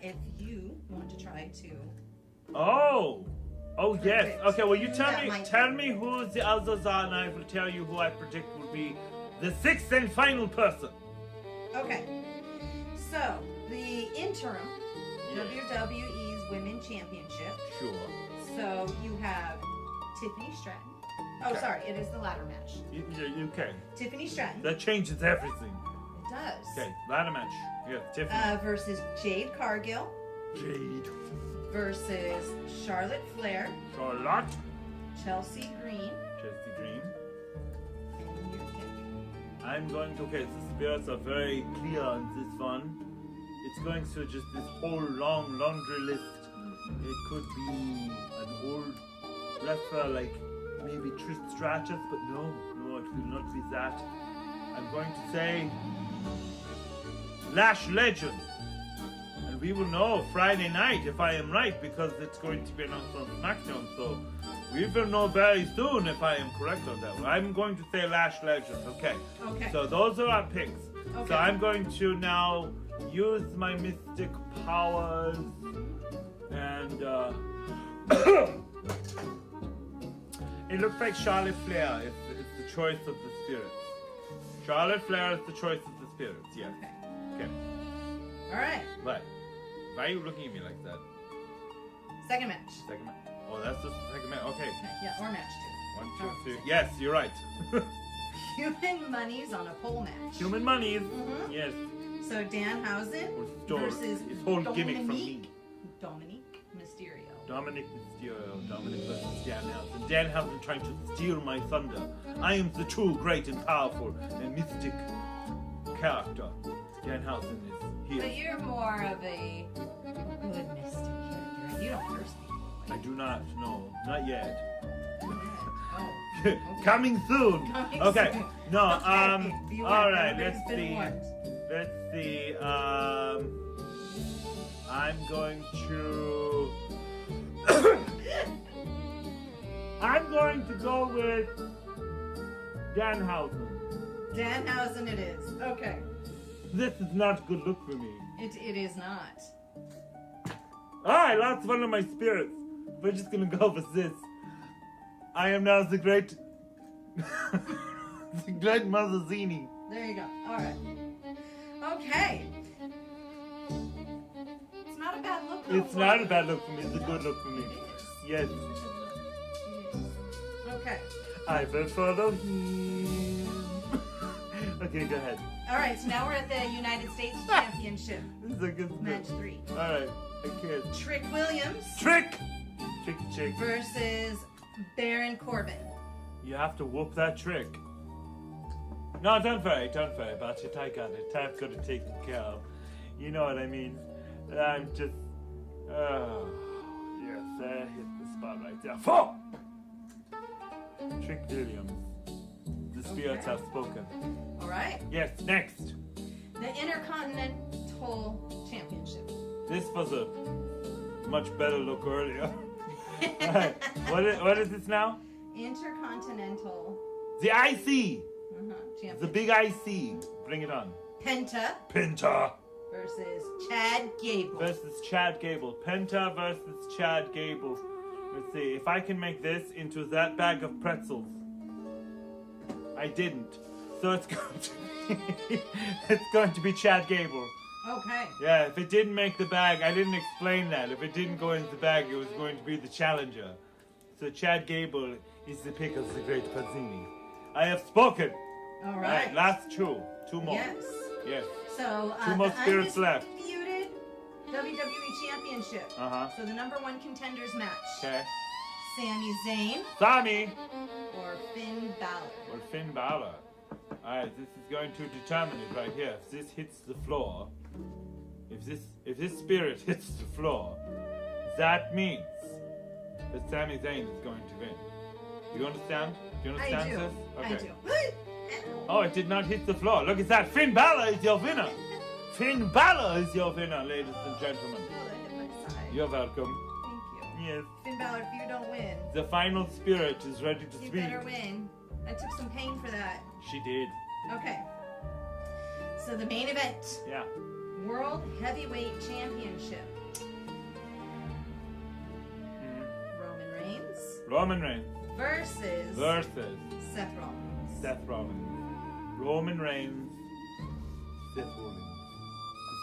If you want to try to. Oh. Oh yes. Perfect. Okay. Well, you That might tell be. me who the others are, and I will tell you who I predict will be the sixth and final person. Okay. So the interim Yes. WWE's Women's Championship. Sure. So you have Tiffany Stratton. Oh, Okay. sorry, it is the ladder match. Okay. Tiffany Stratton. That changes everything. It does. Okay. Ladder match. Yes. Tiffany. Versus Jade Cargill Jade. versus Charlotte Flair, Charlotte. Chelsea Green, Chelsea Green. and your pick. I'm going to. Okay. The spirits are very clear on this one. It's going through just this whole long laundry list. It could be an old wrestler like maybe Trish Stratus, but no, it will not be that. I'm going to say Lash Legend. And we will know Friday night if I am right, because it's going to be announced on SmackDown, so we will know very soon if I am correct on that one. I'm going to say Lash Legend, okay. Okay. So those are our picks. Okay. So I'm going to now use my mystic powers and it looks like Charlotte Flair is the choice of the spirits. Charlotte Flair is the choice of the spirits, yes. Okay. Okay. All right. Right. Why are you looking at me like that? Second match. Second match. Oh, that's just the second match. Okay. Okay, yeah, or match 1, Oh, 2, 3. Yes, you're right. two. Human Money's on a pole match. Human monies. Mhm. Yes. So Danhausen Or store. versus It's whole gimmick from me. Dominique Mysterio. Dominic Mysterio, Dominic versus Danhausen. Danhausen trying to steal my thunder. I am the true, great, and powerful and mystic character. Danhausen is But here. you're more of a good mystic character. You don't curse people. I do not know, not yet. Oh. Coming soon. Coming Okay. soon. No. Okay, be warned. All right. Everybody's Let's been see. warned. Let's see. I'm going to. I'm going to go with Danhausen. Danhausen it is. Okay. This is not a good look for me. It is not. I lost one of my spirits. We're just gonna go with this. I am now the great, the great Mazzini. There you go. All right. Okay. It's not a bad look. though, It's for not you. a bad look for me. It's a good look for me. It is. Yes, It is. Okay. I will follow him. Okay, go ahead. All right. So now we're at the United States Championship, This is a good match stuff. 3. All right, I can't. Trick Williams Trick, trick. versus Baron Corbin. You have to whoop that trick. No, don't worry about it. I got it. I've got it taken care of. You know what I mean? I'm just. Oh, yes, that hit the spot right there. 4! Trick Williams. The spirits Okay. have spoken. All right. Yes, next. The Intercontinental Championship. This was a much better look earlier. Alright, what is this now? Intercontinental The IC! Championship. The big IC. Bring it on. Penta Penta versus Chad Gable. versus Chad Gable. Penta versus Chad Gable. Let's see, if I can make this into that bag of pretzels. I didn't. So it's going to be, it's going to be Chad Gable. Okay. Yeah, if it didn't make the bag, I didn't explain that. If it didn't go into the bag, it was going to be the challenger. So Chad Gable is the pick of the great Pazzini. I have spoken. All Right, right. last two more. Yes. Yes. So Two more the spirits left. undisputed WWE Championship. Uh-huh. So the number 1 contenders match. Okay. Sami Zayn Sami or Finn Balor. or Finn Balor. Alright, this is going to determine it right here. If this hits the floor, if this spirit hits the floor, that means that Sami Zayn is going to win. You understand? Do you I understand do. this? I do. Oh, it did not hit the floor. Look at that. Finn Balor is your winner. Finn Balor is your winner, ladies and gentlemen. Oh, that hit my side. You're welcome. Thank you. Yes. Finn Balor, if you don't win, The final spirit is ready to you speak. better win. I took some pain for that. She did. Okay. So the main event. Yeah. World Heavyweight Championship. Roman Reigns Roman Reigns versus Seth Rollins. Seth Rollins. Roman Reigns, Seth Rollins.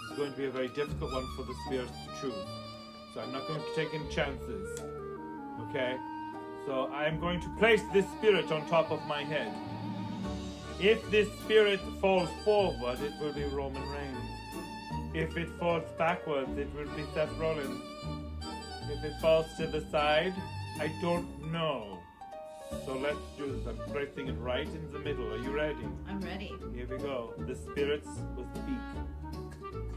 This is going to be a very difficult one for the Spirits to choose. So I'm not going to take any chances. Okay? So I'm going to place this spirit on top of my head. If this spirit falls forward, it will be Roman Reigns. If it falls backwards, it will be Seth Rollins. If it falls to the side, I don't know. So let's do this. I'm placing it right in the middle. Are you ready? I'm ready. Here we go. The spirits will speak.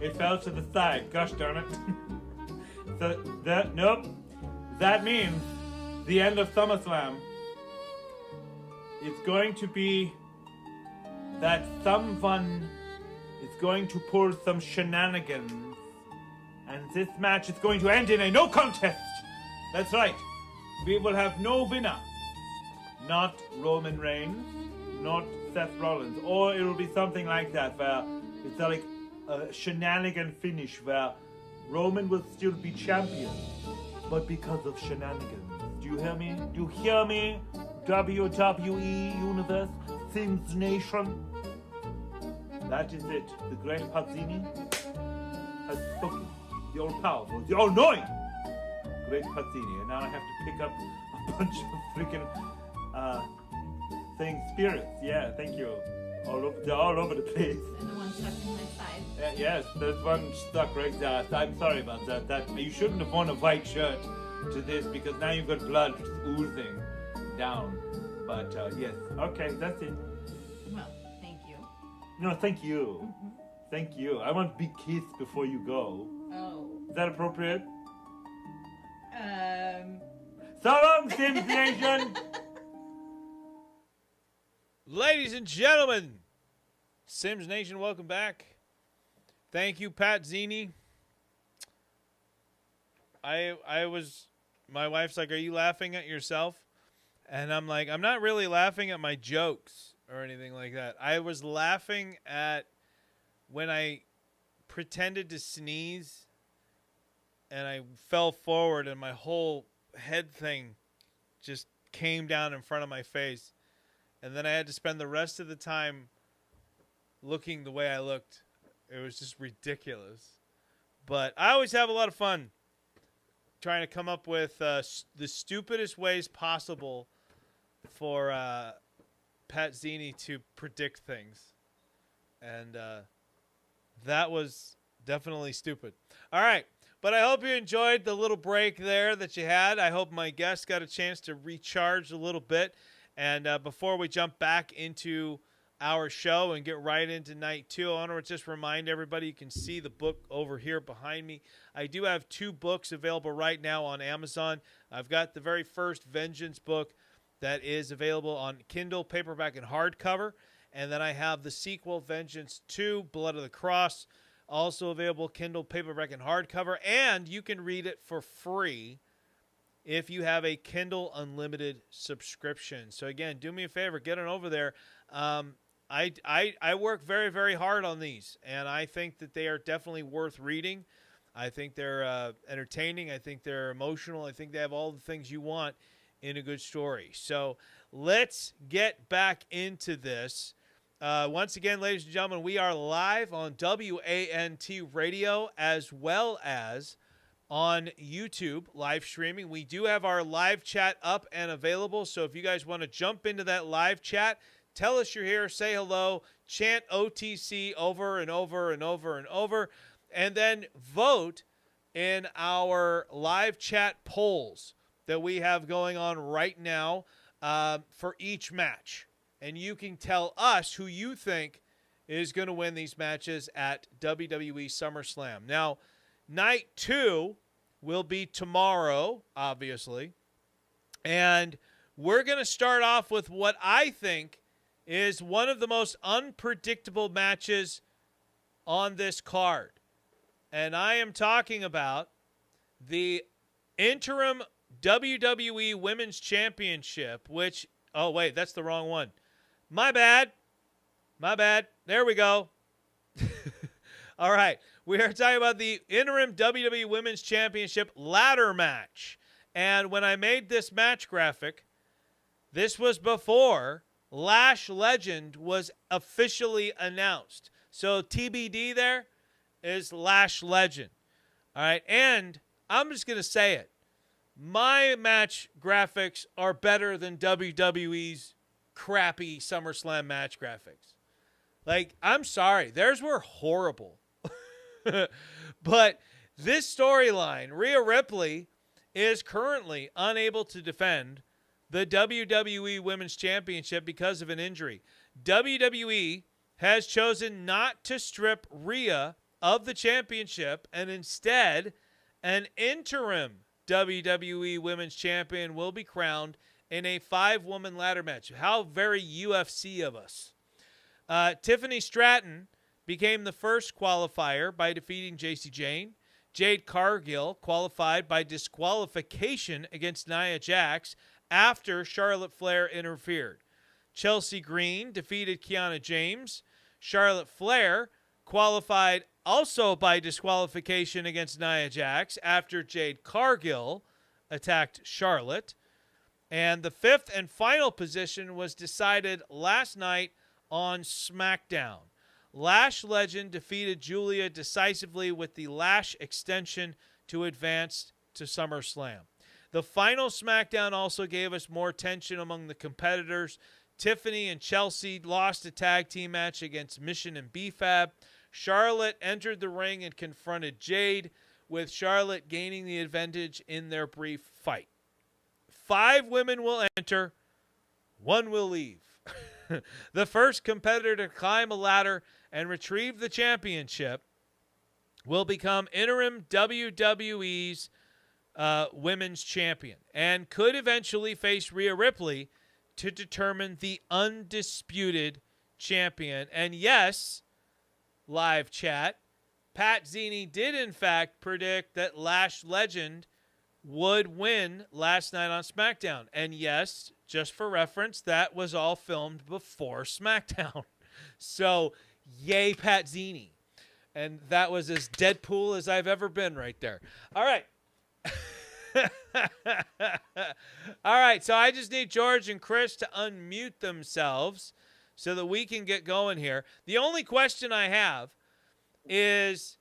It fell to the side. Gosh darn it. Nope. That means the end of SummerSlam. It's going to be that someone is going to pull some shenanigans. And this match is going to end in a no contest. That's right. We will have no winner. Not Roman Reigns, not Seth Rollins. Or it will be something like that, where it's like a shenanigan finish, where Roman will still be champion, but because of shenanigans. Do you hear me? Do you hear me? WWE Universe, Sims Nation. That is it. The great Pazzini has spoken. The all-powerful, the all-knowing great Pazzini. And now I have to pick up a bunch of freaking spirits. Yeah, thank you. They're all over the place. And the one stuck in my side. Yes, there's one stuck right there. I'm sorry about that. You shouldn't have worn a white shirt to this, because now you've got blood oozing down. But yes, okay, that's it. Well, thank you. No, thank you. Thank you. I want big kiss before you go. Oh. Is that appropriate? So long, Sims Nation! Ladies and gentlemen, Sims Nation, welcome back. Thank you, Pat Zini. My wife's like, are you laughing at yourself? And I'm like, I'm not really laughing at my jokes or anything like that. I was laughing at when I pretended to sneeze and I fell forward and my whole head thing just came down in front of my face. And then I had to spend the rest of the time looking the way I looked. It was just ridiculous. But I always have a lot of fun trying to come up with the stupidest ways possible for Pat Zini to predict things. And that was definitely stupid. All right. But I hope you enjoyed the little break there that you had. I hope my guests got a chance to recharge a little bit. And before we jump back into our show and get right into night 2, I want to just remind everybody, you can see the book over here behind me. I do have 2 books available right now on Amazon. I've got the very first Vengeance book that is available on Kindle, paperback, and hardcover. And then I have the sequel, Vengeance 2, Blood of the Cross, also available Kindle, paperback, and hardcover. And you can read it for free if you have a Kindle Unlimited subscription. So again, do me a favor, get on over there. I work very, very hard on these, and I think that they are definitely worth reading. I think they're entertaining. I think they're emotional. I think they have all the things you want in a good story. So let's get back into this. Once again, ladies and gentlemen, we are live on WANT Radio as well as on YouTube live streaming. We do have our live chat up and available. So if you guys want to jump into that live chat, tell us you're here, say hello, chant OTC over and over and over and over, and then vote in our live chat polls that we have going on right now for each match. And you can tell us who you think is going to win these matches at WWE SummerSlam. Now, night 2 will be tomorrow, obviously. And we're going to start off with what I think is one of the most unpredictable matches on this card. And I am talking about the interim WWE Women's Championship, which Oh, wait, that's the wrong one. My bad. My bad. There we go. All right. We are talking about the interim WWE Women's Championship ladder match. And when I made this match graphic, this was before Lash Legend was officially announced. So TBD there is Lash Legend. All right. And I'm just going to say it. My match graphics are better than WWE's crappy SummerSlam match graphics. Like, I'm sorry. Theirs were horrible. But this storyline, Rhea Ripley is currently unable to defend the WWE Women's Championship because of an injury. WWE has chosen not to strip Rhea of the championship, and instead, an interim WWE Women's Champion will be crowned in a 5-woman ladder match. How very UFC of us. Tiffany Stratton became the first qualifier by defeating Jacy Jayne. Jade Cargill qualified by disqualification against Nia Jax after Charlotte Flair interfered. Chelsea Green defeated Kiana James. Charlotte Flair qualified also by disqualification against Nia Jax after Jade Cargill attacked Charlotte. And the 5th and final position was decided last night on SmackDown. Lash Legend defeated Julia decisively with the Lash extension to advance to SummerSlam. The final SmackDown also gave us more tension among the competitors. Tiffany and Chelsea lost a tag team match against Mission and B-Fab. Charlotte entered the ring and confronted Jade, with Charlotte gaining the advantage in their brief fight. 5 women will enter, 1 will leave. The first competitor to climb a ladder and retrieve the championship will become interim WWE's women's champion and could eventually face Rhea Ripley to determine the undisputed champion. And yes, live chat, Pat Zini did in fact predict that Lash Legend would win last night on SmackDown. And yes, just for reference, that was all filmed before SmackDown. So, yay, Pat Zini. And that was as Deadpool as I've ever been right there. All right. All right, so I just need George and Chris to unmute themselves so that we can get going here. The only question I have is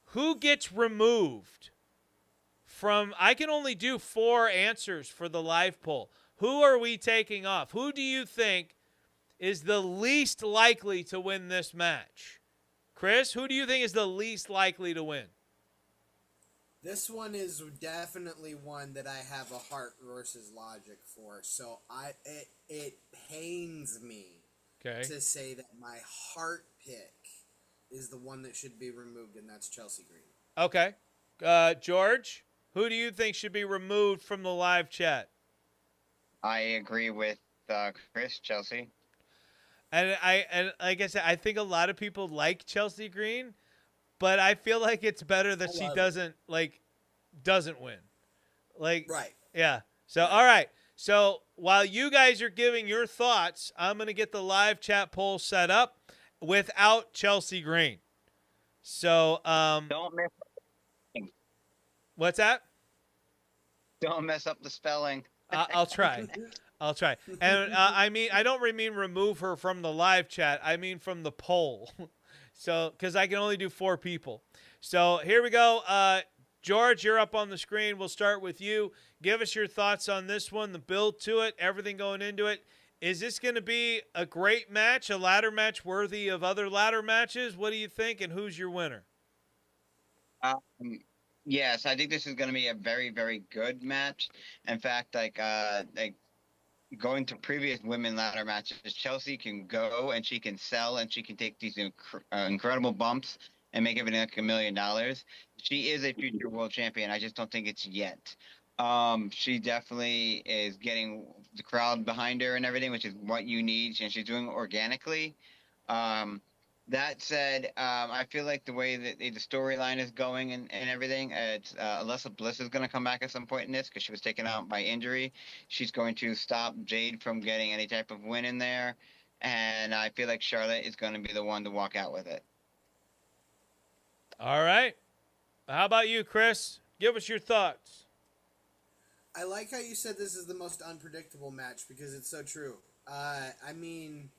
who gets removed from, I can only do 4 answers for the live poll. Who are we taking off? Who do you think is the least likely to win this match? Chris, who do you think is the least likely to win? This one is definitely one that I have a heart versus logic for. So it pains me to say that my heart pick is the one that should be removed, and that's Chelsea Green. Okay. George, who do you think should be removed from the live chat? I agree with Chris, Chelsea. And like I said, I think a lot of people like Chelsea Green, but I feel like it's better that she doesn't win. Like, right. Yeah. So, all right. So while you guys are giving your thoughts, I'm going to get the live chat poll set up without Chelsea Green. So, don't mess up. What's that? Don't mess up the spelling. I'll try. I'll try. And I don't mean remove her from the live chat. I mean from the poll. So, because I can only do 4 people. So here we go. George, you're up on the screen. We'll start with you. Give us your thoughts on this one, the build to it, everything going into it. Is this going to be a great match, a ladder match worthy of other ladder matches? What do you think, and who's your winner? Yes, I think this is going to be a very, very good match. In fact, like going to previous women ladder matches, Chelsea can go and she can sell and she can take these incredible bumps and make everything like $1 million. She is a future world champion. I just don't think it's yet. She definitely is getting the crowd behind her and everything, which is what you need, and she's doing it organically. That said, I feel like the way that the storyline is going and everything, it's Alexa Bliss is going to come back at some point in this because she was taken out by injury. She's going to stop Jade from getting any type of win in there, and I feel like Charlotte is going to be the one to walk out with it. All right. How about you, Chris? Give us your thoughts. I like how you said this is the most unpredictable match because it's so true. I mean,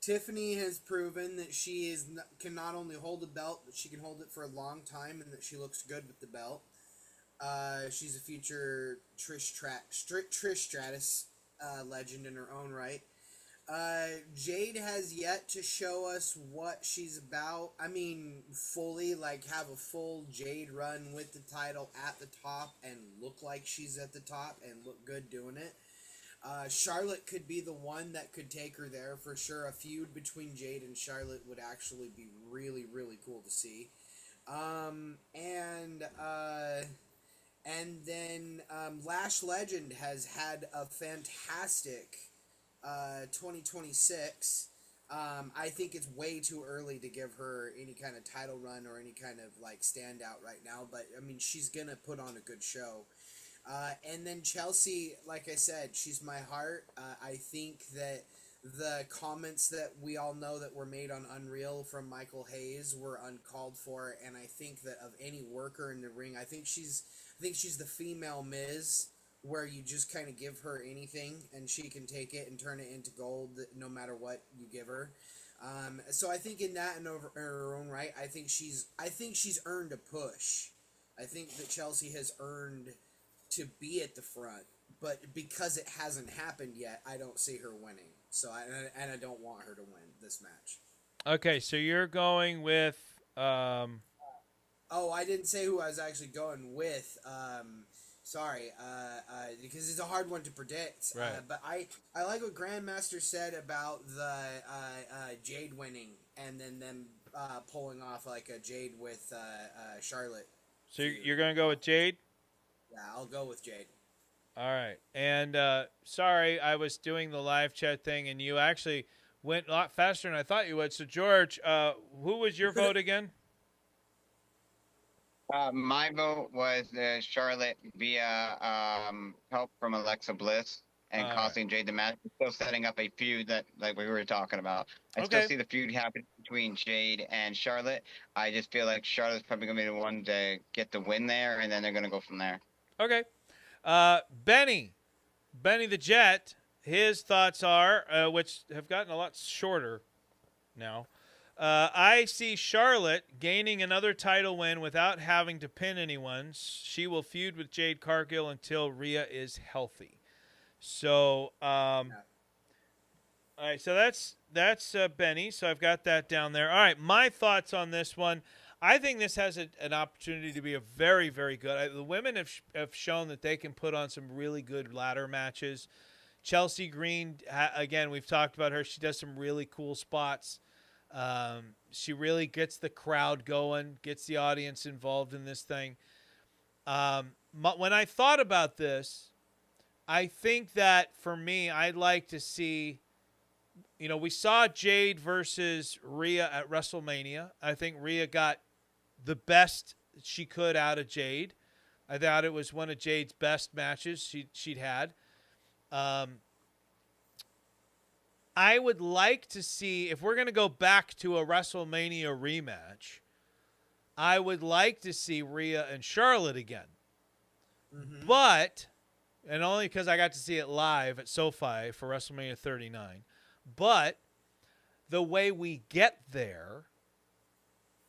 Tiffany has proven that she can not only hold a belt, but she can hold it for a long time, and that she looks good with the belt. She's a future Trish Stratus legend in her own right. Jade has yet to show us what she's about. I mean, fully, like, have a full Jade run with the title at the top and look like she's at the top and look good doing it. Charlotte could be the one that could take her there for sure. A feud between Jade and Charlotte would actually be really, really cool to see. And then Lash Legend has had a fantastic 2026. I think it's way too early to give her any kind of title run or any kind of like standout right now, but I mean she's gonna put on a good show. And then Chelsea, like I said, she's my heart. I think that the comments that we all know that were made on Unreal from Michael Hayes were uncalled for, and I think that of any worker in the ring, I think she's the female Miz, where you just kind of give her anything and she can take it and turn it into gold no matter what you give her. So I think in that and over her own right, I think she's earned a push. I think that Chelsea has earned to be at the front, but because it hasn't happened yet, I don't see her winning. So I don't want her to win this match. Okay, so you're going with. Oh, I didn't say who I was actually going with. Sorry, because it's a hard one to predict. Right. But I like what Grandmaster said about the Jade winning and then them pulling off like a Jade with Charlotte. So you're going to go with Jade? Yeah, I'll go with Jade. All right. And sorry, I was doing the live chat thing, and you actually went a lot faster than I thought you would. So, George, who was your vote again? My vote was Charlotte via help from Alexa Bliss and costing Jade the match. Still setting up a feud that, like we were talking about. I still see the feud happening between Jade and Charlotte. I just feel like Charlotte's probably going to be the one to get the win there, and then they're going to go from there. Okay. Benny the Jet, his thoughts are, which have gotten a lot shorter now. I see Charlotte gaining another title win without having to pin anyone. She will feud with Jade Cargill until Rhea is healthy. So, all right, so that's Benny. So I've got that down there. All right, my thoughts on this one. I think this has an opportunity to be a very, very good. The women have shown that they can put on some really good ladder matches. Chelsea Green, again, we've talked about her. She does some really cool spots. She really gets the crowd going, gets the audience involved in this thing. When I thought about this, I think that for me, I'd like to see, we saw Jade versus Rhea at WrestleMania. I think Rhea got the best she could out of Jade. I thought it was one of Jade's best matches she'd had. I would like to see, if we're going to go back to a WrestleMania rematch, I would like to see Rhea and Charlotte again. Mm-hmm. But, and only because I got to see it live at SoFi for WrestleMania 39, but the way we get there,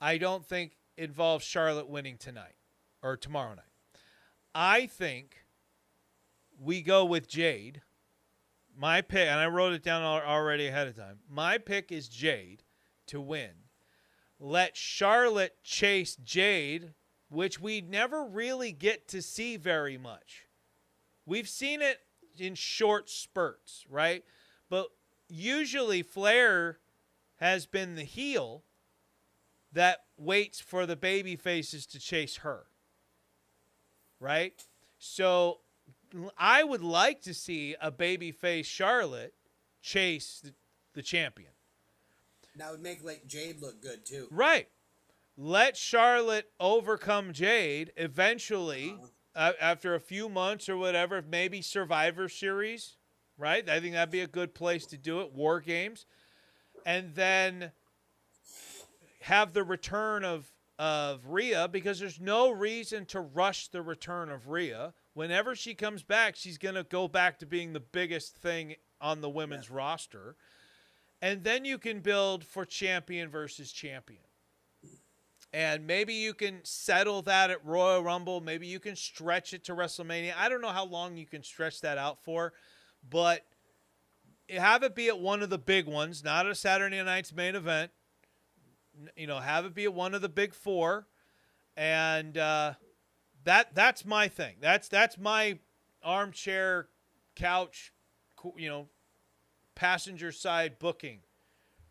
I don't think involves Charlotte winning tonight or tomorrow night. I think we go with Jade. My pick, and I wrote it down already ahead of time. My pick is Jade to win. Let Charlotte chase Jade, which we never really get to see very much. We've seen it in short spurts, right? But usually Flair has been the heel that waits for the baby faces to chase her, right? So I would like to see a babyface Charlotte chase the champion. That would make like Jade look good too. Right. Let Charlotte overcome Jade eventually, after a few months or whatever, maybe Survivor Series, right? I think that'd be a good place to do it, War Games. And then have the return of Rhea, because there's no reason to rush the return of Rhea. Whenever she comes back, she's going to go back to being the biggest thing on the women's roster. And then you can build for champion versus champion. And maybe you can settle that at Royal Rumble. Maybe you can stretch it to WrestleMania. I don't know how long you can stretch that out for, but have it be at one of the big ones, not a Saturday night's main event. You know, have it be at one of the big four. And that's my thing. That's my armchair, couch, passenger side booking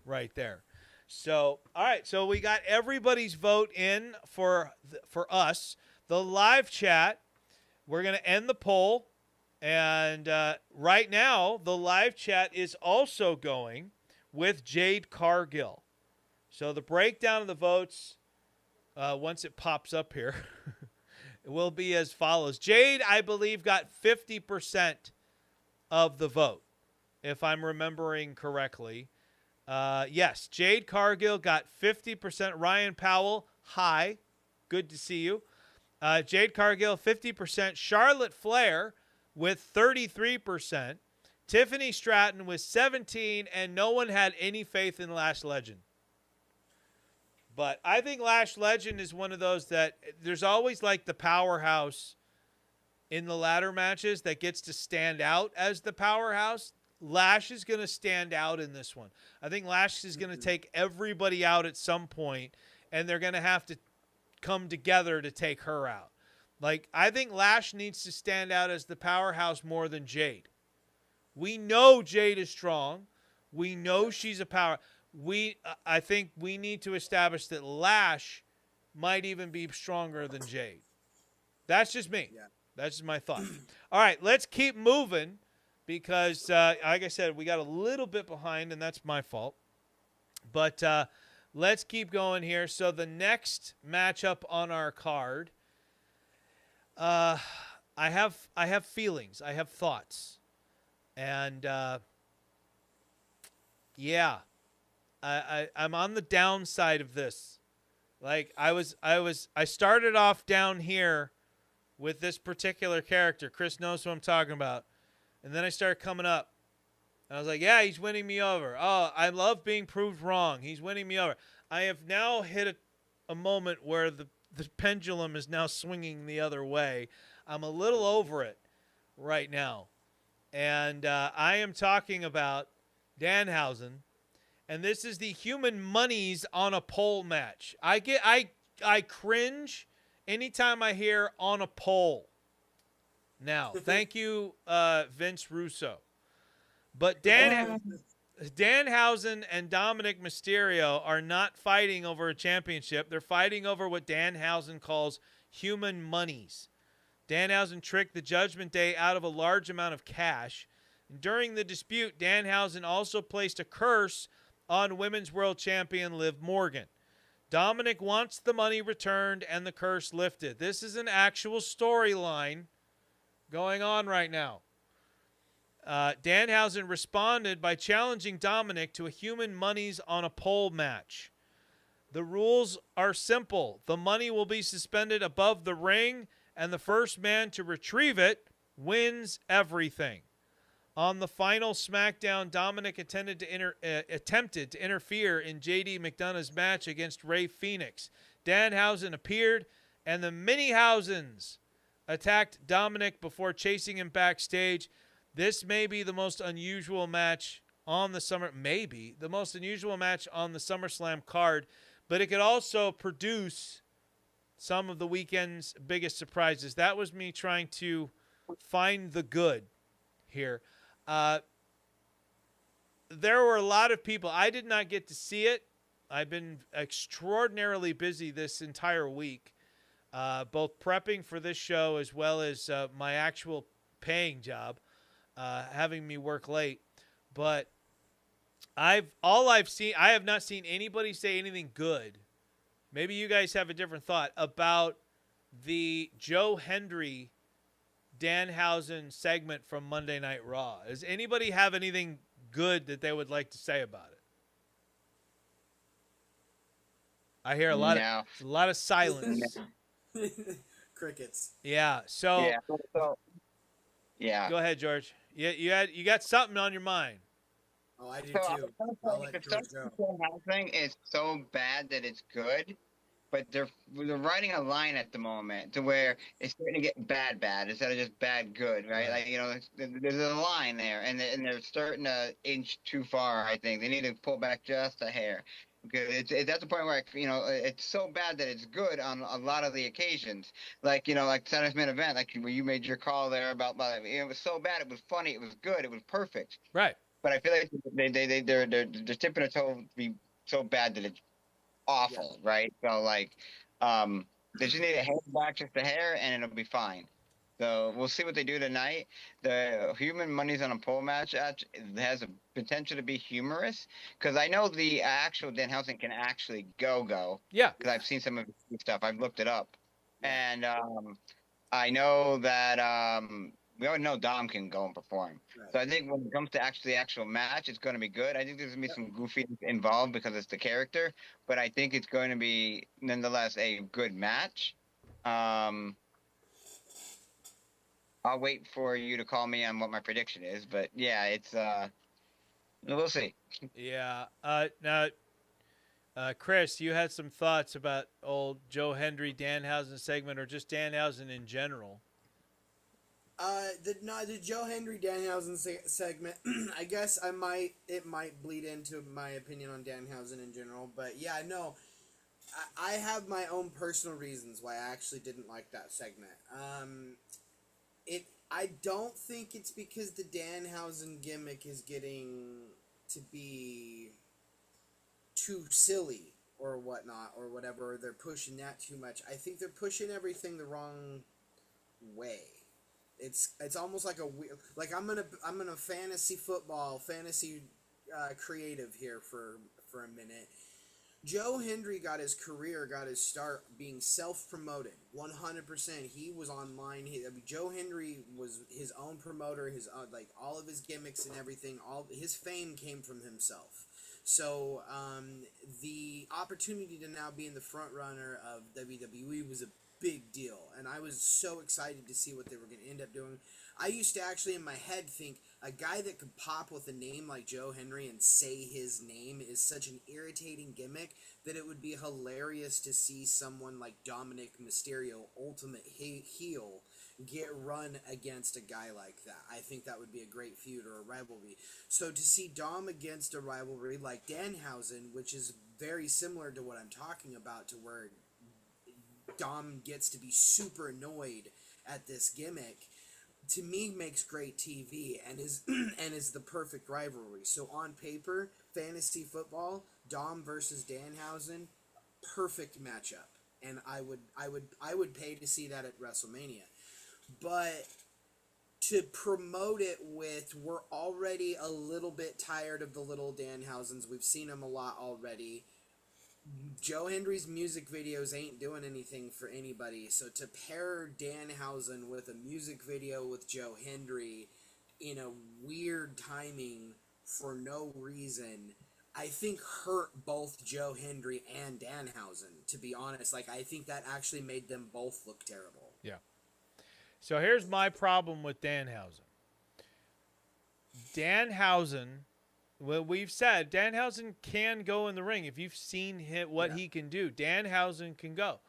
right there. So, all right. So we got everybody's vote in for us. The live chat, we're going to end the poll. And right now, the live chat is also going with Jade Cargill. So the breakdown of the votes, once it pops up here, it will be as follows. Jade, I believe, got 50% of the vote, if I'm remembering correctly. Yes, Jade Cargill got 50%. Ryan Powell, hi. Good to see you. Jade Cargill, 50%. Charlotte Flair with 33%. Tiffany Stratton with 17%. And no one had any faith in Lash Legend. But I think Lash Legend is one of those that there's always like the powerhouse in the ladder matches that gets to stand out as the powerhouse. Lash is going to stand out in this one. I think Lash is going to take everybody out at some point, and they're going to have to come together to take her out. Like, I think Lash needs to stand out as the powerhouse more than Jade. We know Jade is strong. We know she's a power. I think we need to establish that Lash might even be stronger than Jade. That's just me. Yeah. That's just my thought. All right, let's keep moving because, like I said, we got a little bit behind, and that's my fault. But let's keep going here. So the next matchup on our card, I have feelings. I have thoughts. And, yeah. I'm on the downside of this. Like I started off down here with this particular character. Chris knows who I'm talking about. And then I started coming up. And I was like, yeah, he's winning me over. Oh, I love being proved wrong. He's winning me over. I have now hit a moment where the pendulum is now swinging the other way. I'm a little over it right now. And I am talking about Danhausen. And this is the human monies on a pole match. I cringe anytime I hear on a pole. Now, thank you, Vince Russo. But Danhausen and Dominic Mysterio are not fighting over a championship. They're fighting over what Danhausen calls human monies. Danhausen tricked the Judgment Day out of a large amount of cash. During the dispute, Danhausen also placed a curse on Women's World Champion Liv Morgan. Dominic wants the money returned and the curse lifted. This is an actual storyline going on right now. Danhausen responded by challenging Dominic to a human monies on a pole match. The rules are simple. The money will be suspended above the ring, and the first man to retrieve it wins everything. On the final SmackDown, Dominic attempted to interfere in J.D. McDonough's match against Rey Fenix. Danhausen appeared, and the Mini-Hausens attacked Dominic before chasing him backstage. This may be the most unusual match on the SummerSlam card, but it could also produce some of the weekend's biggest surprises. That was me trying to find the good here. There were a lot of people. I did not get to see it. I've been extraordinarily busy this entire week, both prepping for this show as well as my actual paying job, having me work late. But I have not seen anybody say anything good. Maybe you guys have a different thought about the Joe Hendry Danhausen segment from Monday Night Raw. Does anybody have anything good that they would like to say about it? I hear a lot of silence. Crickets. Yeah. So Yeah. So, yeah. go ahead, George. You got something on your mind. Oh, I do So too. I'll let the George stuff go. thing is so bad that it's good, but they're writing a line at the moment to where it's starting to get bad instead of just bad good, right? Right. Like there's a line there, and they're starting to inch too far. I think they need to pull back just a hair. Because it's at the point where it's so bad that it's good on a lot of the occasions, like like Saturday's main event, like where you made your call there about it was so bad, it was funny, it was good, it was perfect. Right. But I feel like they're tipping a toe to be so bad that it's awful, right? So they just need to hair back just a hair, and it'll be fine. So we'll see what they do tonight. The human money's on a pole match has a potential to be humorous because I know the actual Danhausen can actually go. Yeah. Because I've seen some of his stuff. I've looked it up, and I know that we already know Dom can go and perform. Right. So I think when it comes to the actual match, it's going to be good. I think there's going to be some goofy involved because it's the character, but I think it's going to be nonetheless a good match. I'll wait for you to call me on what my prediction is, but yeah, it's we'll see. Yeah. Now, Chris, you had some thoughts about old Joe Hendry Danhausen segment, or just Danhausen in general. The Joe Hendry Danhausen segment, I guess it might bleed into my opinion on Danhausen in general, but yeah, no, I have my own personal reasons why I actually didn't like that segment. I don't think it's because the Danhausen gimmick is getting to be too silly or whatnot or whatever. They're pushing that too much. I think they're pushing everything the wrong way. It's almost like I'm gonna fantasy creative here for a minute. Joe Hendry got his start being self-promoted, 100%. He was online. Joe Hendry was his own promoter. His all of his gimmicks and everything. All his fame came from himself. So the opportunity to now be in the front runner of WWE was a big deal, and I was so excited to see what they were going to end up doing. I used to actually in my head think a guy that could pop with a name like Joe Hendry and say his name is such an irritating gimmick that it would be hilarious to see someone like Dominic Mysterio, Ultimate heel, get run against a guy like that. I think that would be a great feud or a rivalry. So to see Dom against a rivalry like Danhausen, which is very similar to what I'm talking about, to where Dom gets to be super annoyed at this gimmick, to me makes great TV and is the perfect rivalry. So on paper, fantasy football, Dom versus Danhausen, perfect matchup, and I would pay to see that at WrestleMania. But to promote it with, we're already a little bit tired of the little Danhausens. We've seen them a lot already. Joe Hendry's music videos ain't doing anything for anybody, so to pair Danhausen with a music video with Joe Hendry in a weird timing for no reason, I think hurt both Joe Hendry and Danhausen, to be honest. I think that actually made them both look terrible. Yeah. So here's my problem with Danhausen. Well, we've said Danhausen can go in the ring. If you've seen what he can do, Danhausen can go.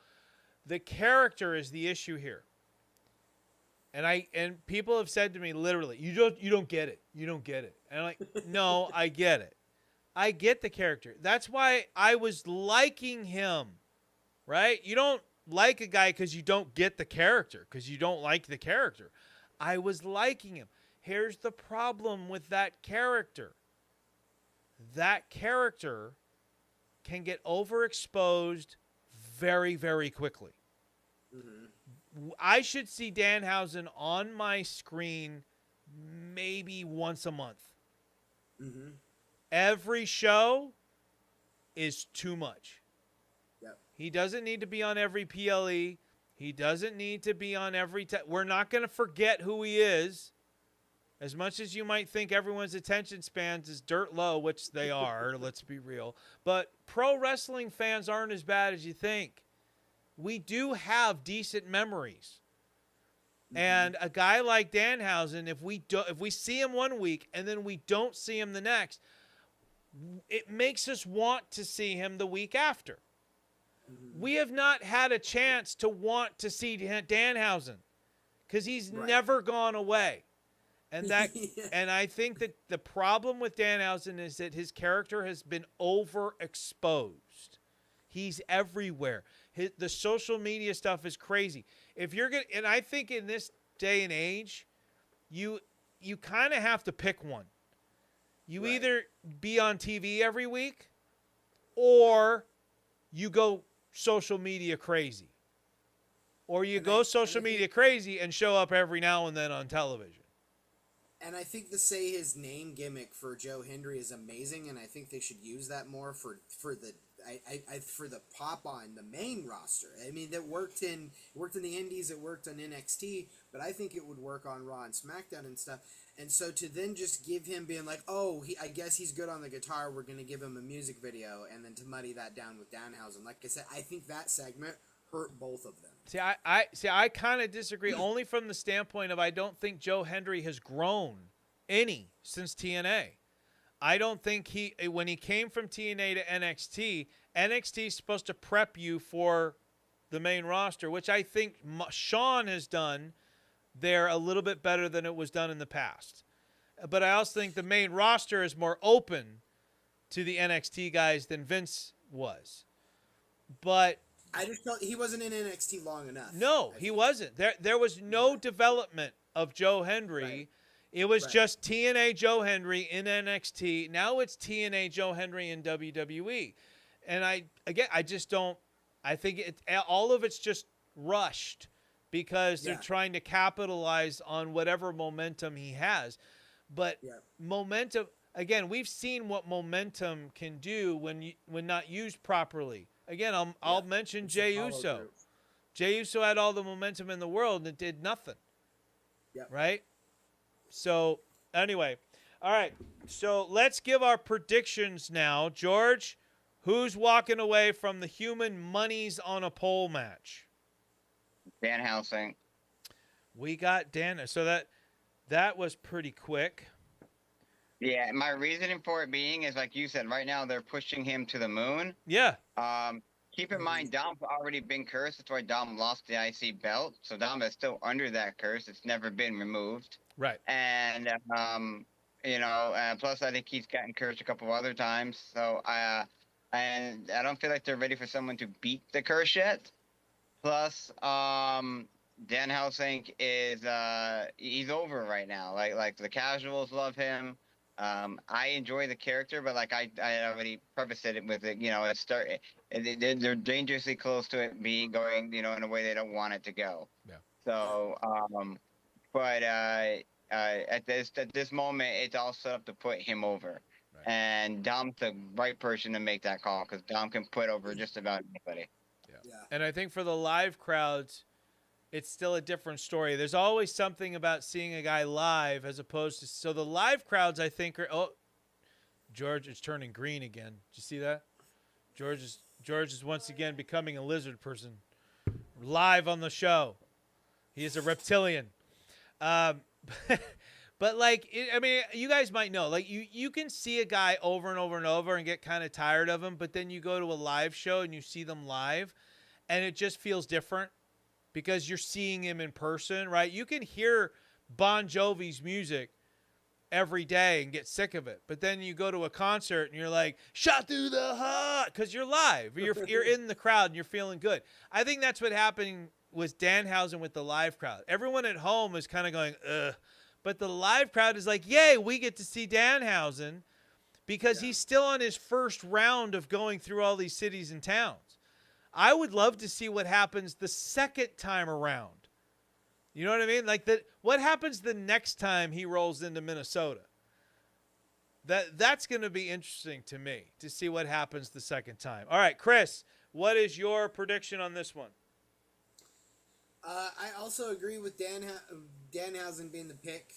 The character is the issue here. And people have said to me literally, you don't get it. You don't get it. And I'm like, no, I get it. I get the character. That's why I was liking him. Right? You don't like a guy because you don't get the character, because you don't like the character. I was liking him. Here's the problem with that character. That character can get overexposed very, very quickly. Mm-hmm. I should see Danhausen on my screen maybe once a month. Mm-hmm. every show is too much. Yep. He doesn't need to be on every PLE. He doesn't need to be on every we're not going to forget who he is. As much as you might think everyone's attention spans is dirt low, which they are, let's be real. But pro wrestling fans aren't as bad as you think. We do have decent memories. And a guy like Danhausen, if we see him one week and then we don't see him the next, it makes us want to see him the week after. We have not had a chance to want to see Danhausen because he's never gone away. And and I think that the problem with Danhausen is that his character has been overexposed. He's everywhere. The social media stuff is crazy. If you're gonna, and I think in this day and age, you kind of have to pick one. You either be on TV every week, or you go social media crazy, or you go social media crazy and show up every now and then on television. And I think to say his name gimmick for Joe Hendry is amazing, and I think they should use that more for the pop on the main roster. I mean, that worked in the Indies, it worked on NXT, but I think it would work on Raw and SmackDown and stuff. And so to then just give him being like, oh, I guess he's good on the guitar, we're gonna give him a music video, and then to muddy that down with Danhausen, like I said, I think that segment hurt both of them. See, I kind of disagree, only from the standpoint of I don't think Joe Hendry has grown any since TNA. I don't think when he came from TNA to NXT is supposed to prep you for the main roster, which I think Sean has done there a little bit better than it was done in the past. But I also think the main roster is more open to the NXT guys than Vince was. But I just felt he wasn't in NXT long enough. No, he wasn't. There was no development of Joe Hendry. Right. It was just TNA Joe Hendry in NXT. Now it's TNA Joe Hendry in WWE. And I think all of it's just rushed because they're trying to capitalize on whatever momentum he has. But momentum, again, we've seen what momentum can do when not used properly. Again, I'll mention Jey Uso. Group. Jey Uso had all the momentum in the world and it did nothing. Yep. Right? So, anyway. All right. So, let's give our predictions now. George, who's walking away from the Human Monies on a Pole match? Danhausen. We got Dan. So, that was pretty quick. Yeah, my reasoning for it being is, like you said, right now they're pushing him to the moon. Yeah. Keep in mind, Dom's already been cursed. That's why Dom lost the IC belt. So Dom is still under that curse. It's never been removed. Right. And, plus I think he's gotten cursed a couple of other times. So, and I don't feel like they're ready for someone to beat the curse yet. Plus, Danhausen is, he's over right now. Like the casuals love him. I enjoy the character, but like I already prefaced it with it, they're dangerously close to it going, in a way they don't want it to go. Yeah. So, at this moment, it's all set up to put him over, right. And Dom's the right person to make that call because Dom can put over just about anybody. Yeah. And I think for the live crowds, it's still a different story. There's always something about seeing a guy live as opposed to... So the live crowds, I think, are... Oh, George is turning green again. Did you see that? George is once again becoming a lizard person. Live on the show. He is a reptilian. But, you guys might know. Like, you can see a guy over and over and over and get kind of tired of him, but then you go to a live show and you see them live, and it just feels different. Because you're seeing him in person, right? You can hear Bon Jovi's music every day and get sick of it. But then you go to a concert and you're like, shot through the heart, because you're live. You're in the crowd and you're feeling good. I think that's what happened with Danhausen with the live crowd. Everyone at home is kind of going, ugh. But the live crowd is like, yay, we get to see Danhausen because he's still on his first round of going through all these cities and towns. I would love to see what happens the second time around. You know what I mean? Like what happens the next time he rolls into Minnesota? that's going to be interesting to me to see what happens the second time. All right, Chris, what is your prediction on this one? I also agree with Danhausen being the pick.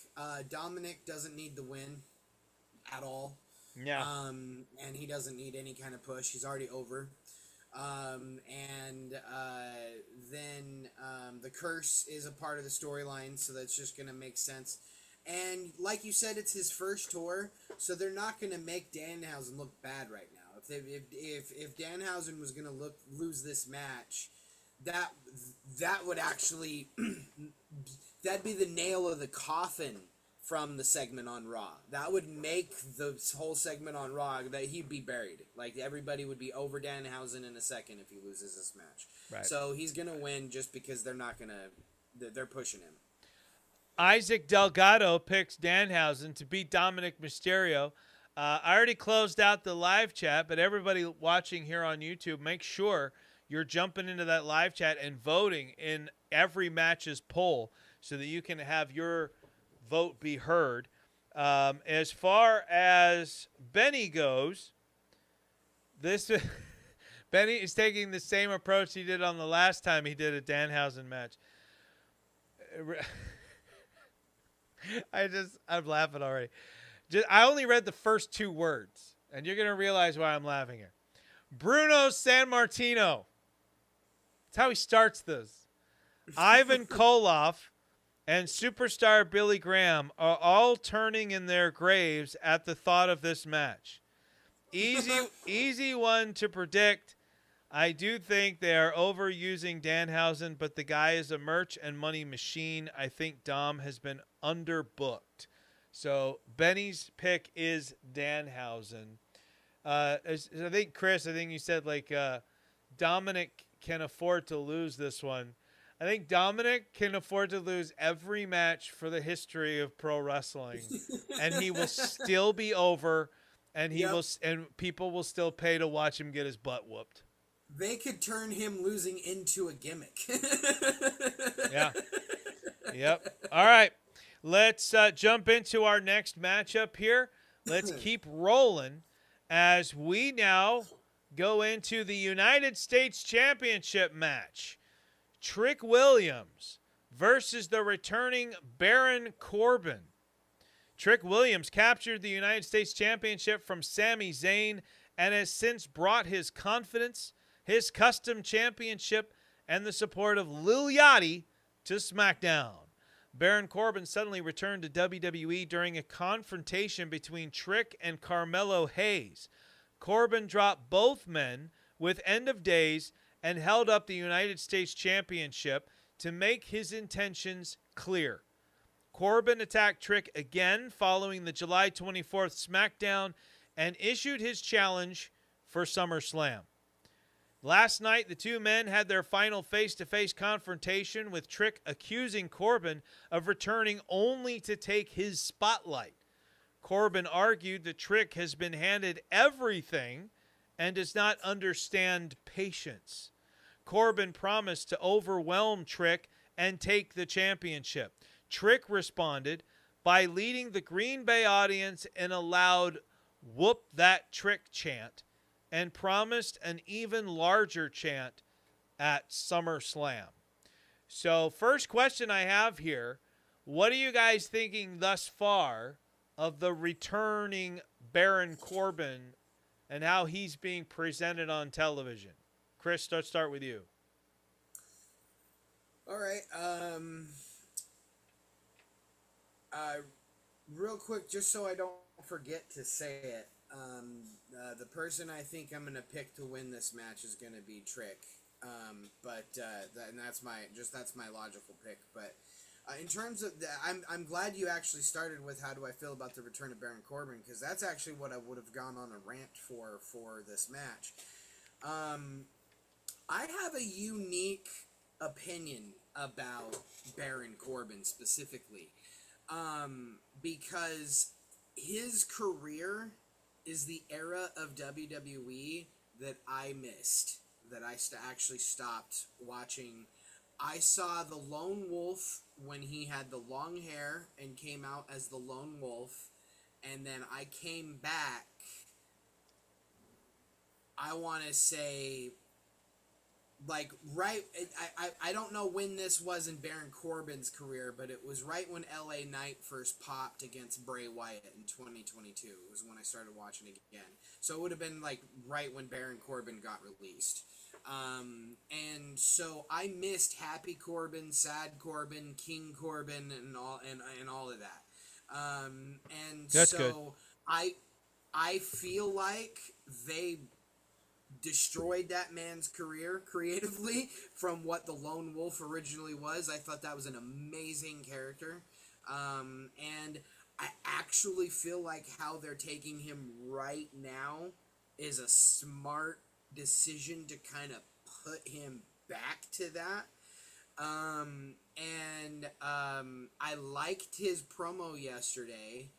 Dominic doesn't need the win at all. Yeah. And he doesn't need any kind of push. He's already over. Then the curse is a part of the storyline, so that's just going to make sense. And like you said, it's his first tour, so they're not going to make Danhausen look bad right now. If Danhausen was going to lose this match, that would actually that'd be the nail of the coffin from the segment on Raw. That would make the whole segment on Raw that he'd be buried. Like, everybody would be over Danhausen in a second if he loses this match. Right. So he's gonna win just because they're pushing him. Isaac Delgado picks Danhausen to beat Dominic Mysterio. I already closed out the live chat, but everybody watching here on YouTube, make sure you're jumping into that live chat and voting in every match's poll so that you can have your vote be heard. As far as Benny goes, Benny is taking the same approach he did on the last time he did a Danhausen match. I'm laughing already. I only read the first two words, and you're going to realize why I'm laughing here. Bruno Sammartino. That's how he starts this. Ivan Koloff and superstar Billy Graham are all turning in their graves at the thought of this match. Easy one to predict. I do think they are overusing Danhausen, but the guy is a merch and money machine. I think Dom has been underbooked. So Benny's pick is Danhausen. I think, Chris, you said Dominic can afford to lose this one. I think Dominic can afford to lose every match for the history of pro wrestling, and he will still be over, and and people will still pay to watch him get his butt whooped. They could turn him losing into a gimmick. Yeah. Yep. All right. Let's jump into our next matchup here. Let's keep rolling as we now go into the United States Championship match. Trick Williams versus the returning Baron Corbin. Trick Williams captured the United States Championship from Sami Zayn and has since brought his confidence, his custom championship, and the support of Lil Yachty to SmackDown. Baron Corbin suddenly returned to WWE during a confrontation between Trick and Carmelo Hayes. Corbin dropped both men with End of Days and held up the United States Championship to make his intentions clear. Corbin attacked Trick again following the July 24th SmackDown and issued his challenge for SummerSlam. Last night, the two men had their final face-to-face confrontation, with Trick accusing Corbin of returning only to take his spotlight. Corbin argued that Trick has been handed everything and does not understand patience. Corbin promised to overwhelm Trick and take the championship. Trick responded by leading the Green Bay audience in a loud "whoop that Trick" chant, and promised an even larger chant at SummerSlam. So, first question I have here, what are you guys thinking thus far of the returning Baron Corbin and how he's being presented on television? Chris, let's start with you. All right. Real quick, just so I don't forget to say it, the person I think I'm gonna pick to win this match is gonna be Trick. That's my logical pick. But in terms of I'm glad you actually started with how do I feel about the return of Baron Corbin, because that's actually what I would have gone on a rant for this match. I have a unique opinion about Baron Corbin specifically, because his career is the era of WWE that I missed, that I actually stopped watching. I saw the Lone Wolf when he had the long hair and came out as the Lone Wolf, and then I came back. I want to say, like, right, I don't know when this was in Baron Corbin's career, but it was right when LA Knight first popped against Bray Wyatt in 2022 was when I started watching again. So it would have been, like, right when Baron Corbin got released. And so I missed Happy Corbin, Sad Corbin, King Corbin, and all of that. And That's so good. I feel like they destroyed that man's career creatively from what the Lone Wolf originally was. I thought that was an amazing character. And I actually feel like how they're taking him right now is a smart decision to kind of put him back to that. I liked his promo yesterday.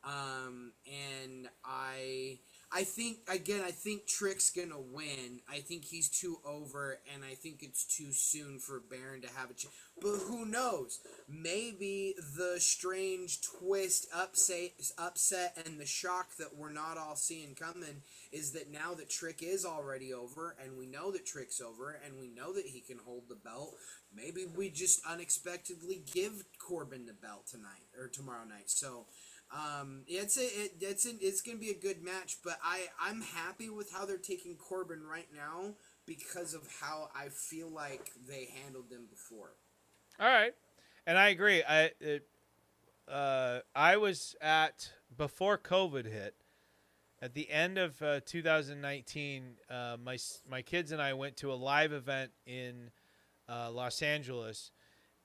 And I think Trick's gonna win. I think he's too over, and I think it's too soon for Baron to have a chance. But who knows? Maybe the strange twist, upset, and the shock that we're not all seeing coming is that now that Trick is already over, and we know that Trick's over, and we know that he can hold the belt, maybe we just unexpectedly give Corbin the belt tonight or tomorrow night. So. It's gonna be a good match, but I'm happy with how they're taking Corbin right now because of how I feel like they handled him before. All right, and I agree. I was at, before COVID hit, at the end of 2019. My kids and I went to a live event in Los Angeles.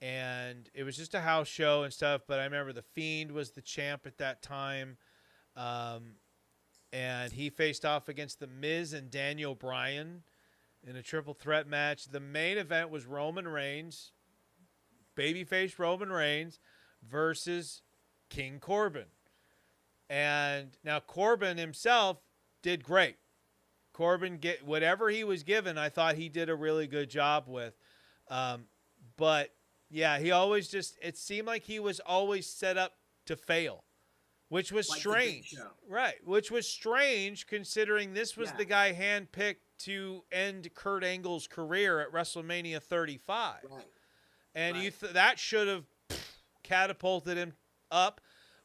And it was just a house show and stuff, but I remember The Fiend was the champ at that time. And he faced off against The Miz and Daniel Bryan in a triple threat match. The main event was Roman Reigns, babyface Roman Reigns, versus King Corbin. And now Corbin himself did great. Corbin, get whatever he was given, I thought he did a really good job with. But yeah, he always it seemed like he was always set up to fail, which was Like strange. Right, which was strange considering this was the guy handpicked to end Kurt Angle's career at WrestleMania 35. Right. And that should have catapulted him up,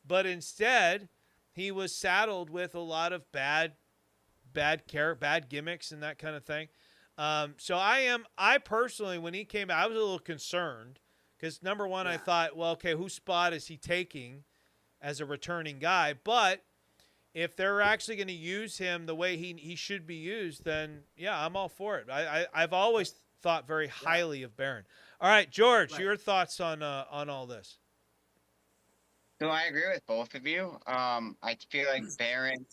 but instead he was saddled with a lot of bad gimmicks and that kind of thing. So I personally, when he came out, I was a little concerned. Because, number one, I thought, well, okay, whose spot is he taking as a returning guy? But if they're actually going to use him the way he should be used, then, yeah, I'm all for it. I've always thought very highly of Baron. All right, George, your thoughts on all this? So I agree with both of you. I feel like Baron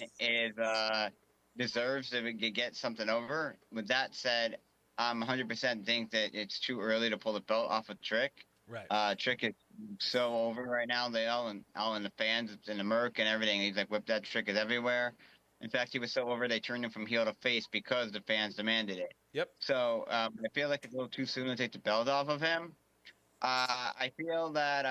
deserves to get something over. With that said, I'm 100% think that it's too early to pull the belt off of Trick. Right. Trick is so over right now. They all in the fans, it's in the Merc and everything. He's like, whip that. Trick is everywhere. In fact, he was so over they turned him from heel to face because the fans demanded it. Yep. So I feel like it's a little too soon to take the belt off of him. I feel that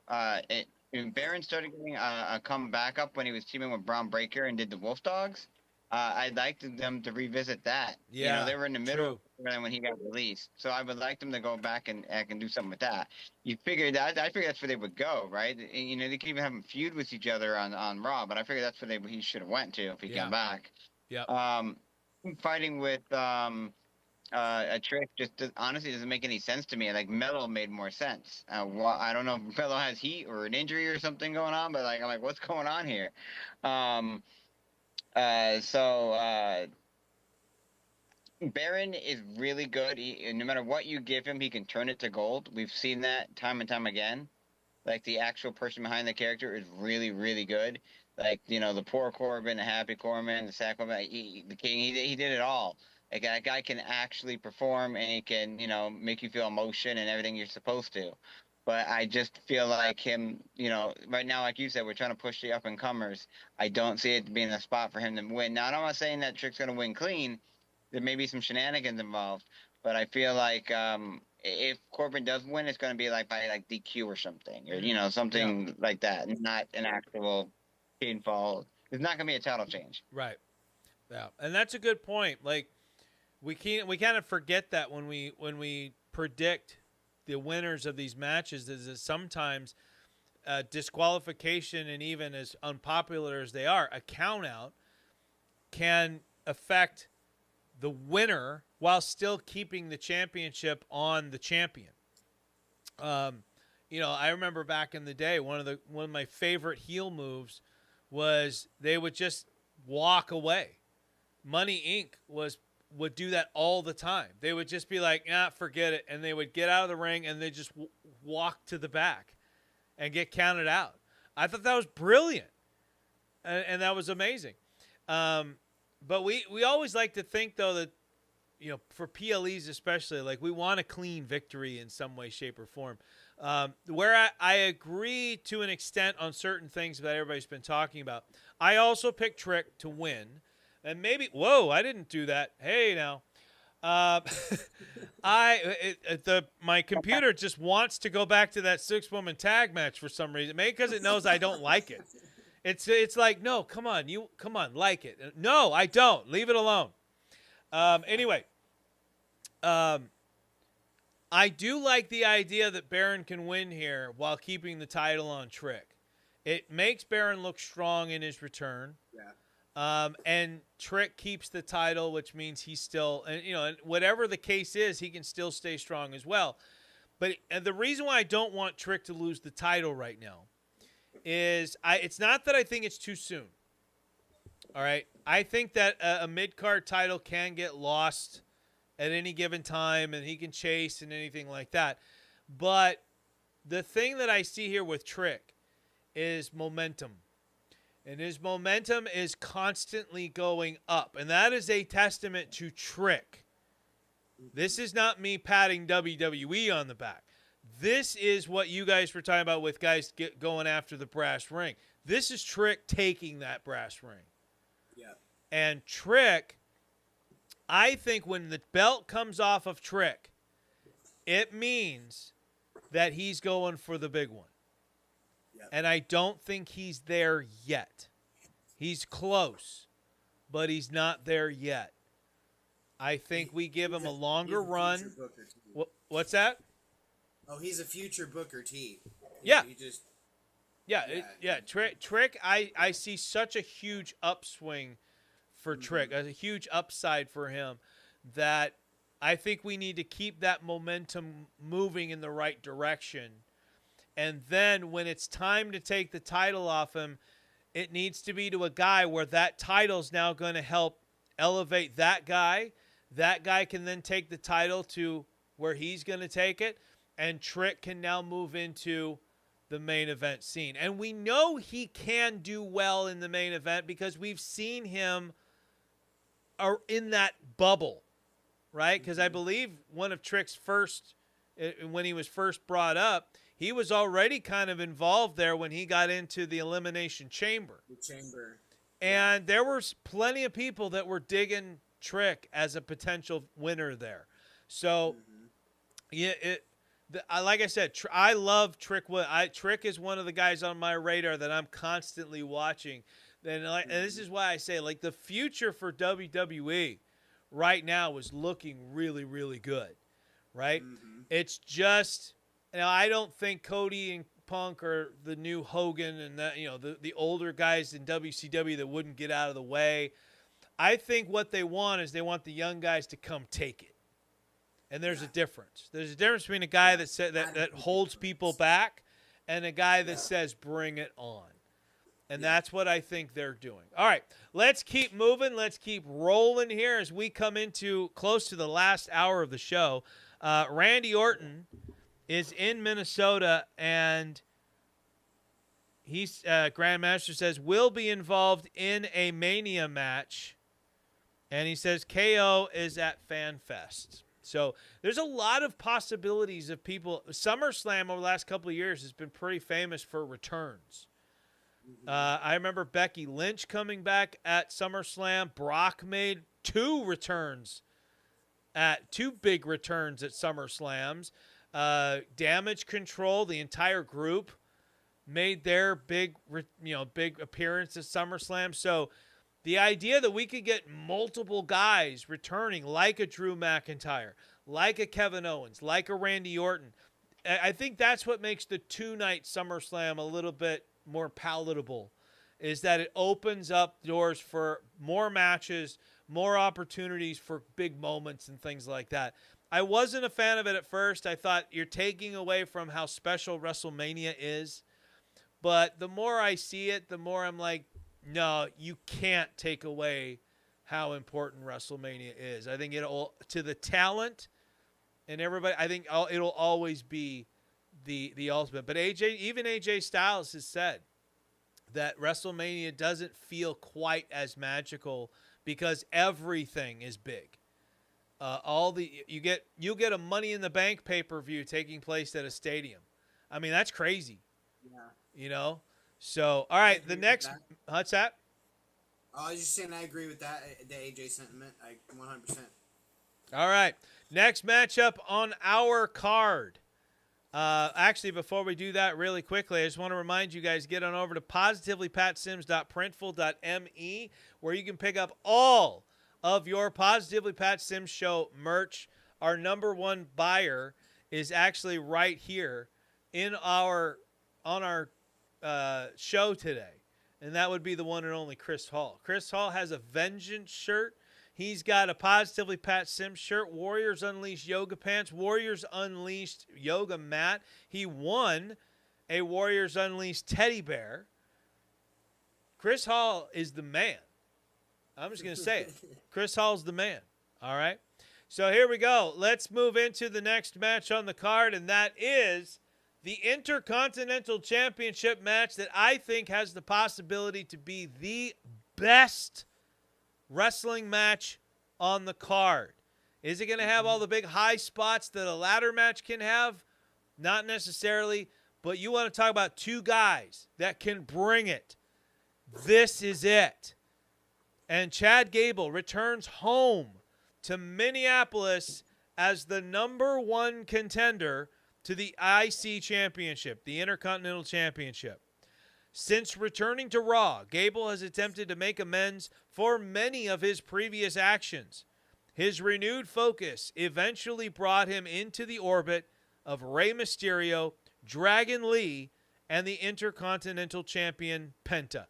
Baron started getting a come back up when he was teaming with Braun Breaker and did the Wolf Dogs. I'd like them to revisit that. Yeah, they were in the middle when he got released, so I would like them to go back and do something with that. I figured that's where they would go, right? They could even have them feud with each other on Raw, but I figured that's where he should have went to if he came back. Yeah. Fighting with a Trick honestly doesn't make any sense to me. Like Mello made more sense. I don't know if Mello has heat or an injury or something going on, but I'm like, what's going on here? Baron is really good. No matter what you give him, he can turn it to gold. We've seen that time and time again. Like, the actual person behind the character is really, really good. Like, the poor Corbin, the happy Corbin, the sad Corbin, the King, he did it all. Like, that guy can actually perform, and he can, make you feel emotion and everything you're supposed to. But I just feel like him, right now, like you said, we're trying to push the up-and-comers. I don't see it being a spot for him to win. Now, I'm not saying that Trick's going to win clean. There may be some shenanigans involved. But I feel like if Corbin does win, it's going to be by DQ or something. Or, something like that. Not an actual Kane falls. There's not gonna be a title change. Right. Yeah, and that's a good point. Like we kind of forget that when we predict the winners of these matches, is that sometimes disqualification, and even as unpopular as they are, a count out can affect the winner while still keeping the championship on the champion. I remember back in the day, one of my favorite heel moves was they would just walk away. Money Inc. would do that all the time. They would just be like, forget it, and they would get out of the ring and they just walk to the back and get counted out. I thought that was brilliant, and that was amazing. But we always like to think, though, that for PLEs especially, like we want a clean victory in some way, shape, or form. Where I agree to an extent on certain things that everybody's been talking about. I also picked Trick to win. And maybe, whoa, I didn't do that. Hey, now. My computer just wants to go back to that 6-woman tag match for some reason. Maybe because it knows I don't like it. It's like, no, come on, like it. No, I don't. Leave it alone. Anyway, I do like the idea that Baron can win here while keeping the title on Trick. It makes Baron look strong in his return. Yeah. And Trick keeps the title, which means he's still, and whatever the case is, he can still stay strong as well. But the reason why I don't want Trick to lose the title right now is it's not that I think it's too soon. All right. I think that a mid-card title can get lost at any given time, and he can chase and anything like that. But the thing that I see here with Trick is momentum. And his momentum is constantly going up. And that is a testament to Trick. This is not me patting WWE on the back. This is what you guys were talking about with guys going after the brass ring. This is Trick taking that brass ring. Yeah. And Trick, I think when the belt comes off of Trick, it means that he's going for the big one. And I don't think he's there yet. He's close, but he's not there yet. I think we give him a longer run. What's that? Oh, he's a future Booker T. Yeah. Yeah. Trick, I see such a huge upswing for Trick, a huge upside for him, that I think we need to keep that momentum moving in the right direction. And then when it's time to take the title off him, it needs to be to a guy where that title's now going to help elevate that guy. That guy can then take the title to where he's going to take it. And Trick can now move into the main event scene. And we know he can do well in the main event because we've seen him in that bubble, right? Because I believe one of Trick's first, when he was first brought up, he was already kind of involved there when he got into the Elimination Chamber. The Chamber. And there were plenty of people that were digging Trick as a potential winner there. So, like I said, I love Trick. Trick is one of the guys on my radar that I'm constantly watching. And this is why I say, like, the future for WWE right now is looking really, really good, right? It's just... I don't think Cody and Punk are the new Hogan and that, the older guys in WCW that wouldn't get out of the way. I think what they want is they want the young guys to come take it. And there's a difference. There's a difference between a guy that holds people back and a guy that says bring it on. And that's what I think they're doing. All right, let's keep moving. Let's keep rolling here as we come into close to the last hour of the show. Randy Orton is in Minnesota, and he's Grandmaster says will be involved in a Mania match, and he says KO is at FanFest. So there's a lot of possibilities of people. SummerSlam over the last couple of years has been pretty famous for returns. I remember Becky Lynch coming back at SummerSlam. Brock made two big returns at SummerSlams. Damage Control, the entire group, made their big appearance at SummerSlam. So the idea that we could get multiple guys returning, like a Drew McIntyre, like a Kevin Owens, like a Randy Orton, I think that's what makes the 2-night SummerSlam a little bit more palatable, is that it opens up doors for more matches, more opportunities for big moments and things like that. I wasn't a fan of it at first. I thought you're taking away from how special WrestleMania is. But the more I see it, the more I'm like, no, you can't take away how important WrestleMania is. I think it'll, to the talent and everybody, I think it'll always be the ultimate. But even AJ Styles has said that WrestleMania doesn't feel quite as magical because everything is big. You'll get a Money in the Bank pay-per-view taking place at a stadium. I mean, that's crazy. Yeah. So, all right, the next, what's that? I was just saying I agree with that, the AJ sentiment. 100%. All right, next matchup on our card. Actually, before we do that really quickly, I just want to remind you guys, get on over to positivelypatsims.printful.me, where you can pick up all of your Positively Pat Sims Show merch. Our number one buyer is actually right here on our show today, and that would be the one and only Chris Hall. Chris Hall has a Vengeance shirt. He's got a Positively Pat Sims shirt, Warriors Unleashed yoga pants, Warriors Unleashed yoga mat. He won a Warriors Unleashed teddy bear. Chris Hall is the man. I'm just going to say it. Chris Hall's the man. All right. So here we go. Let's move into the next match on the card, and that is the Intercontinental Championship match that I think has the possibility to be the best wrestling match on the card. Is it going to have all the big high spots that a ladder match can have? Not necessarily, but you want to talk about two guys that can bring it. This is it. And Chad Gable returns home to Minneapolis as the number one contender to the IC Championship, the Intercontinental Championship. Since returning to Raw, Gable has attempted to make amends for many of his previous actions. His renewed focus eventually brought him into the orbit of Rey Mysterio, Dragon Lee, and the Intercontinental Champion Penta.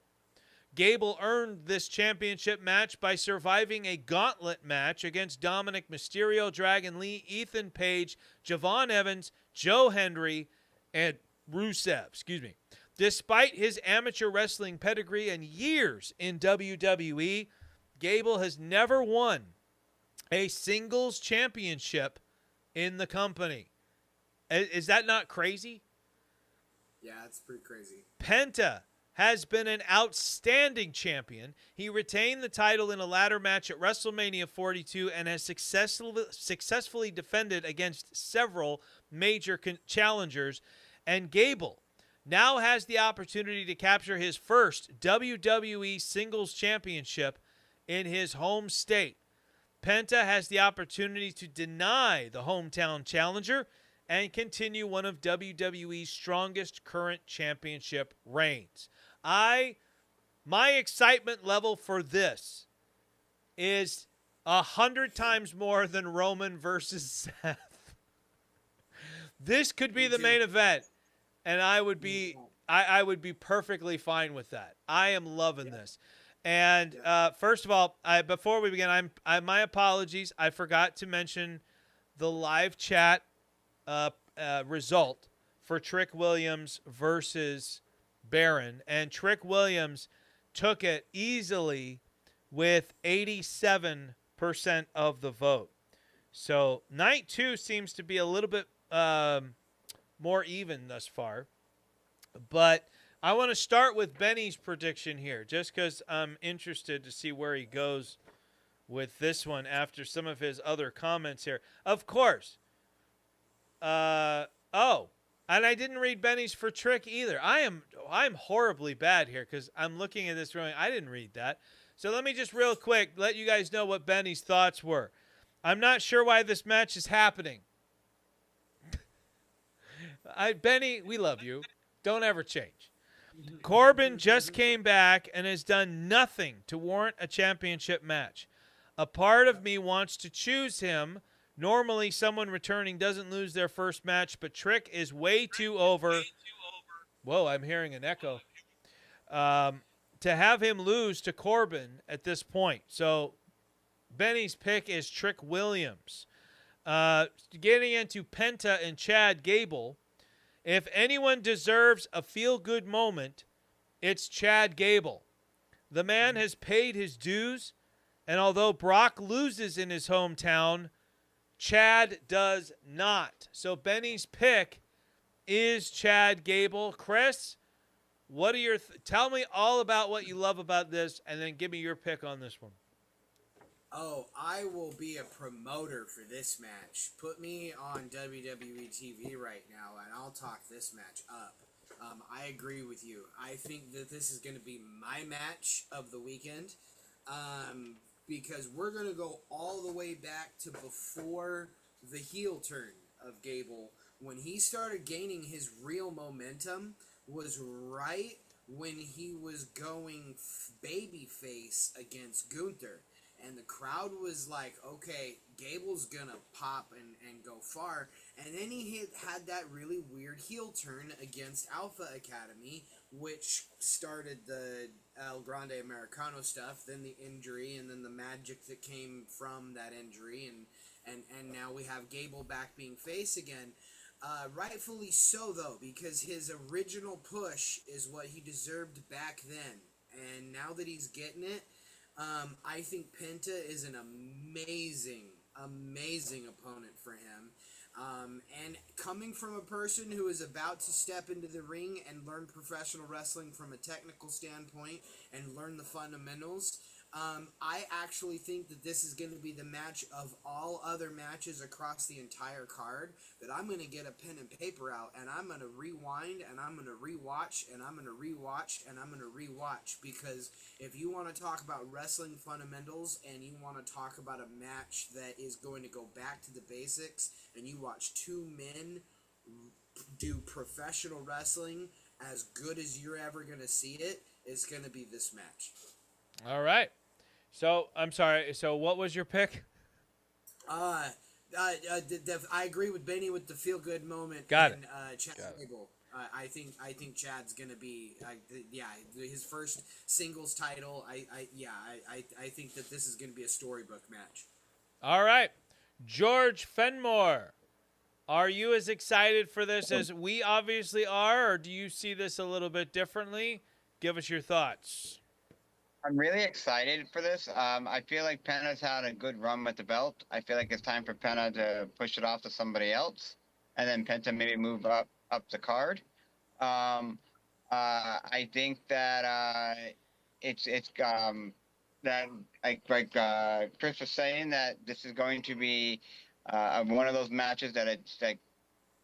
Gable earned this championship match by surviving a gauntlet match against Dominic Mysterio, Dragon Lee, Ethan Page, Javon Evans, Joe Hendry, and Rusev. Despite his amateur wrestling pedigree and years in WWE, Gable has never won a singles championship in the company. Is that not crazy? Yeah, it's pretty crazy. Penta has been an outstanding champion. He retained the title in a ladder match at WrestleMania 42 and has successfully defended against several major challengers. And Gable now has the opportunity to capture his first WWE Singles Championship in his home state. Penta has the opportunity to deny the hometown challenger and continue one of WWE's strongest current championship reigns. My excitement level for this is 100 times more than Roman versus Seth. This could be the main event, and I would be perfectly fine with that. I am loving this. And first of all, before we begin, my apologies. I forgot to mention the live chat result for Trick Williams versus Baron, and Trick Williams took it easily with 87% of the vote. So night 2 seems to be a little bit more even thus far. But I want to start with Benny's prediction here, just because I'm interested to see where he goes with this one after some of his other comments here. Of course. And I didn't read Benny's for Trick either. I'm horribly bad here because I'm looking at this drawing. I didn't read that. So let me just real quick let you guys know what Benny's thoughts were. I'm not sure why this match is happening. Benny, we love you. Don't ever change. Corbin just came back and has done nothing to warrant a championship match. A part of me wants to choose him. Normally, someone returning doesn't lose their first match, but Trick is way too over. Whoa, I'm hearing an echo. To have him lose to Corbin at this point. So Benny's pick is Trick Williams. Getting into Penta and Chad Gable, if anyone deserves a feel-good moment, it's Chad Gable. The man has paid his dues, and although Brock loses in his hometown, Chad does not. So Benny's pick is Chad Gable. Chris, what are your tell me all about what you love about this, and then give me your pick on this one. Oh, I will be a promoter for this match. Put me on WWE TV right now, and I'll talk this match up. I agree with you. I think that this is going to be my match of the weekend, because we're going to go all the way back to before the heel turn of Gable. When he started gaining his real momentum was right when he was going babyface against Gunther. And the crowd was like, okay, Gable's gonna pop and go far. And then he had that really weird heel turn against Alpha Academy, which started the El Grande Americano stuff, then the injury, and then the magic that came from that injury. And now we have Gable back being face again. Rightfully so, though, because his original push is what he deserved back then. And now that he's getting it, I think Penta is an amazing opponent for him. And coming from a person who is about to step into the ring and learn professional wrestling from a technical standpoint and learn the fundamentals, I actually think that this is going to be the match of all other matches across the entire card, that I'm going to get a pen and paper out and I'm going to rewind and I'm going to rewatch and I'm going to rewatch and I'm going to rewatch, because if you want to talk about wrestling fundamentals and you want to talk about a match that is going to go back to the basics and you watch two men do professional wrestling as good as you're ever going to see it, it's going to be this match. All right. So, I'm sorry. So, what was your pick? I agree with Benny with the feel-good moment. Got in, Chad Gable. I think Chad's gonna be, his first singles title. I think that this is gonna be a storybook match. All right. George Fenmore, are you as excited for this as we obviously are, or do you see this a little bit differently? Give us your thoughts. I'm really excited for this. I feel like Penta's had a good run with the belt. I feel like it's time for Penta to push it off to somebody else, and then Penta maybe move up the card. I think that it's that like Chris was saying, that this is going to be one of those matches that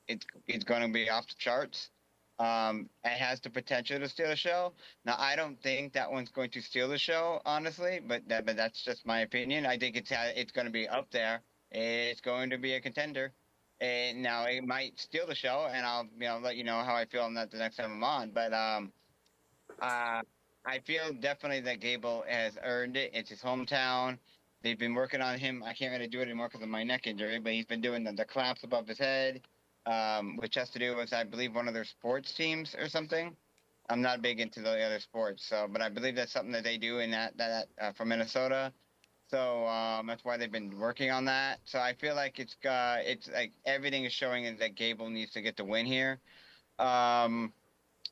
it's going to be off the charts. It has the potential to steal the show. Now, I don't think that one's going to steal the show, honestly, but that's just my opinion. I think it's going to be up there. It's going to be a contender. And now it might steal the show, and I'll let you know how I feel on that the next time I'm on. But I feel definitely that Gable has earned it. It's his hometown. They've been working on him. I can't really do it anymore because of my neck injury, but he's been doing the claps above his head. Which has to do with, I believe, one of their sports teams or something. I'm not big into the other sports, but I believe that's something that they do in that from Minnesota. So that's why they've been working on that. So I feel like it's like everything is showing that Gable needs to get the win here.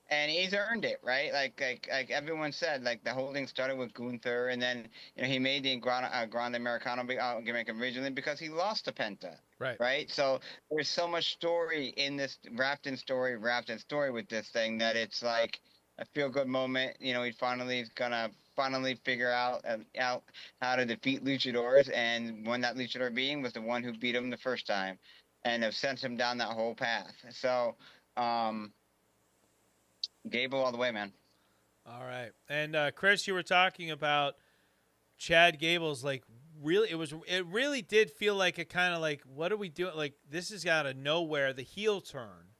And he's earned it, right? Like everyone said, like the whole thing started with Gunther, and then he made the Grande Americano gimmick originally because he lost to Penta, right? So there's so much story in this wrapped in story with this thing, that it's like a feel good moment. He finally gonna figure out how to defeat luchadors, and when that luchador being was the one who beat him the first time, and have sent him down that whole path. So. Gable all the way, man. All right. And Chris, you were talking about Chad Gable's, like, really, it really did feel like a kind of like, what are we doing? Like, this is out of nowhere, the heel turn.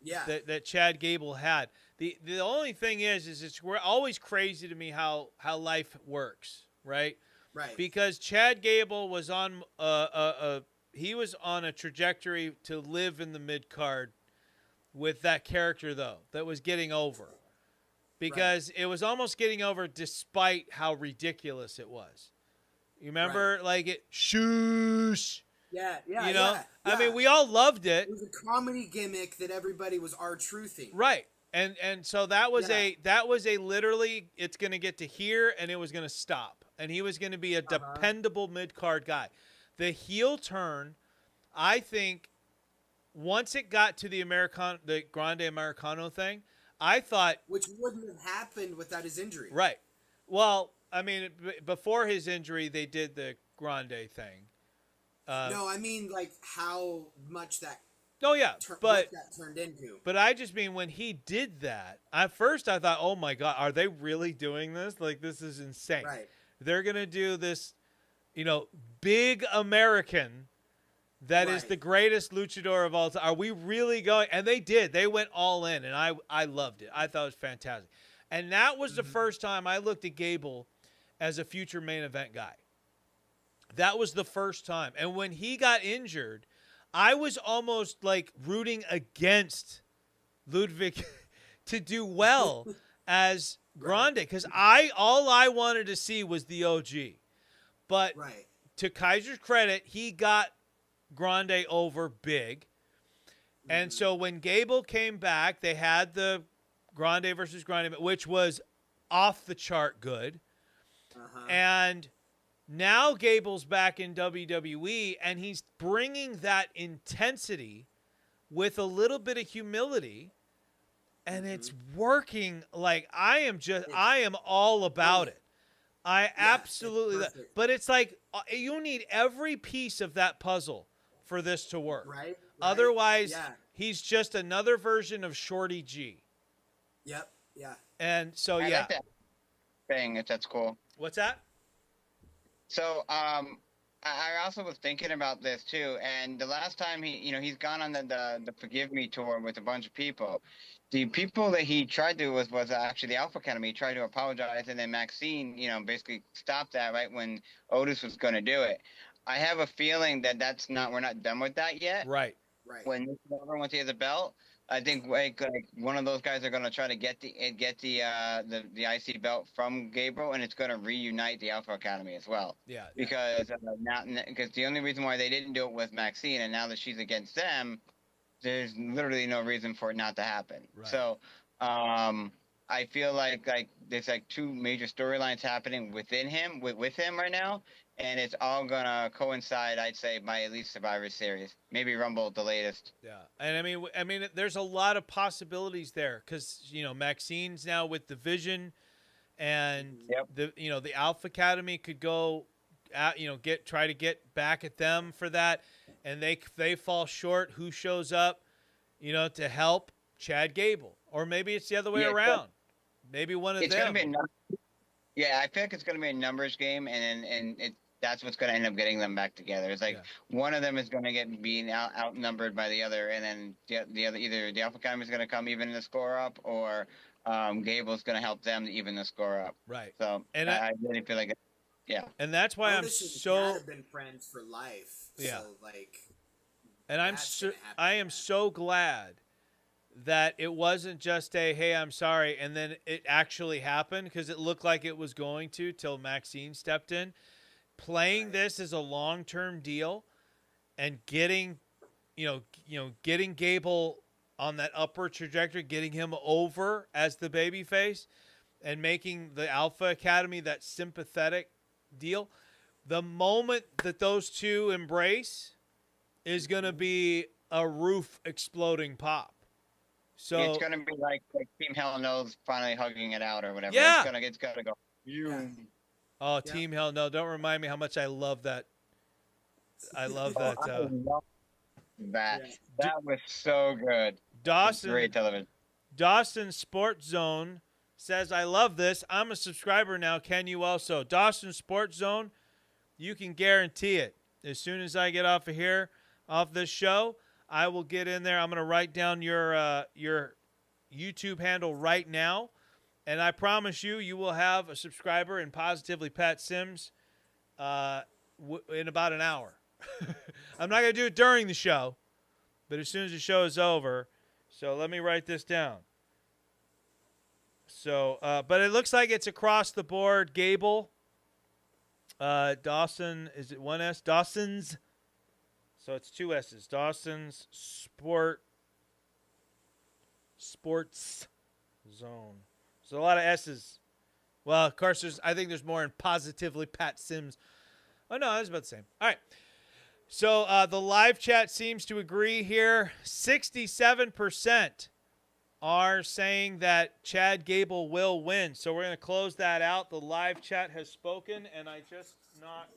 Yeah. that Chad Gable had. The only thing is it's we're always crazy to me how life works, right? Right. Because Chad Gable was on he was on a trajectory to live in the mid card with that character though that was getting over. Because it was almost getting over despite how ridiculous it was. You remember like it shoosh. Yeah, You know? yeah. I mean, we all loved it. It was a comedy gimmick that everybody was R-truthing. Right. And so that was a literally it's going to get to here and it was going to stop. And he was going to be a dependable mid-card guy. The heel turn, I think once it got to the Grande Americano thing, I thought, which wouldn't have happened without his injury. Right. Well, I mean, before his injury, they did the Grande thing. No, I mean like how much that. Oh yeah, what that turned into. But I just mean when he did that. At first, I thought, "Oh my God, are they really doing this? Like this is insane." Right. They're gonna do this, big American. That is the greatest luchador of all time. Are we really going? And they did. They went all in, and I loved it. I thought it was fantastic. And that was the first time I looked at Gable as a future main event guy. That was the first time. And when he got injured, I was almost like rooting against Ludwig to do well as Grande because all I wanted to see was the OG. But to Kaiser's credit, he got Grande over big. And so when Gable came back, they had the Grande versus Grande, which was off the chart good. And now Gable's back in WWE, and he's bringing that intensity with a little bit of humility, and it's working. Like I am all about it. I absolutely, but it's like you need every piece of that puzzle for this to work. Right. Otherwise, he's just another version of Shorty G. Yep. Yeah. And so, I like that thing. That's cool. What's that? So, I also was thinking about this too. And the last time he's gone on the Forgive Me tour with a bunch of people. The people that he tried to was actually the Alpha Academy. He tried to apologize, and then Maxine, basically stopped that right when Otis was going to do it. I have a feeling that we're not done with that yet. Right. When once he has a belt, I think like one of those guys are going to try to get the IC belt from Gabriel, and it's going to reunite the Alpha Academy as well. Yeah. Because because the only reason why they didn't do it with Maxine, and now that she's against them, there's literally no reason for it not to happen. Right. So, I feel like there's like two major storylines happening within him with him right now. And it's all gonna coincide, I'd say, by at least Survivor Series, maybe Rumble the latest. Yeah, and I mean, there's a lot of possibilities there because Maxine's now with the Vision, and the Alpha Academy could go, try to get back at them for that, and they fall short. Who shows up, to help Chad Gable, or maybe it's the other way around. Maybe one of them. I feel like it's gonna be a numbers game, and that's what's going to end up getting them back together. It's like one of them is going to get being outnumbered by the other, and then the other, either the Alpha Academy is going to come even the score up, or Gable's going to help them to even the score up. Right. So and I really feel like, and that's why Otis have been friends for life. Yeah. So like, and I am so glad that it wasn't just a hey, I'm sorry, and then it actually happened because it looked like it was going to till Maxine stepped in. Playing this as a long-term deal and getting Gable on that upward trajectory, getting him over as the babyface and making the Alpha Academy that sympathetic deal. The moment that those two embrace is going to be a roof exploding pop. So it's going to be like Team Hell No's finally hugging it out or whatever. Yeah. It's got to go. Oh, Team Hell No. Don't remind me how much I love that. I love that. That was so good. Dawson. Great television. Dawson Sports Zone says, I love this. I'm a subscriber now. Can you also? Dawson Sports Zone, you can guarantee it. As soon as I get off of here, off this show, I will get in there. I'm going to write down your YouTube handle right now, and I promise you will have a subscriber in Positively Pat Sims in about an hour. I'm not going to do it during the show, but as soon as the show is over. So let me write this down. So, but it looks like it's across the board. Gable, Dawson, is it one S? Dawson's. So it's two S's. Dawson's Sports Zone. So a lot of S's. Well, of course, I think there's more in Positively Pat Sims. Oh, no, that's about the same. All right. So the live chat seems to agree here. 67% are saying that Chad Gable will win. So we're going to close that out. The live chat has spoken, and I just knocked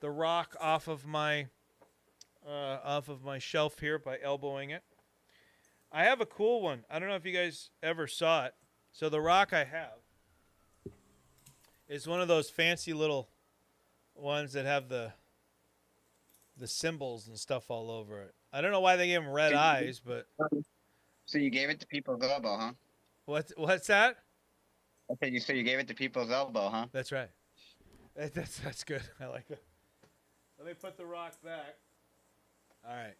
the rock off of my shelf here by elbowing it. I have a cool one. I don't know if you guys ever saw it. So the rock I have is one of those fancy little ones that have the symbols and stuff all over it. I don't know why they gave him red eyes, but... So you gave it to People's Elbow, huh? What's that? Okay, so you gave it to People's Elbow, huh? That's right. That's good. I like it. Let me put the rock back. All right.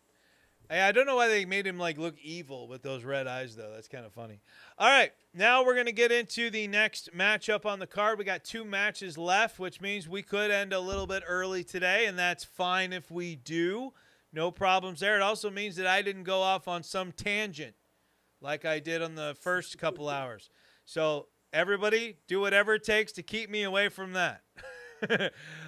I don't know why they made him look evil with those red eyes, though. That's kind of funny. All right. Now we're going to get into the next matchup on the card. We got 2 matches left, which means we could end a little bit early today, and that's fine if we do. No problems there. It also means that I didn't go off on some tangent like I did on the first couple hours. So everybody, do whatever it takes to keep me away from that.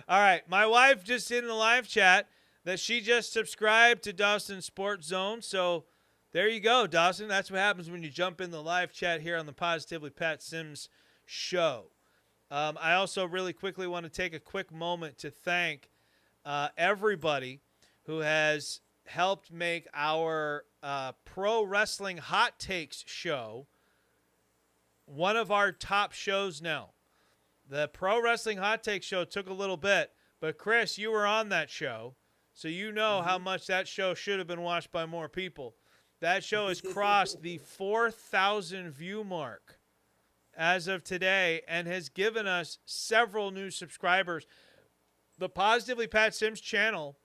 All right. My wife just in the live chat that she just subscribed to Dawson Sports Zone. So there you go, Dawson. That's what happens when you jump in the live chat here on the Positively Pat Sims show. I also really quickly want to take a quick moment to thank everybody who has helped make our Pro Wrestling Hot Takes show one of our top shows now. The Pro Wrestling Hot Takes show took a little bit, but Chris, you were on that show. So you know how much that show should have been watched by more people. That show has crossed the 4,000 view mark as of today and has given us several new subscribers. The Positively Pat Sims channel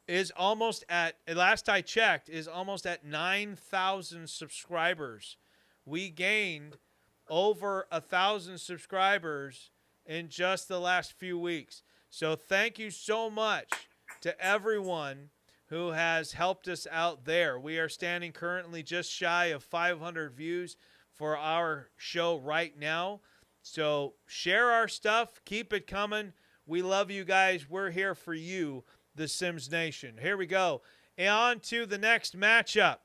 is almost at, last I checked, is almost at 9,000 subscribers. We gained over 1,000 subscribers in just the last few weeks. So thank you so much to everyone who has helped us out there. We are standing currently just shy of 500 views for our show right now. So share our stuff. Keep it coming. We love you guys. We're here for you, the Sims Nation. Here we go. And on to the next matchup.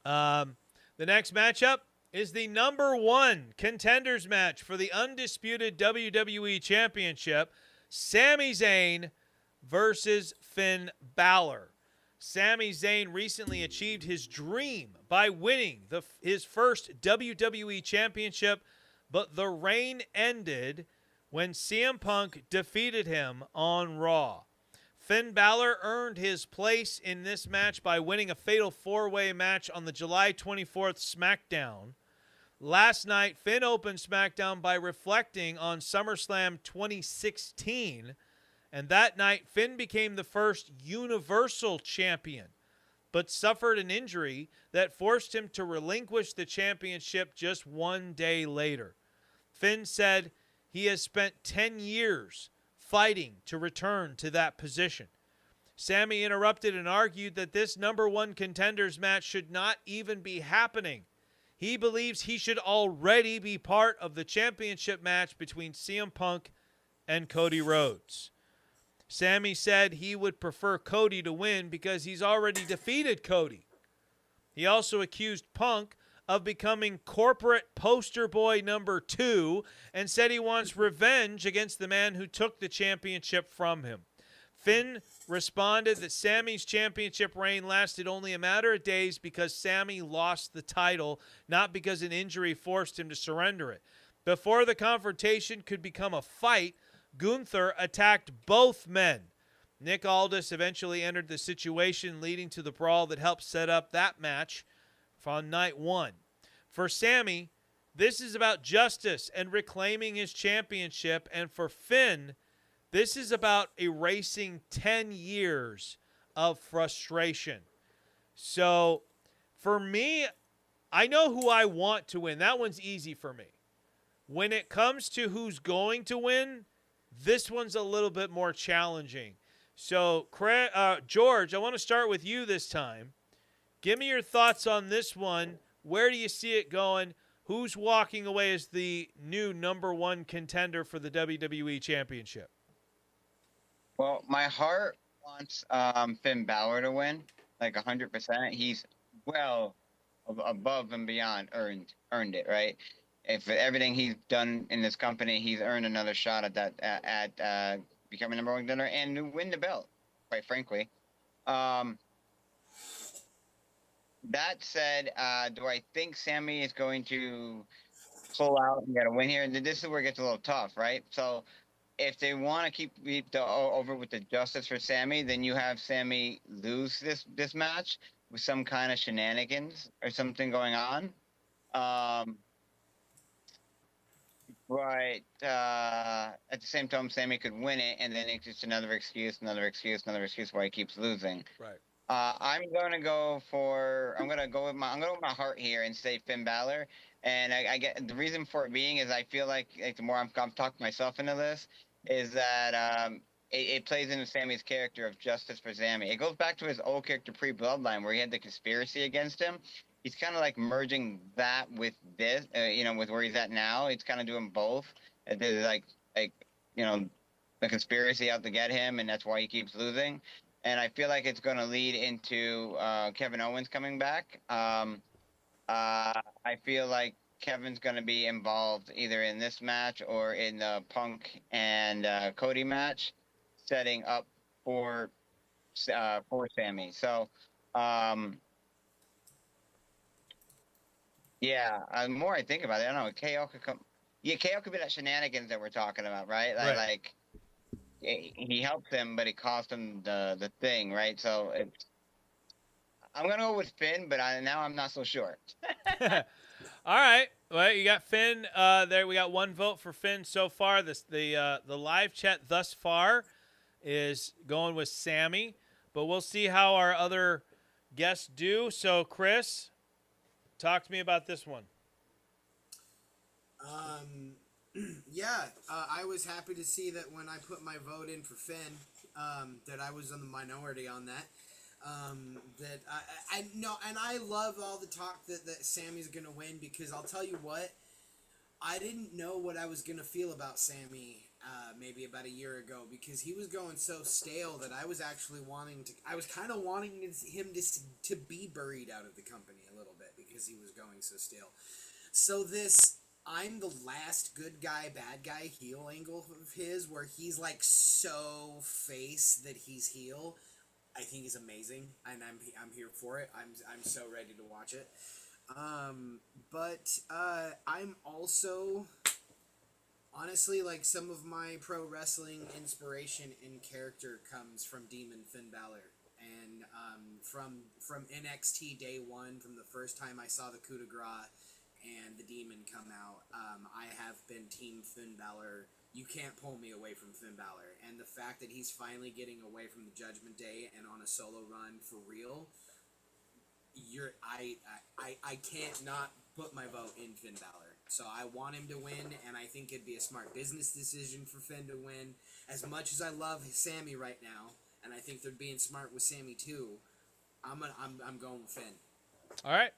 The next matchup is the number 1 contenders match for the undisputed WWE Championship. Sami Zayn versus Finn Balor. Sami Zayn recently achieved his dream by winning his first WWE Championship, but the reign ended when CM Punk defeated him on Raw. Finn Balor earned his place in this match by winning a fatal 4-way match on the July 24th SmackDown. Last night, Finn opened SmackDown by reflecting on SummerSlam 2016, and that night, Finn became the first Universal Champion, but suffered an injury that forced him to relinquish the championship just one day later. Finn said he has spent 10 years fighting to return to that position. Sami interrupted and argued that this number 1 contenders match should not even be happening. He believes he should already be part of the championship match between CM Punk and Cody Rhodes. Sami said he would prefer Cody to win because he's already defeated Cody. He also accused Punk of becoming corporate poster boy number 2 and said he wants revenge against the man who took the championship from him. Finn responded that Sami's championship reign lasted only a matter of days because Sami lost the title, not because an injury forced him to surrender it. Before the confrontation could become a fight, Gunther attacked both men. Nick Aldis eventually entered the situation, leading to the brawl that helped set up that match on night 1. For Sammy, this is about justice and reclaiming his championship. And for Finn, this is about erasing 10 years of frustration. So for me, I know who I want to win. That one's easy for me. When it comes to who's going to win, this one's a little bit more challenging. So, George, I want to start with you this time. Give me your thoughts on this one. Where do you see it going? Who's walking away as the new number 1 contender for the WWE Championship? Well, my heart wants Finn Balor to win, like 100%. He's well above and beyond earned it, right? If everything he's done in this company, he's earned another shot at that at becoming number 1 contender and to win the belt. Quite frankly, that said, do I think Sammy is going to pull out and get a win here? And this is where it gets a little tough, right? So, if they want to keep over with the justice for Sammy, then you have Sammy lose this match with some kind of shenanigans or something going on. But at the same time, Sammy could win it, and then it's just another excuse why he keeps losing. Right. I'm gonna go with my heart here and say Finn Balor. And I get the reason for it being is I feel like the more I'm talking myself into this is that it plays into Sammy's character of justice for Sammy. It goes back to his old character pre-Bloodline where he had the conspiracy against him. He's kind of like merging that with this, with where he's at now. It's kind of doing both. There's like the conspiracy out to get him, and that's why he keeps losing. And I feel like it's going to lead into Kevin Owens coming back. I feel like Kevin's going to be involved either in this match or in the Punk and Cody match, setting up for Sammy. So, the more I think about it, I don't know. KO could come. Yeah, KO could be that shenanigans that we're talking about, right? Like he helped him, but it cost him the thing, right? So I'm gonna go with Finn, but now I'm not so sure. All right. Well, you got Finn there. We got 1 vote for Finn so far. The live chat thus far is going with Sammy, but we'll see how our other guests do. So, Chris, talk to me about this one. I was happy to see that when I put my vote in for Finn, that I was on the minority on that. That I know, and I love all the talk that Sammy's gonna win, because I'll tell you what, I didn't know what I was gonna feel about Sammy maybe about a year ago, because he was going so stale that I was actually wanting him to be buried out of the company a little bit because he was going so stale. So this I'm the last good guy, bad guy heel angle of his, where he's like so face that he's heel, I think is amazing, and I'm here for it. I'm so ready to watch it. But I'm also honestly, like, some of my pro wrestling inspiration in character comes from Demon Finn Balor, and from NXT day 1, from the first time I saw the coup de grace and the Demon come out, I have been Team Finn Balor. You can't pull me away from Finn Balor, and the fact that he's finally getting away from the Judgment Day and on a solo run for real, I can't not put my vote in Finn Balor. So I want him to win, and I think it'd be a smart business decision for Finn to win. As much as I love Sammy right now, and I think they're being smart with Sammy too, I'm going with Finn. All right.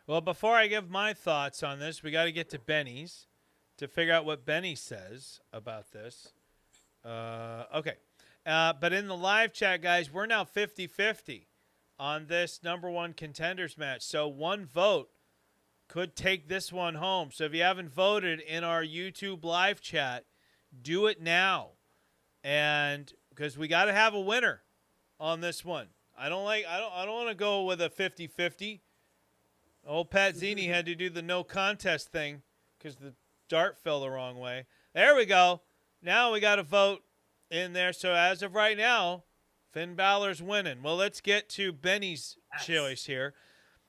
Well, before I give my thoughts on this, we got to get to Benny's to figure out what Benny says about this. Okay. But in the live chat, guys, we're now 50-50 on this number 1 contenders match. So 1 vote could take this one home. So if you haven't voted in our YouTube live chat, do it now. And because we got to have a winner on this one. I don't want to go with a 50-50. Old Pat Zini had to do the no contest thing because the dart fell the wrong way. There we go. Now we got a vote in there. So as of right now, Finn Balor's winning. Well, let's get to Benny's choice here.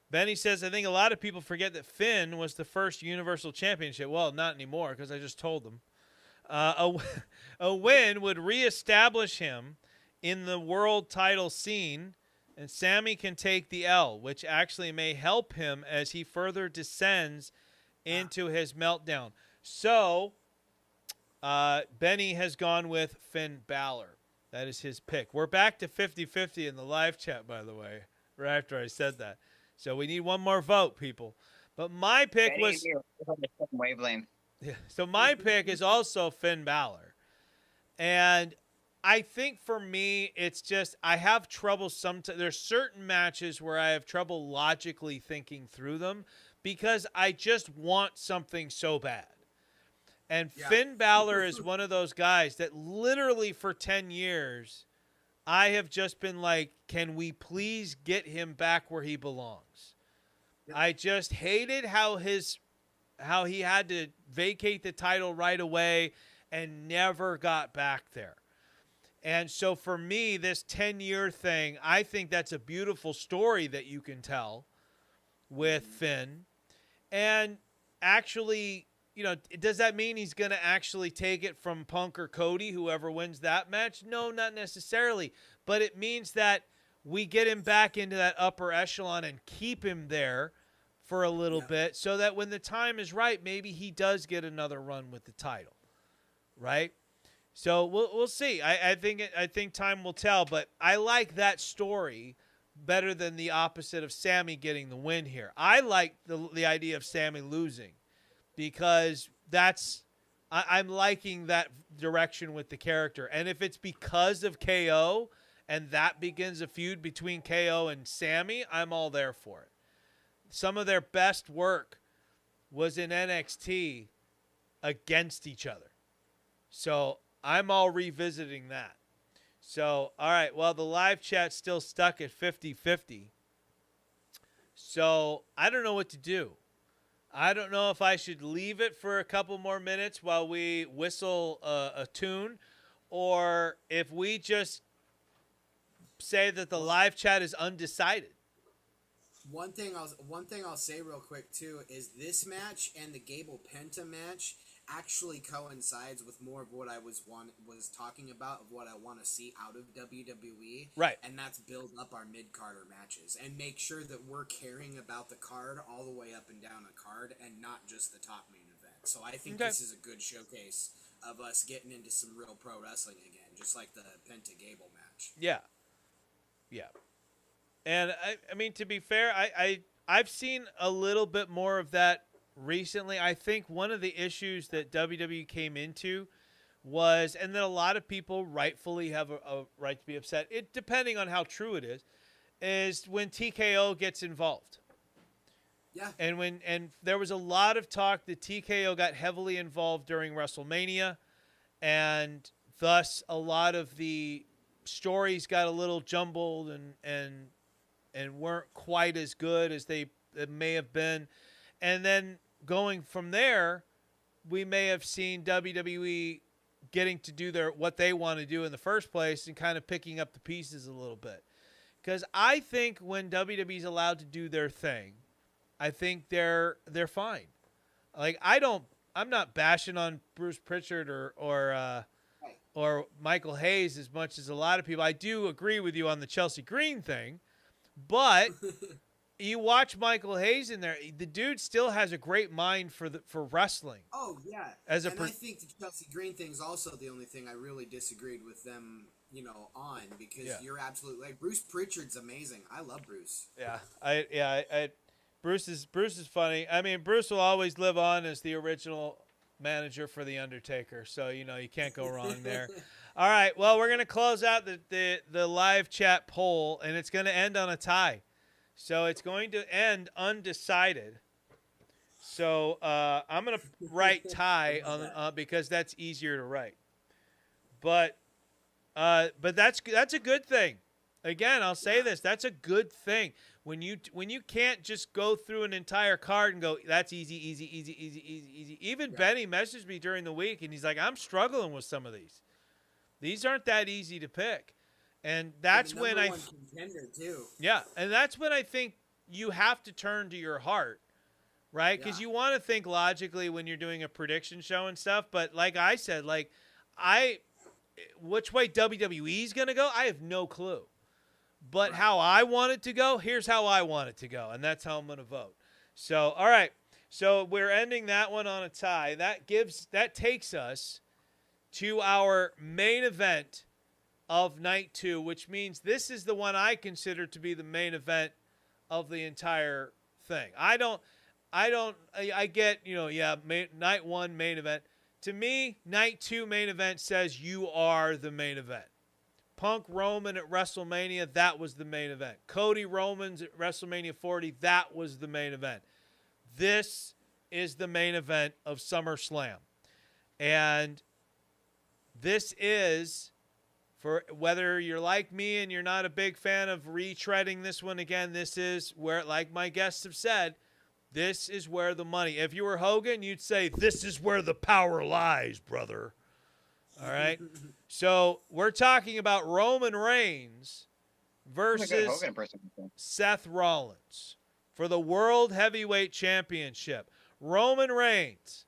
Benny says, I think a lot of people forget that Finn was the first Universal Championship. Well, not anymore because I just told them. A win would reestablish him in the world title scene, and Sammy can take the L, which actually may help him as he further descends into his meltdown. So, Benny has gone with Finn Balor. That is his pick. We're back to 50-50 in the live chat, by the way, right after I said that. So we need one more vote, people. But my pick was... wavelength. Yeah, so my pick is also Finn Balor. And I think for me, it's just I have trouble sometimes. There's certain matches where I have trouble logically thinking through them because I just want something so bad. And Finn Balor is one of those guys that literally for 10 years, I have just been like, can we please get him back where he belongs? Yep. I just hated how he had to vacate the title right away and never got back there. And so for me, this 10-year thing, I think that's a beautiful story that you can tell with Finn. And actually, you know, does that mean he's going to actually take it from Punk or Cody, whoever wins that match? No, not necessarily. But it means that we get him back into that upper echelon and keep him there for a little bit so that when the time is right, maybe he does get another run with the title, right? So we'll see. I think time will tell, but I like that story better than the opposite of Sammy getting the win here. I like the idea of Sammy losing because I'm liking that direction with the character. And if it's because of KO and that begins a feud between KO and Sammy, I'm all there for it. Some of their best work was in NXT against each other. So I'm all revisiting that. So, all right, well, the live chat's still stuck at 50-50. So I don't know what to do. I don't know if I should leave it for a couple more minutes while we whistle a tune, or if we just say that the live chat is undecided. One thing I'll say real quick too is this match and the Gable Penta match actually coincides with more of what I was talking about of what I want to see out of WWE. Right. And that's build up our mid-carder matches and make sure that we're caring about the card all the way up and down a card and not just the top main event. So I think this is a good showcase of us getting into some real pro wrestling again, just like the Penta Gable match. Yeah. Yeah. And I mean, to be fair, I've seen a little bit more of that recently. I think one of the issues that WWE came into was, and that a lot of people rightfully have a right to be upset, it depending on how true it is when TKO gets involved. Yeah. And there was a lot of talk that TKO got heavily involved during WrestleMania, and thus a lot of the stories got a little jumbled and weren't quite as good as they may have been. And then going from there, we may have seen WWE getting to do what they want to do in the first place and kind of picking up the pieces a little bit. Because I think when WWE's allowed to do their thing, I think they're fine. Like I'm not bashing on Bruce Pritchard or Michael Hayes as much as a lot of people. I do agree with you on the Chelsea Green thing, but you watch Michael Hayes in there, the dude still has a great mind for wrestling. Oh yeah, I think the Chelsea Green thing is also the only thing I really disagreed with them, on, because you're absolutely right. Bruce Pritchard's amazing. I love Bruce. Yeah, Bruce is funny. I mean, Bruce will always live on as the original manager for The Undertaker, so you can't go wrong there. All right, well, we're gonna close out the live chat poll, and it's gonna end on a tie. So it's going to end undecided. So I'm going to write tie on because that's easier to write. But that's a good thing. Again, I'll say this: that's a good thing when you can't just go through an entire card and go, that's easy. Even Benny messaged me during the week, and he's like, I'm struggling with some of these. These aren't that easy to pick. And that's the when number one contender too. Yeah, and that's when I think you have to turn to your heart, right? Because you want to think logically when you're doing a prediction show and stuff. But like I said, which way WWE's going to go, I have no clue. But how I want it to go, here's how I want it to go. And that's how I'm going to vote. So, all right. So we're ending that one on a tie. That takes us to our main event of night 2, which means this is the one I consider to be the main event of the entire thing. I get, night 1 main event. To me, night 2 main event says you are the main event. Punk Roman at WrestleMania, that was the main event. Cody Romans at WrestleMania 40, that was the main event. This is the main event of SummerSlam. And this is, for whether you're like me and you're not a big fan of retreading this one again, this is where, like my guests have said, this is where the money. If you were Hogan, you'd say, this is where the power lies, brother. All right? So we're talking about Roman Reigns versus Seth Rollins for the World Heavyweight Championship. Roman Reigns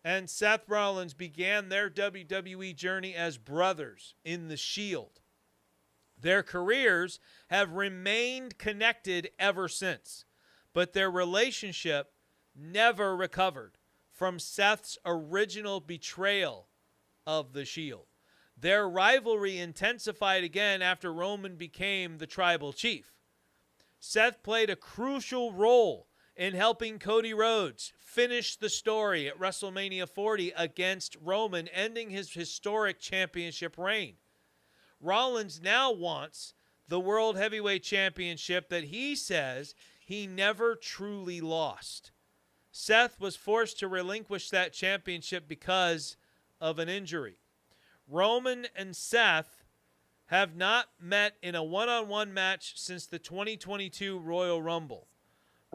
and Seth Rollins began their WWE journey as brothers in the Shield. Their careers have remained connected ever since, but their relationship never recovered from Seth's original betrayal of the Shield. Their rivalry intensified again after Roman became the tribal chief. Seth played a crucial role in helping Cody Rhodes finish the story at WrestleMania 40 against Roman, ending his historic championship reign. Rollins now wants the World Heavyweight Championship that he says he never truly lost. Seth was forced to relinquish that championship because of an injury. Roman and Seth have not met in a one-on-one match since the 2022 Royal Rumble.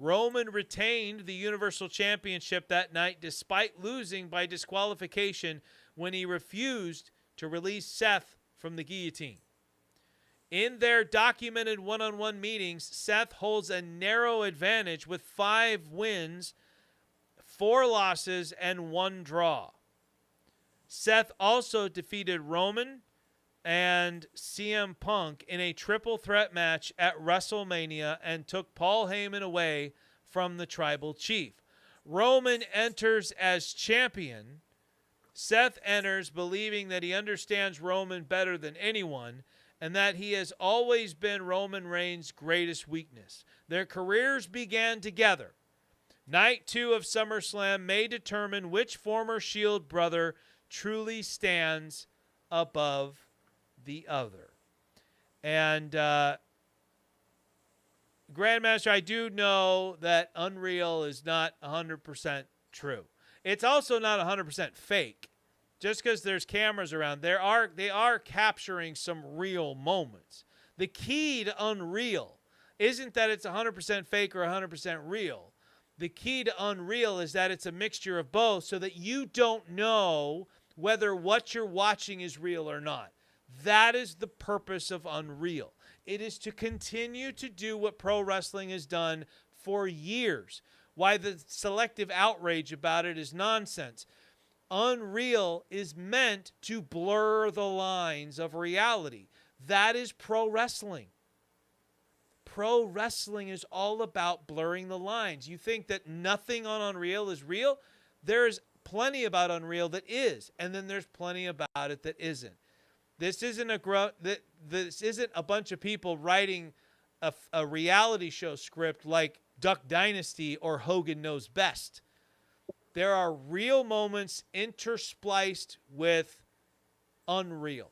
Roman retained the Universal Championship that night despite losing by disqualification when he refused to release Seth from the guillotine. In their documented one-on-one meetings, Seth holds a narrow advantage with 5 wins, 4 losses, and 1 draw. Seth also defeated Roman and CM Punk in a triple threat match at WrestleMania and took Paul Heyman away from the tribal chief. Roman enters as champion. Seth enters believing that he understands Roman better than anyone and that he has always been Roman Reigns' greatest weakness. Their careers began together. Night 2 of SummerSlam may determine which former Shield brother truly stands above the other. And Grandmaster, I do know that Unreal is not 100% true. It's also not 100% fake. Just because there's cameras around, they are capturing some real moments. The key to Unreal isn't that it's 100% fake or 100% real. The key to Unreal is that it's a mixture of both so that you don't know whether what you're watching is real or not. That is the purpose of Unreal. It is to continue to do what pro wrestling has done for years. Why the selective outrage about it is nonsense. Unreal is meant to blur the lines of reality. That is pro wrestling. Pro wrestling is all about blurring the lines. You think that nothing on Unreal is real? There's plenty about Unreal that is, and then there's plenty about it that isn't. This isn't a bunch of people writing a reality show script like Duck Dynasty or Hogan Knows Best. There are real moments interspliced with Unreal,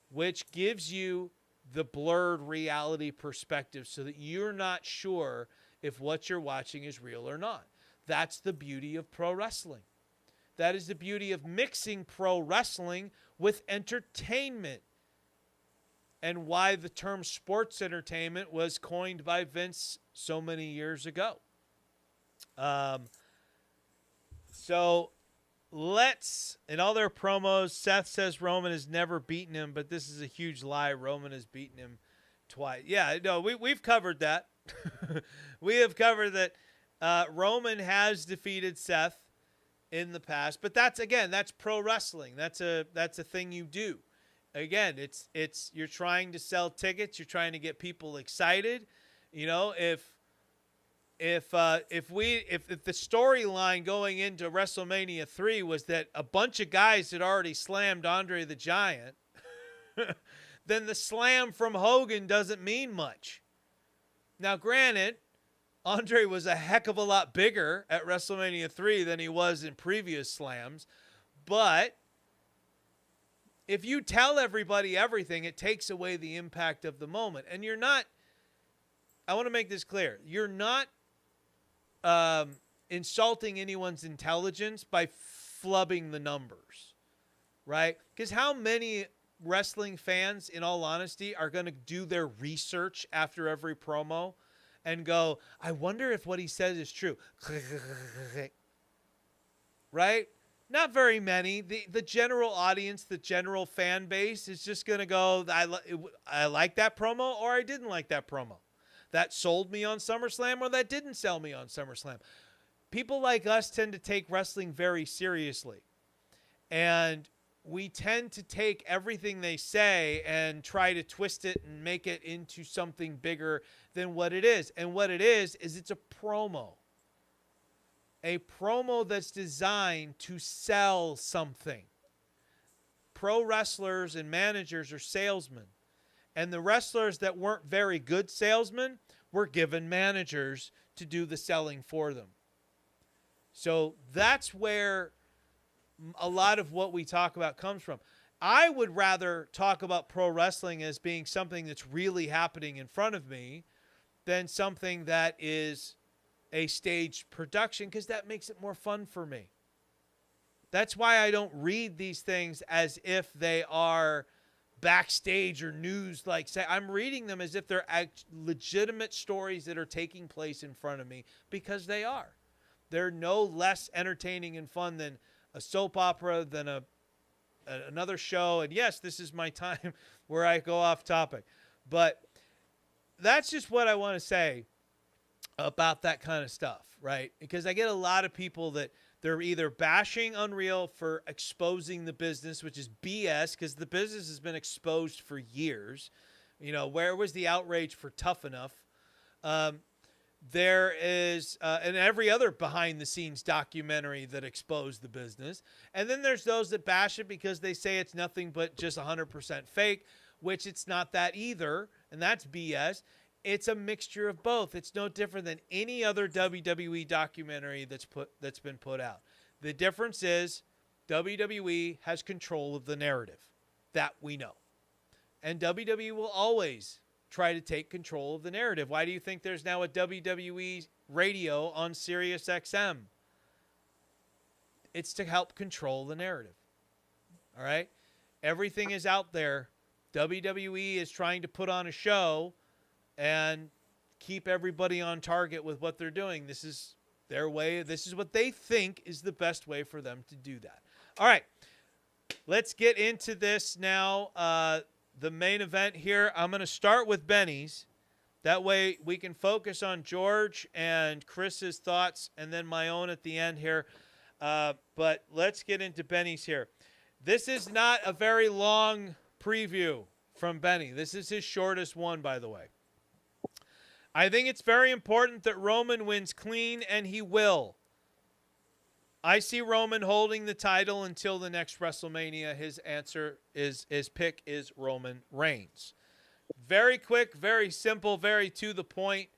which gives you the blurred reality perspective so that you're not sure if what you're watching is real or not. That's the beauty of pro wrestling. That is the beauty of mixing pro wrestling with entertainment, and why the term sports entertainment was coined by Vince so many years ago. So in all their promos, Seth says Roman has never beaten him, but this is a huge lie. Roman has beaten him twice. Yeah, no, we've covered that. We have covered that Roman has defeated Seth in the past, but that's pro wrestling. That's a thing you do. Again, it's you're trying to sell tickets, you're trying to get people excited. You know, if the storyline going into WrestleMania 3 was that a bunch of guys had already slammed Andre the Giant, then the slam from Hogan doesn't mean much. Now, granted, Andre was a heck of a lot bigger at WrestleMania 3 than he was in previous slams, but if you tell everybody everything, it takes away the impact of the moment. And you're not, I want to make this clear, you're not insulting anyone's intelligence by flubbing the numbers, right? Because how many wrestling fans, in all honesty, are going to do their research after every promo and go, I wonder if what he says is true. Right? Not very many. The general audience, the general fan base is just going to go, I like that promo or I didn't like that promo. That sold me on SummerSlam or that didn't sell me on SummerSlam. People like us tend to take wrestling very seriously. And we tend to take everything they say and try to twist it and make it into something bigger than what it is. And what it is it's a promo. A promo that's designed to sell something. Pro wrestlers and managers are salesmen. And the wrestlers that weren't very good salesmen were given managers to do the selling for them. So that's where a lot of what we talk about comes from. I would rather talk about pro wrestling as being something that's really happening in front of me than something that is a staged production, because that makes it more fun for me. That's why I don't read these things as if they are backstage or news. Like, say, I'm reading them as if they're legitimate stories that are taking place in front of me, because they are. They're no less entertaining and fun than a soap opera, than another show. And yes, this is my time where I go off topic, but that's just what I want to say about that kind of stuff, right? Because I get a lot of people that they're either bashing Unreal for exposing the business, which is BS, because the business has been exposed for years. You know, where was the outrage for Tough Enough? There is and every other behind-the-scenes documentary that exposed the business. And then there's those that bash it because they say it's nothing but just 100% fake, which it's not that either, and that's BS. It's a mixture of both. It's no different than any other WWE documentary that's been put out. The difference is WWE has control of the narrative. That we know. And WWE will always try to take control of the narrative. Why do you think there's now a WWE radio on Sirius XM? It's to help control the narrative. All right? Everything is out there. WWE is trying to put on a show and keep everybody on target with what they're doing. This is their way. This is what they think is the best way for them to do that. All right. Let's get into this now. The main event here. I'm going to start with Benny's. That way we can focus on George and Chris's thoughts and then my own at the end here. But let's get into Benny's here. This is not a very long preview from Benny. This is his shortest one, by the way. I think it's very important that Roman wins clean, and he will. I see Roman holding the title until the next WrestleMania. His pick is Roman Reigns. Very quick, very simple, very to the point.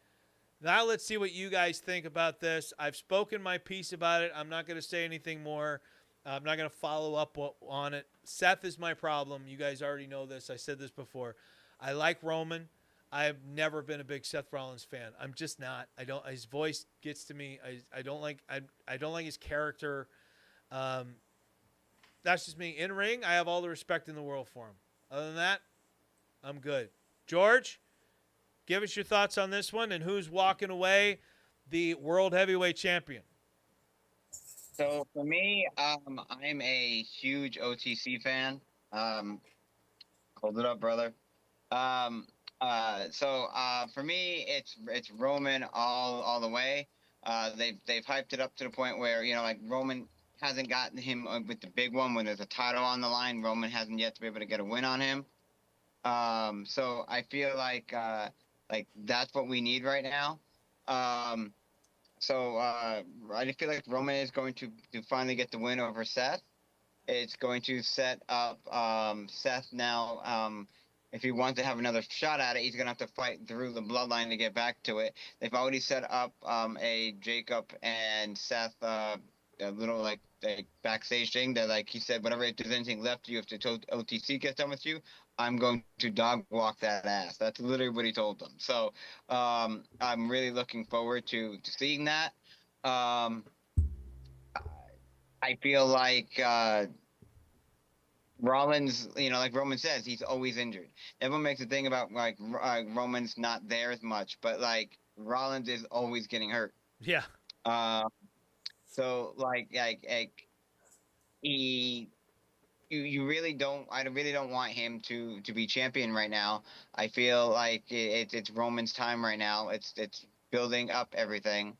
Now let's see what you guys think about this. I've spoken my piece about it. I'm not going to say anything more. I'm not going to follow up on it. Seth is my problem. You guys already know this. I said this before. I like Roman. I've never been a big Seth Rollins fan. I'm just not. His voice gets to me. I don't like his character. That's just me. In ring, I have all the respect in the world for him. Other than that, I'm good. George, give us your thoughts on this one and who's walking away the World Heavyweight Champion. So for me, I'm a huge OTC fan. Um, hold it up, brother. Um, for me, it's Roman all the way. They've hyped it up to the point where like Roman hasn't gotten him with the big one when there's a title on the line. Roman hasn't yet to be able to get a win on him. So I feel like that's what we need right now. Um, I feel like Roman is going to finally get the win over Seth. It's going to set up Seth now. If he wants to have another shot at it, he's going to have to fight through the bloodline to get back to it. They've already set up a Jacob and Seth a little like a backstage thing that like he said, whatever if there's anything left you if the OTC gets done with you, I'm going to dog walk that ass. That's literally what he told them. So I'm really looking forward to seeing that. Um, I feel like Rollins, like Roman says, he's always injured. Everyone makes a thing about like Roman's not there as much, but like Rollins is always getting hurt. Yeah. Uh, so like he, you really don't. I really don't want him to be champion right now. I feel like it's Roman's time right now. It's building up everything.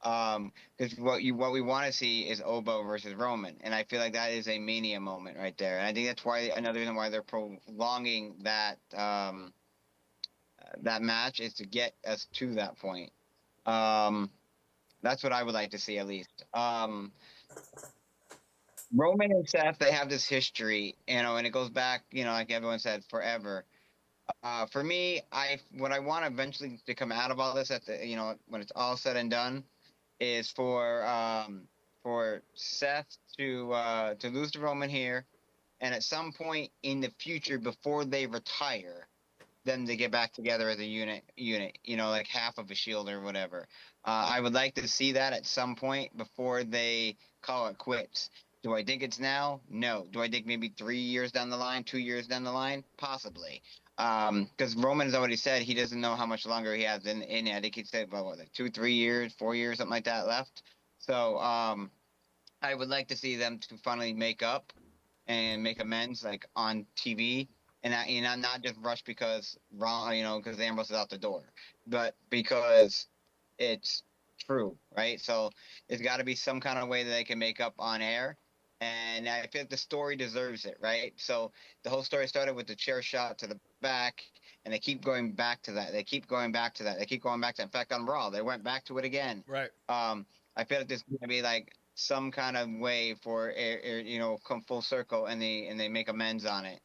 Because what we want to see is Obo versus Roman, and I feel like that is a mania moment right there. And I think that's why another reason why they're prolonging that match is to get us to that point. That's what I would like to see at least. Roman and Seth, they have this history, and it goes back, like everyone said, forever. For me, what I want eventually to come out of all this when it's all said and done is for Seth to lose to Roman here, and at some point in the future before they retire, them to get back together as a unit, like half of a Shield or whatever. I would like to see that at some point before they call it quits. Do I think it's now? No. Do I think maybe 3 years down the line, 2 years down the line? Possibly. Because Roman has already said he doesn't know how much longer he has in it. I think he said, well, like 2, 3 years, 4 years, something like that left. So I would like to see them to finally make up and make amends, like on TV, and not just rush because because Ambrose is out the door, but because it's true, right? So there's got to be some kind of way that they can make up on air. And I feel like the story deserves it, right? So the whole story started with the chair shot to the back, and they keep going back to that. They keep going back to that. They keep going back to that. In fact, on Raw, they went back to it again. Right. I feel like there's going to be like some kind of way for come full circle, and they make amends on it.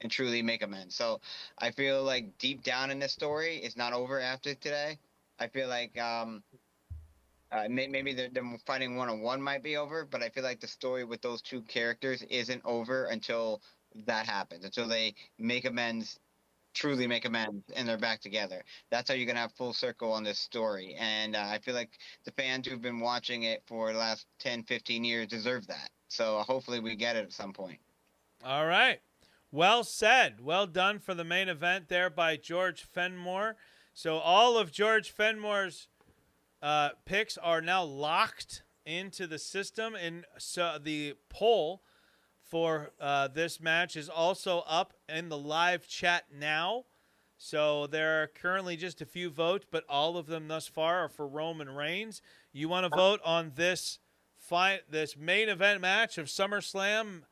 And truly make amends. So I feel like deep down in this story, it's not over after today. I feel like maybe them fighting 1-on-1 might be over, but I feel like the story with those two characters isn't over until that happens, until they make amends, truly make amends, and they're back together. That's how you're going to have full circle on this story. And I feel like the fans who've been watching it for the last 10, 15 years deserve that. So hopefully we get it at some point. All right. Well said. Well done for the main event there by George Fenmore. So all of George Fenmore's picks are now locked into the system, and so the poll for this match is also up in the live chat now. So there are currently just a few votes, but all of them thus far are for Roman Reigns. You want to vote on this main event match of SummerSlam?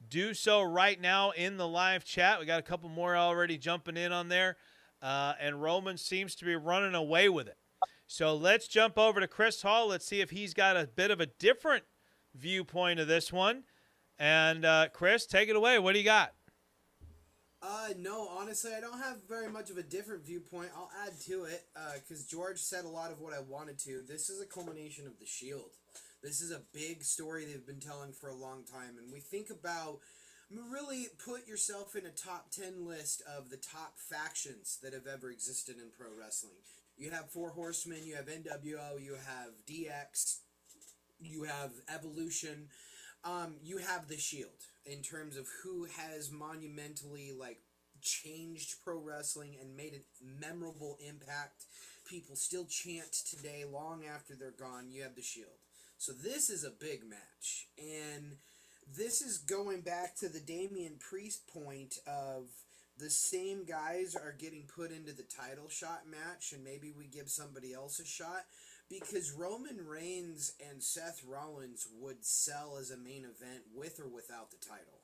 Do so right now in the live chat. We got a couple more already jumping in on there, and Roman seems to be running away with it. So let's jump over to Chris Hall. Let's see if he's got a bit of a different viewpoint of this one. And Chris, take it away. What do you got? No, honestly, I don't have very much of a different viewpoint. I'll add to it because George said a lot of what I wanted to. This is a culmination of the Shield. This is a big story they've been telling for a long time, and we think about really put yourself in a top 10 list of the top factions that have ever existed in pro wrestling. You have Four Horsemen, you have NWO, you have DX, you have Evolution, you have the Shield in terms of who has monumentally changed pro wrestling and made a memorable impact. People still chant today long after they're gone. You have the Shield. So this is a big match, and this is going back to the Damian Priest point of the same guys are getting put into the title shot match, and maybe we give somebody else a shot, because Roman Reigns and Seth Rollins would sell as a main event with or without the title.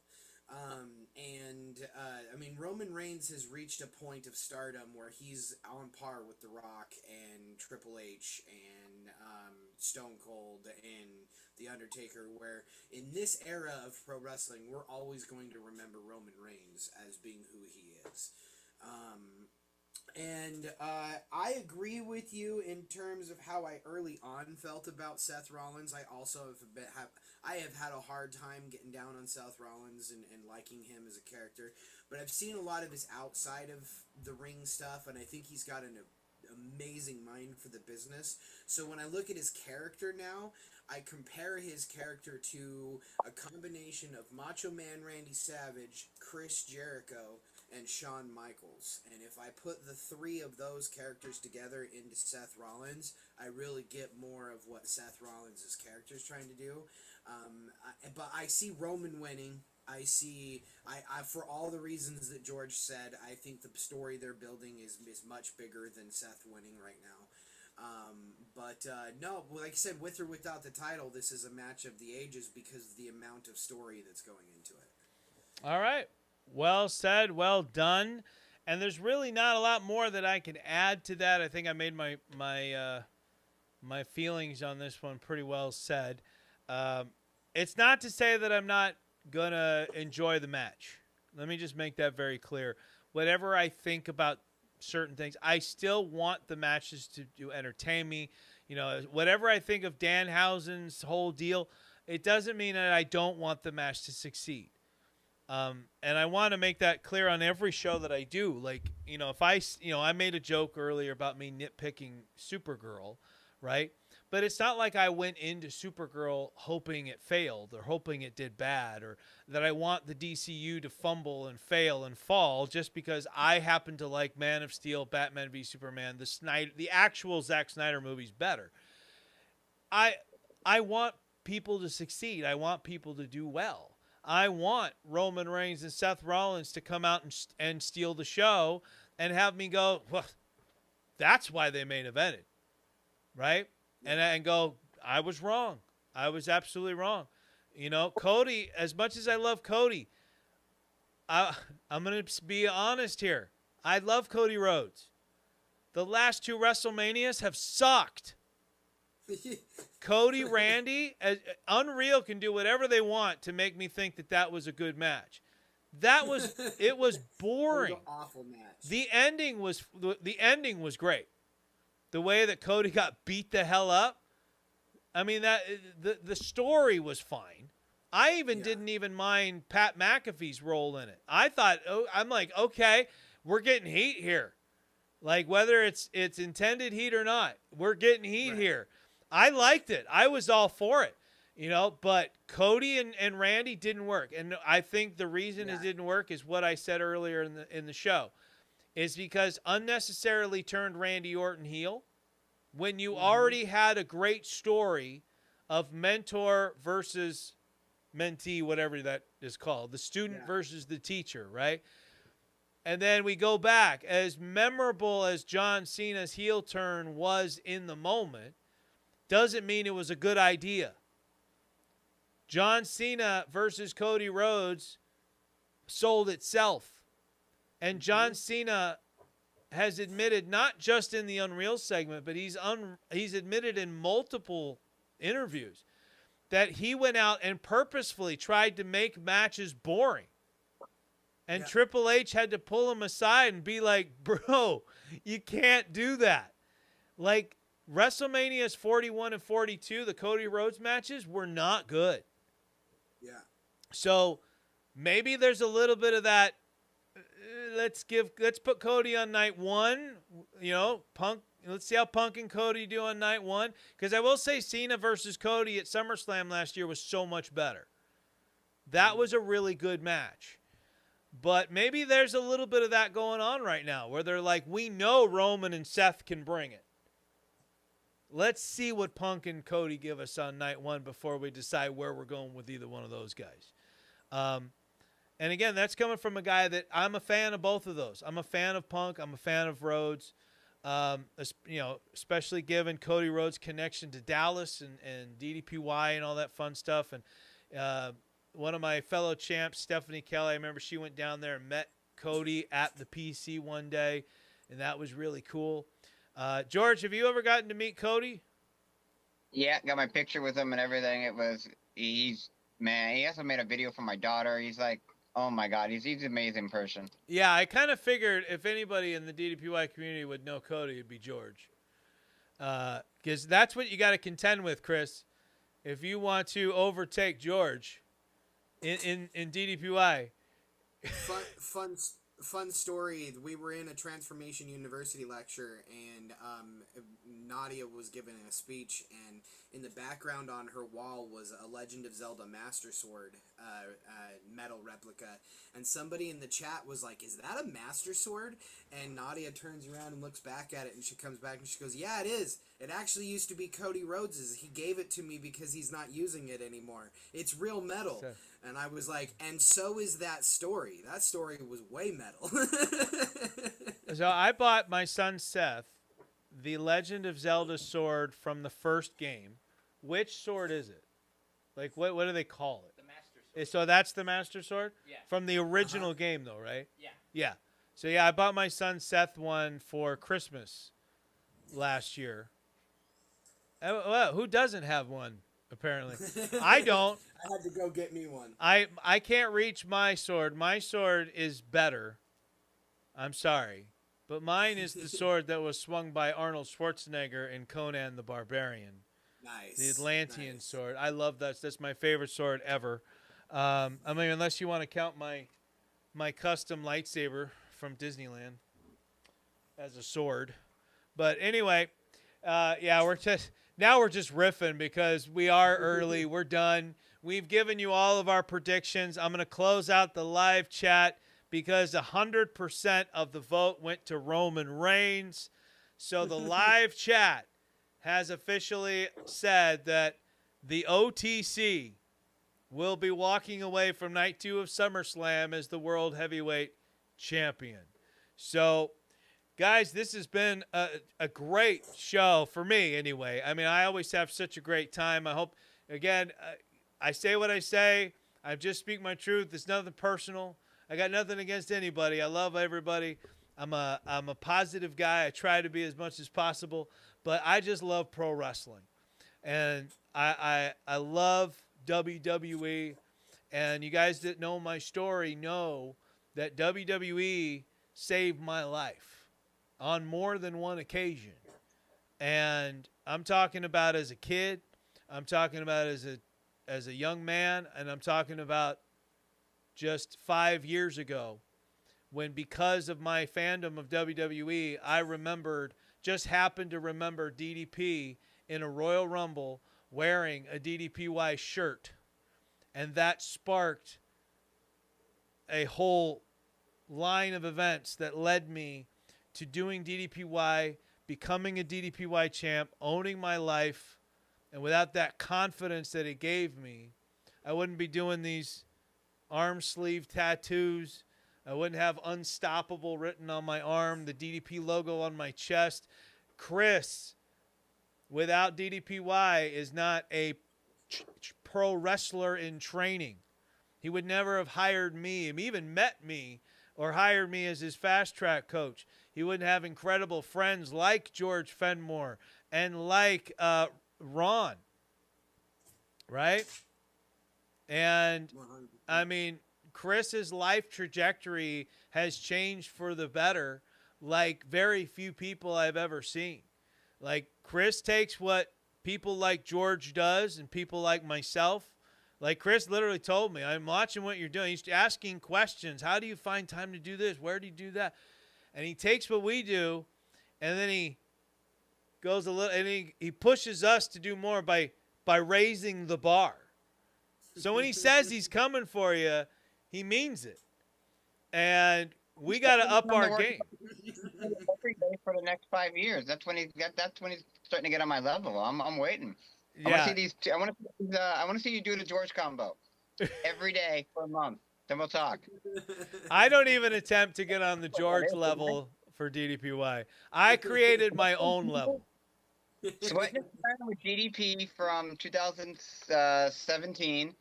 I mean, Roman Reigns has reached a point of stardom where he's on par with The Rock and Triple H and Stone Cold and The Undertaker, where in this era of pro wrestling, we're always going to remember Roman Reigns as being who he is. I agree with you in terms of how I early on felt about Seth Rollins. I also have had a hard time getting down on Seth Rollins and liking him as a character, but I've seen a lot of his outside of the ring stuff, and I think he's got an amazing mind for the business. So when I look at his character now, I compare his character to a combination of Macho Man Randy Savage, Chris Jericho, and Shawn Michaels. And if I put the three of those characters together into Seth Rollins, I really get more of what Seth Rollins' character is trying to do. But I see Roman winning. I for all the reasons that George said, I think the story they're building is much bigger than Seth winning right now. No, like I said, with or without the title, this is a match of the ages because of the amount of story that's going into it. All right. Well said. Well done. And there's really not a lot more that I can add to that. I think I made my feelings on this one pretty well said. It's not to say that I'm not going to enjoy the match. Let me just make that very clear. Whatever I think about certain things, I still want the matches to entertain me. You know, whatever I think of Danhausen's whole deal, it doesn't mean that I don't want the match to succeed. And I want to make that clear on every show that I do. Like, you know, if I made a joke earlier about me nitpicking Supergirl, right? But it's not like I went into Supergirl hoping it failed or hoping it did bad, or that I want the DCU to fumble and fail and fall just because I happen to like Man of Steel, Batman v Superman, the actual Zack Snyder movies better. I want people to succeed. I want people to do well. I want Roman Reigns and Seth Rollins to come out and steal the show and have me go, well, that's why they main evented, right? And go, I was wrong. I was absolutely wrong. You know, Cody, as much as I love Cody, I'm going to be honest here. I love Cody Rhodes. The last two WrestleManias have sucked. Cody, Randy, Unreal can do whatever they want to make me think that was a good match. It was boring. It was an awful match. The ending was great. The way that Cody got beat the hell up. I mean, the story was fine. I didn't even mind Pat McAfee's role in it. I'm like, okay, we're getting heat here. Like, whether it's intended heat or not, we're getting heat here. I liked it. I was all for it, you know, but Cody and Randy didn't work. And I think the reason it didn't work is what I said earlier in the show, is because unnecessarily turned Randy Orton heel when you already had a great story of mentor versus mentee, whatever that is called, the student versus the teacher, right? And then we go back. As memorable as John Cena's heel turn was in the moment, doesn't mean it was a good idea. John Cena versus Cody Rhodes sold itself. And John Cena has admitted, not just in the Unreal segment, but he's admitted in multiple interviews that he went out and purposefully tried to make matches boring. And Triple H had to pull him aside and be like, bro, you can't do that. Like, WrestleManias 41 and 42, the Cody Rhodes matches were not good. Yeah. So maybe there's a little bit of that. Let's put Cody on night one. You know, Punk. Let's see how Punk and Cody do on night one. Because I will say Cena versus Cody at SummerSlam last year was so much better. That was a really good match. But maybe there's a little bit of that going on right now where they're like, we know Roman and Seth can bring it. let's see what Punk and Cody give us on night one before we decide where we're going with either one of those guys. And again, that's coming from a guy that I'm a fan of both of those. I'm a fan of Punk. I'm a fan of Rhodes. Especially given Cody Rhodes' connection to Dallas and DDPY and all that fun stuff. And one of my fellow champs, Stephanie Kelly, I remember she went down there and met Cody at the PC one day, and that was really cool. George, have you ever gotten to meet Cody? Yeah, got my picture with him and everything. He also made a video for my daughter. He's like, oh my God, he's an amazing person. Yeah, I kind of figured if anybody in the DDPY community would know Cody, it'd be George. Because that's what you got to contend with, Chris. If you want to overtake George in DDPY. Fun story. We were in a Transformation University lecture, and Nadia was giving a speech, and in the background on her wall was a Legend of Zelda Master Sword metal replica, and somebody in the chat was like, "Is that a Master Sword?" And Nadia turns around and looks back at it, and she comes back and she goes, "Yeah, it is. It actually used to be Cody Rhodes's. He gave it to me because he's not using it anymore. It's real metal." And I was like, and so is that story. That story was way metal. So I bought my son Seth the Legend of Zelda sword from the first game. Which sword is it? Like, what do they call it? The Master Sword. So that's the Master Sword? Yeah. From the original game, though, right? Yeah. Yeah. So, yeah, I bought my son Seth one for Christmas last year. Well, who doesn't have one, apparently? I don't. I had to go get me one. I can't reach my sword. My sword is better. I'm sorry. But mine is the sword that was swung by Arnold Schwarzenegger in Conan the Barbarian. Nice. The Atlantean sword. I love that. That's my favorite sword ever. I mean, unless you want to count my custom lightsaber from Disneyland as a sword. But anyway, yeah, we're just riffing because we are early. We're done. We've given you all of our predictions. I'm going to close out the live chat because 100% of the vote went to Roman Reigns. So the live chat has officially said that the OTC will be walking away from night 2 of SummerSlam as the World Heavyweight Champion. So, guys, this has been a great show for me anyway. I mean, I always have such a great time. I hope, again, I say what I say. I just speak my truth. It's nothing personal. I got nothing against anybody. I love everybody. I'm a positive guy. I try to be as much as possible. But I just love pro wrestling. And I love WWE. And you guys that know my story know that WWE saved my life on more than one occasion. And I'm talking about as a kid. I'm talking about as a young man. And I'm talking about just 5 years ago when, because of my fandom of WWE, I happened to remember DDP in a Royal Rumble wearing a DDPY shirt. And that sparked a whole line of events that led me to doing DDPY, becoming a DDPY champ, owning my life. And without that confidence that it gave me, I wouldn't be doing these arm sleeve tattoos. I wouldn't have Unstoppable written on my arm, the DDP logo on my chest. Chris, without DDPY, is not a pro wrestler in training. He would never have hired me, even met me, or hired me as his fast track coach. He wouldn't have incredible friends like George Fenmore and like Ron, right? And, I mean, Chris's life trajectory has changed for the better like very few people I've ever seen. Like, Chris takes what people like George does and people like myself. Like, Chris literally told me, I'm watching what you're doing. He's asking questions. How do you find time to do this? Where do you do that? And he takes what we do, and then he goes a little, and he pushes us to do more by raising the bar. So when he says he's coming for you, he means it. And we got to up our game. Every day for the next 5 years. That's when he's starting to get on my level. I'm waiting. I want to Yeah. see these. I want to see you do the George combo every day for a month. Then we'll talk. I don't even attempt to get on the George level for DDPY. I created my own level. Sweat and Iron with DDP from 2017,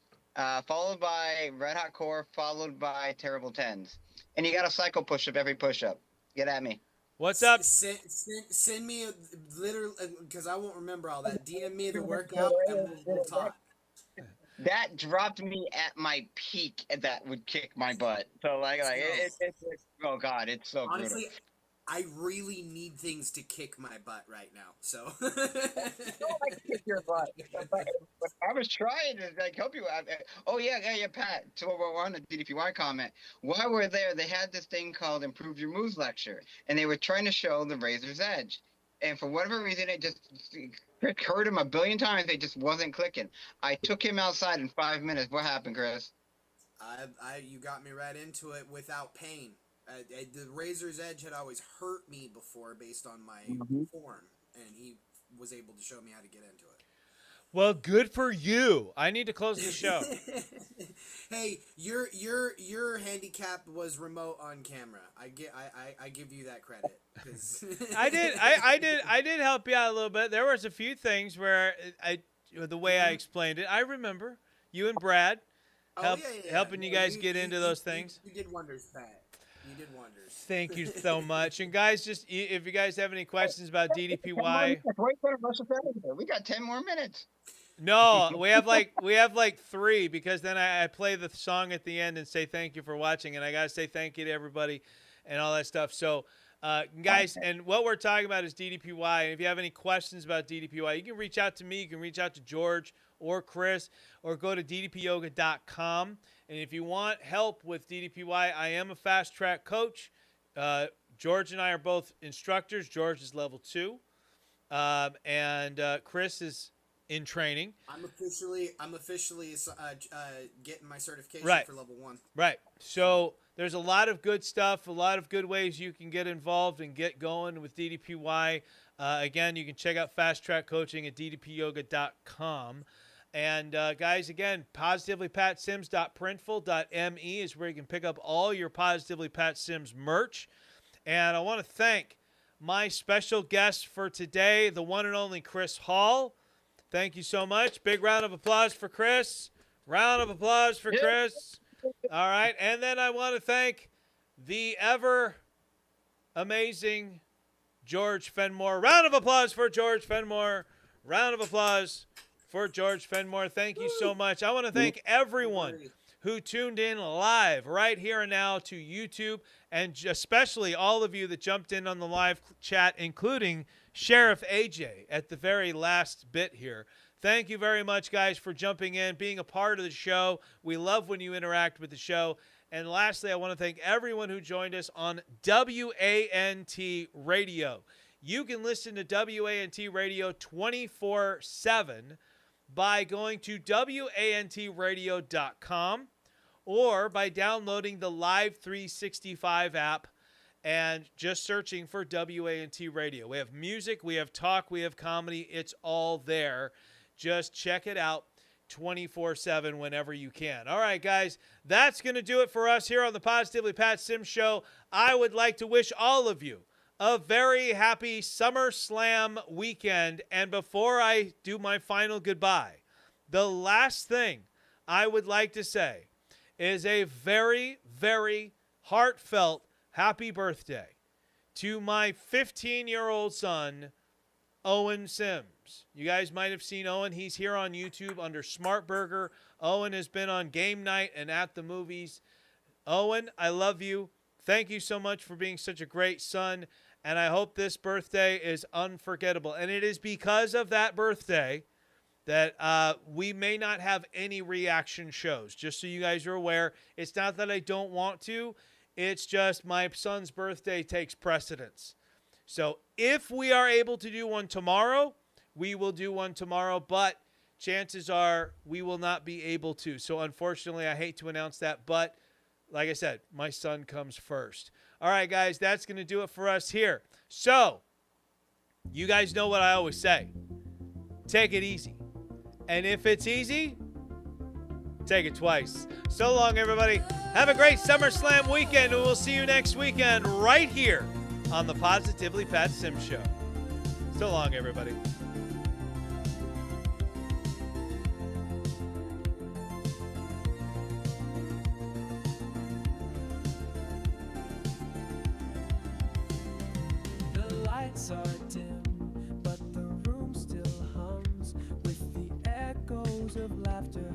followed by Red Hot Core, followed by Terrible Tens. And you got a cycle push-up every push-up. Get at me. What's up? Send me literally, because I won't remember all that. DM me the workout and we'll talk. That dropped me at my peak. That would kick my butt. So it's oh god, it's so honestly. brutal. I really need things to kick my butt right now. So I can kick your butt. But I was trying to help you out. Oh yeah, Pat. So we're on the DDPY comment. While we're there, they had this thing called Improve Your Moves lecture, and they were trying to show the Razor's Edge. And for whatever reason, it just heard him a billion times. It just wasn't clicking. I took him outside in 5 minutes. What happened, Chris? You got me right into it without pain. The Razor's Edge had always hurt me before based on my form, and he was able to show me how to get into it. Well, good for you. I need to close the show. Hey, your handicap was remote on camera. I give you that credit. 'Cause I did help you out a little bit. There was a few things where the way I explained it, I remember you and Brad helping you guys get into those things. You did wonders, Pat. You did wonders. Thank you so much. And guys, just if you guys have any questions about DDPY, we got 10 more minutes. no, we have like 3, because then I play the song at the end and say thank you for watching, and I gotta say thank you to everybody and all that stuff. So, guys, and what we're talking about is DDPY. And if you have any questions about DDPY, you can reach out to me. You can reach out to George or Chris, or go to ddpyoga.com. And if you want help with DDPY, I am a fast track coach. George and I are both instructors. George is level 2, and Chris is in training. I'm officially getting my certification for level 1. Right. So there's a lot of good stuff, a lot of good ways you can get involved and get going with DDPY. Again, you can check out Fast Track Coaching at ddpyoga.com. And guys, again, positivelypatsims.printful.me is where you can pick up all your Positively Pat Sims merch. And I want to thank my special guest for today, the one and only Chris Hall. Thank you so much. Big round of applause for Chris. Round of applause for Chris. All right. And then I want to thank the ever amazing George Fenmore. Round of applause for George Fenmore. Round of applause for George Fenmore. Thank you so much. I want to thank everyone who tuned in live right here and now to YouTube, and especially all of you that jumped in on the live chat, including Sheriff AJ at the very last bit here. Thank you very much, guys, for jumping in, being a part of the show. We love when you interact with the show. And lastly, I want to thank everyone who joined us on WANT Radio. You can listen to WANT Radio 24/7 by going to wantradio.com or by downloading the Live 365 app and just searching for WANT Radio. We have music, we have talk, we have comedy. It's all there. Just check it out 24/7 whenever you can. All right, guys, that's going to do it for us here on the Positively Pat Sims Show. I would like to wish all of you a very happy SummerSlam weekend. And before I do my final goodbye, the last thing I would like to say is a very, very heartfelt happy birthday to my 15-year-old son, Owen Sims. You guys might have seen Owen. He's here on YouTube under Smart Burger. Owen has been on Game Night and At the Movies. Owen, I love you. Thank you so much for being such a great son. And I hope this birthday is unforgettable. And it is because of that birthday that we may not have any reaction shows. Just so you guys are aware, it's not that I don't want to. It's just my son's birthday takes precedence. So if we are able to do one tomorrow, we will do one tomorrow. But chances are we will not be able to. So unfortunately, I hate to announce that. But like I said, my son comes first. All right, guys, that's going to do it for us here. So, you guys know what I always say. Take it easy. And if it's easy, take it twice. So long, everybody. Have a great SummerSlam weekend, and we'll see you next weekend right here on the Positively Pat Sim Show. So long, everybody. The lights are dim, but the room still hums with the echoes of laughter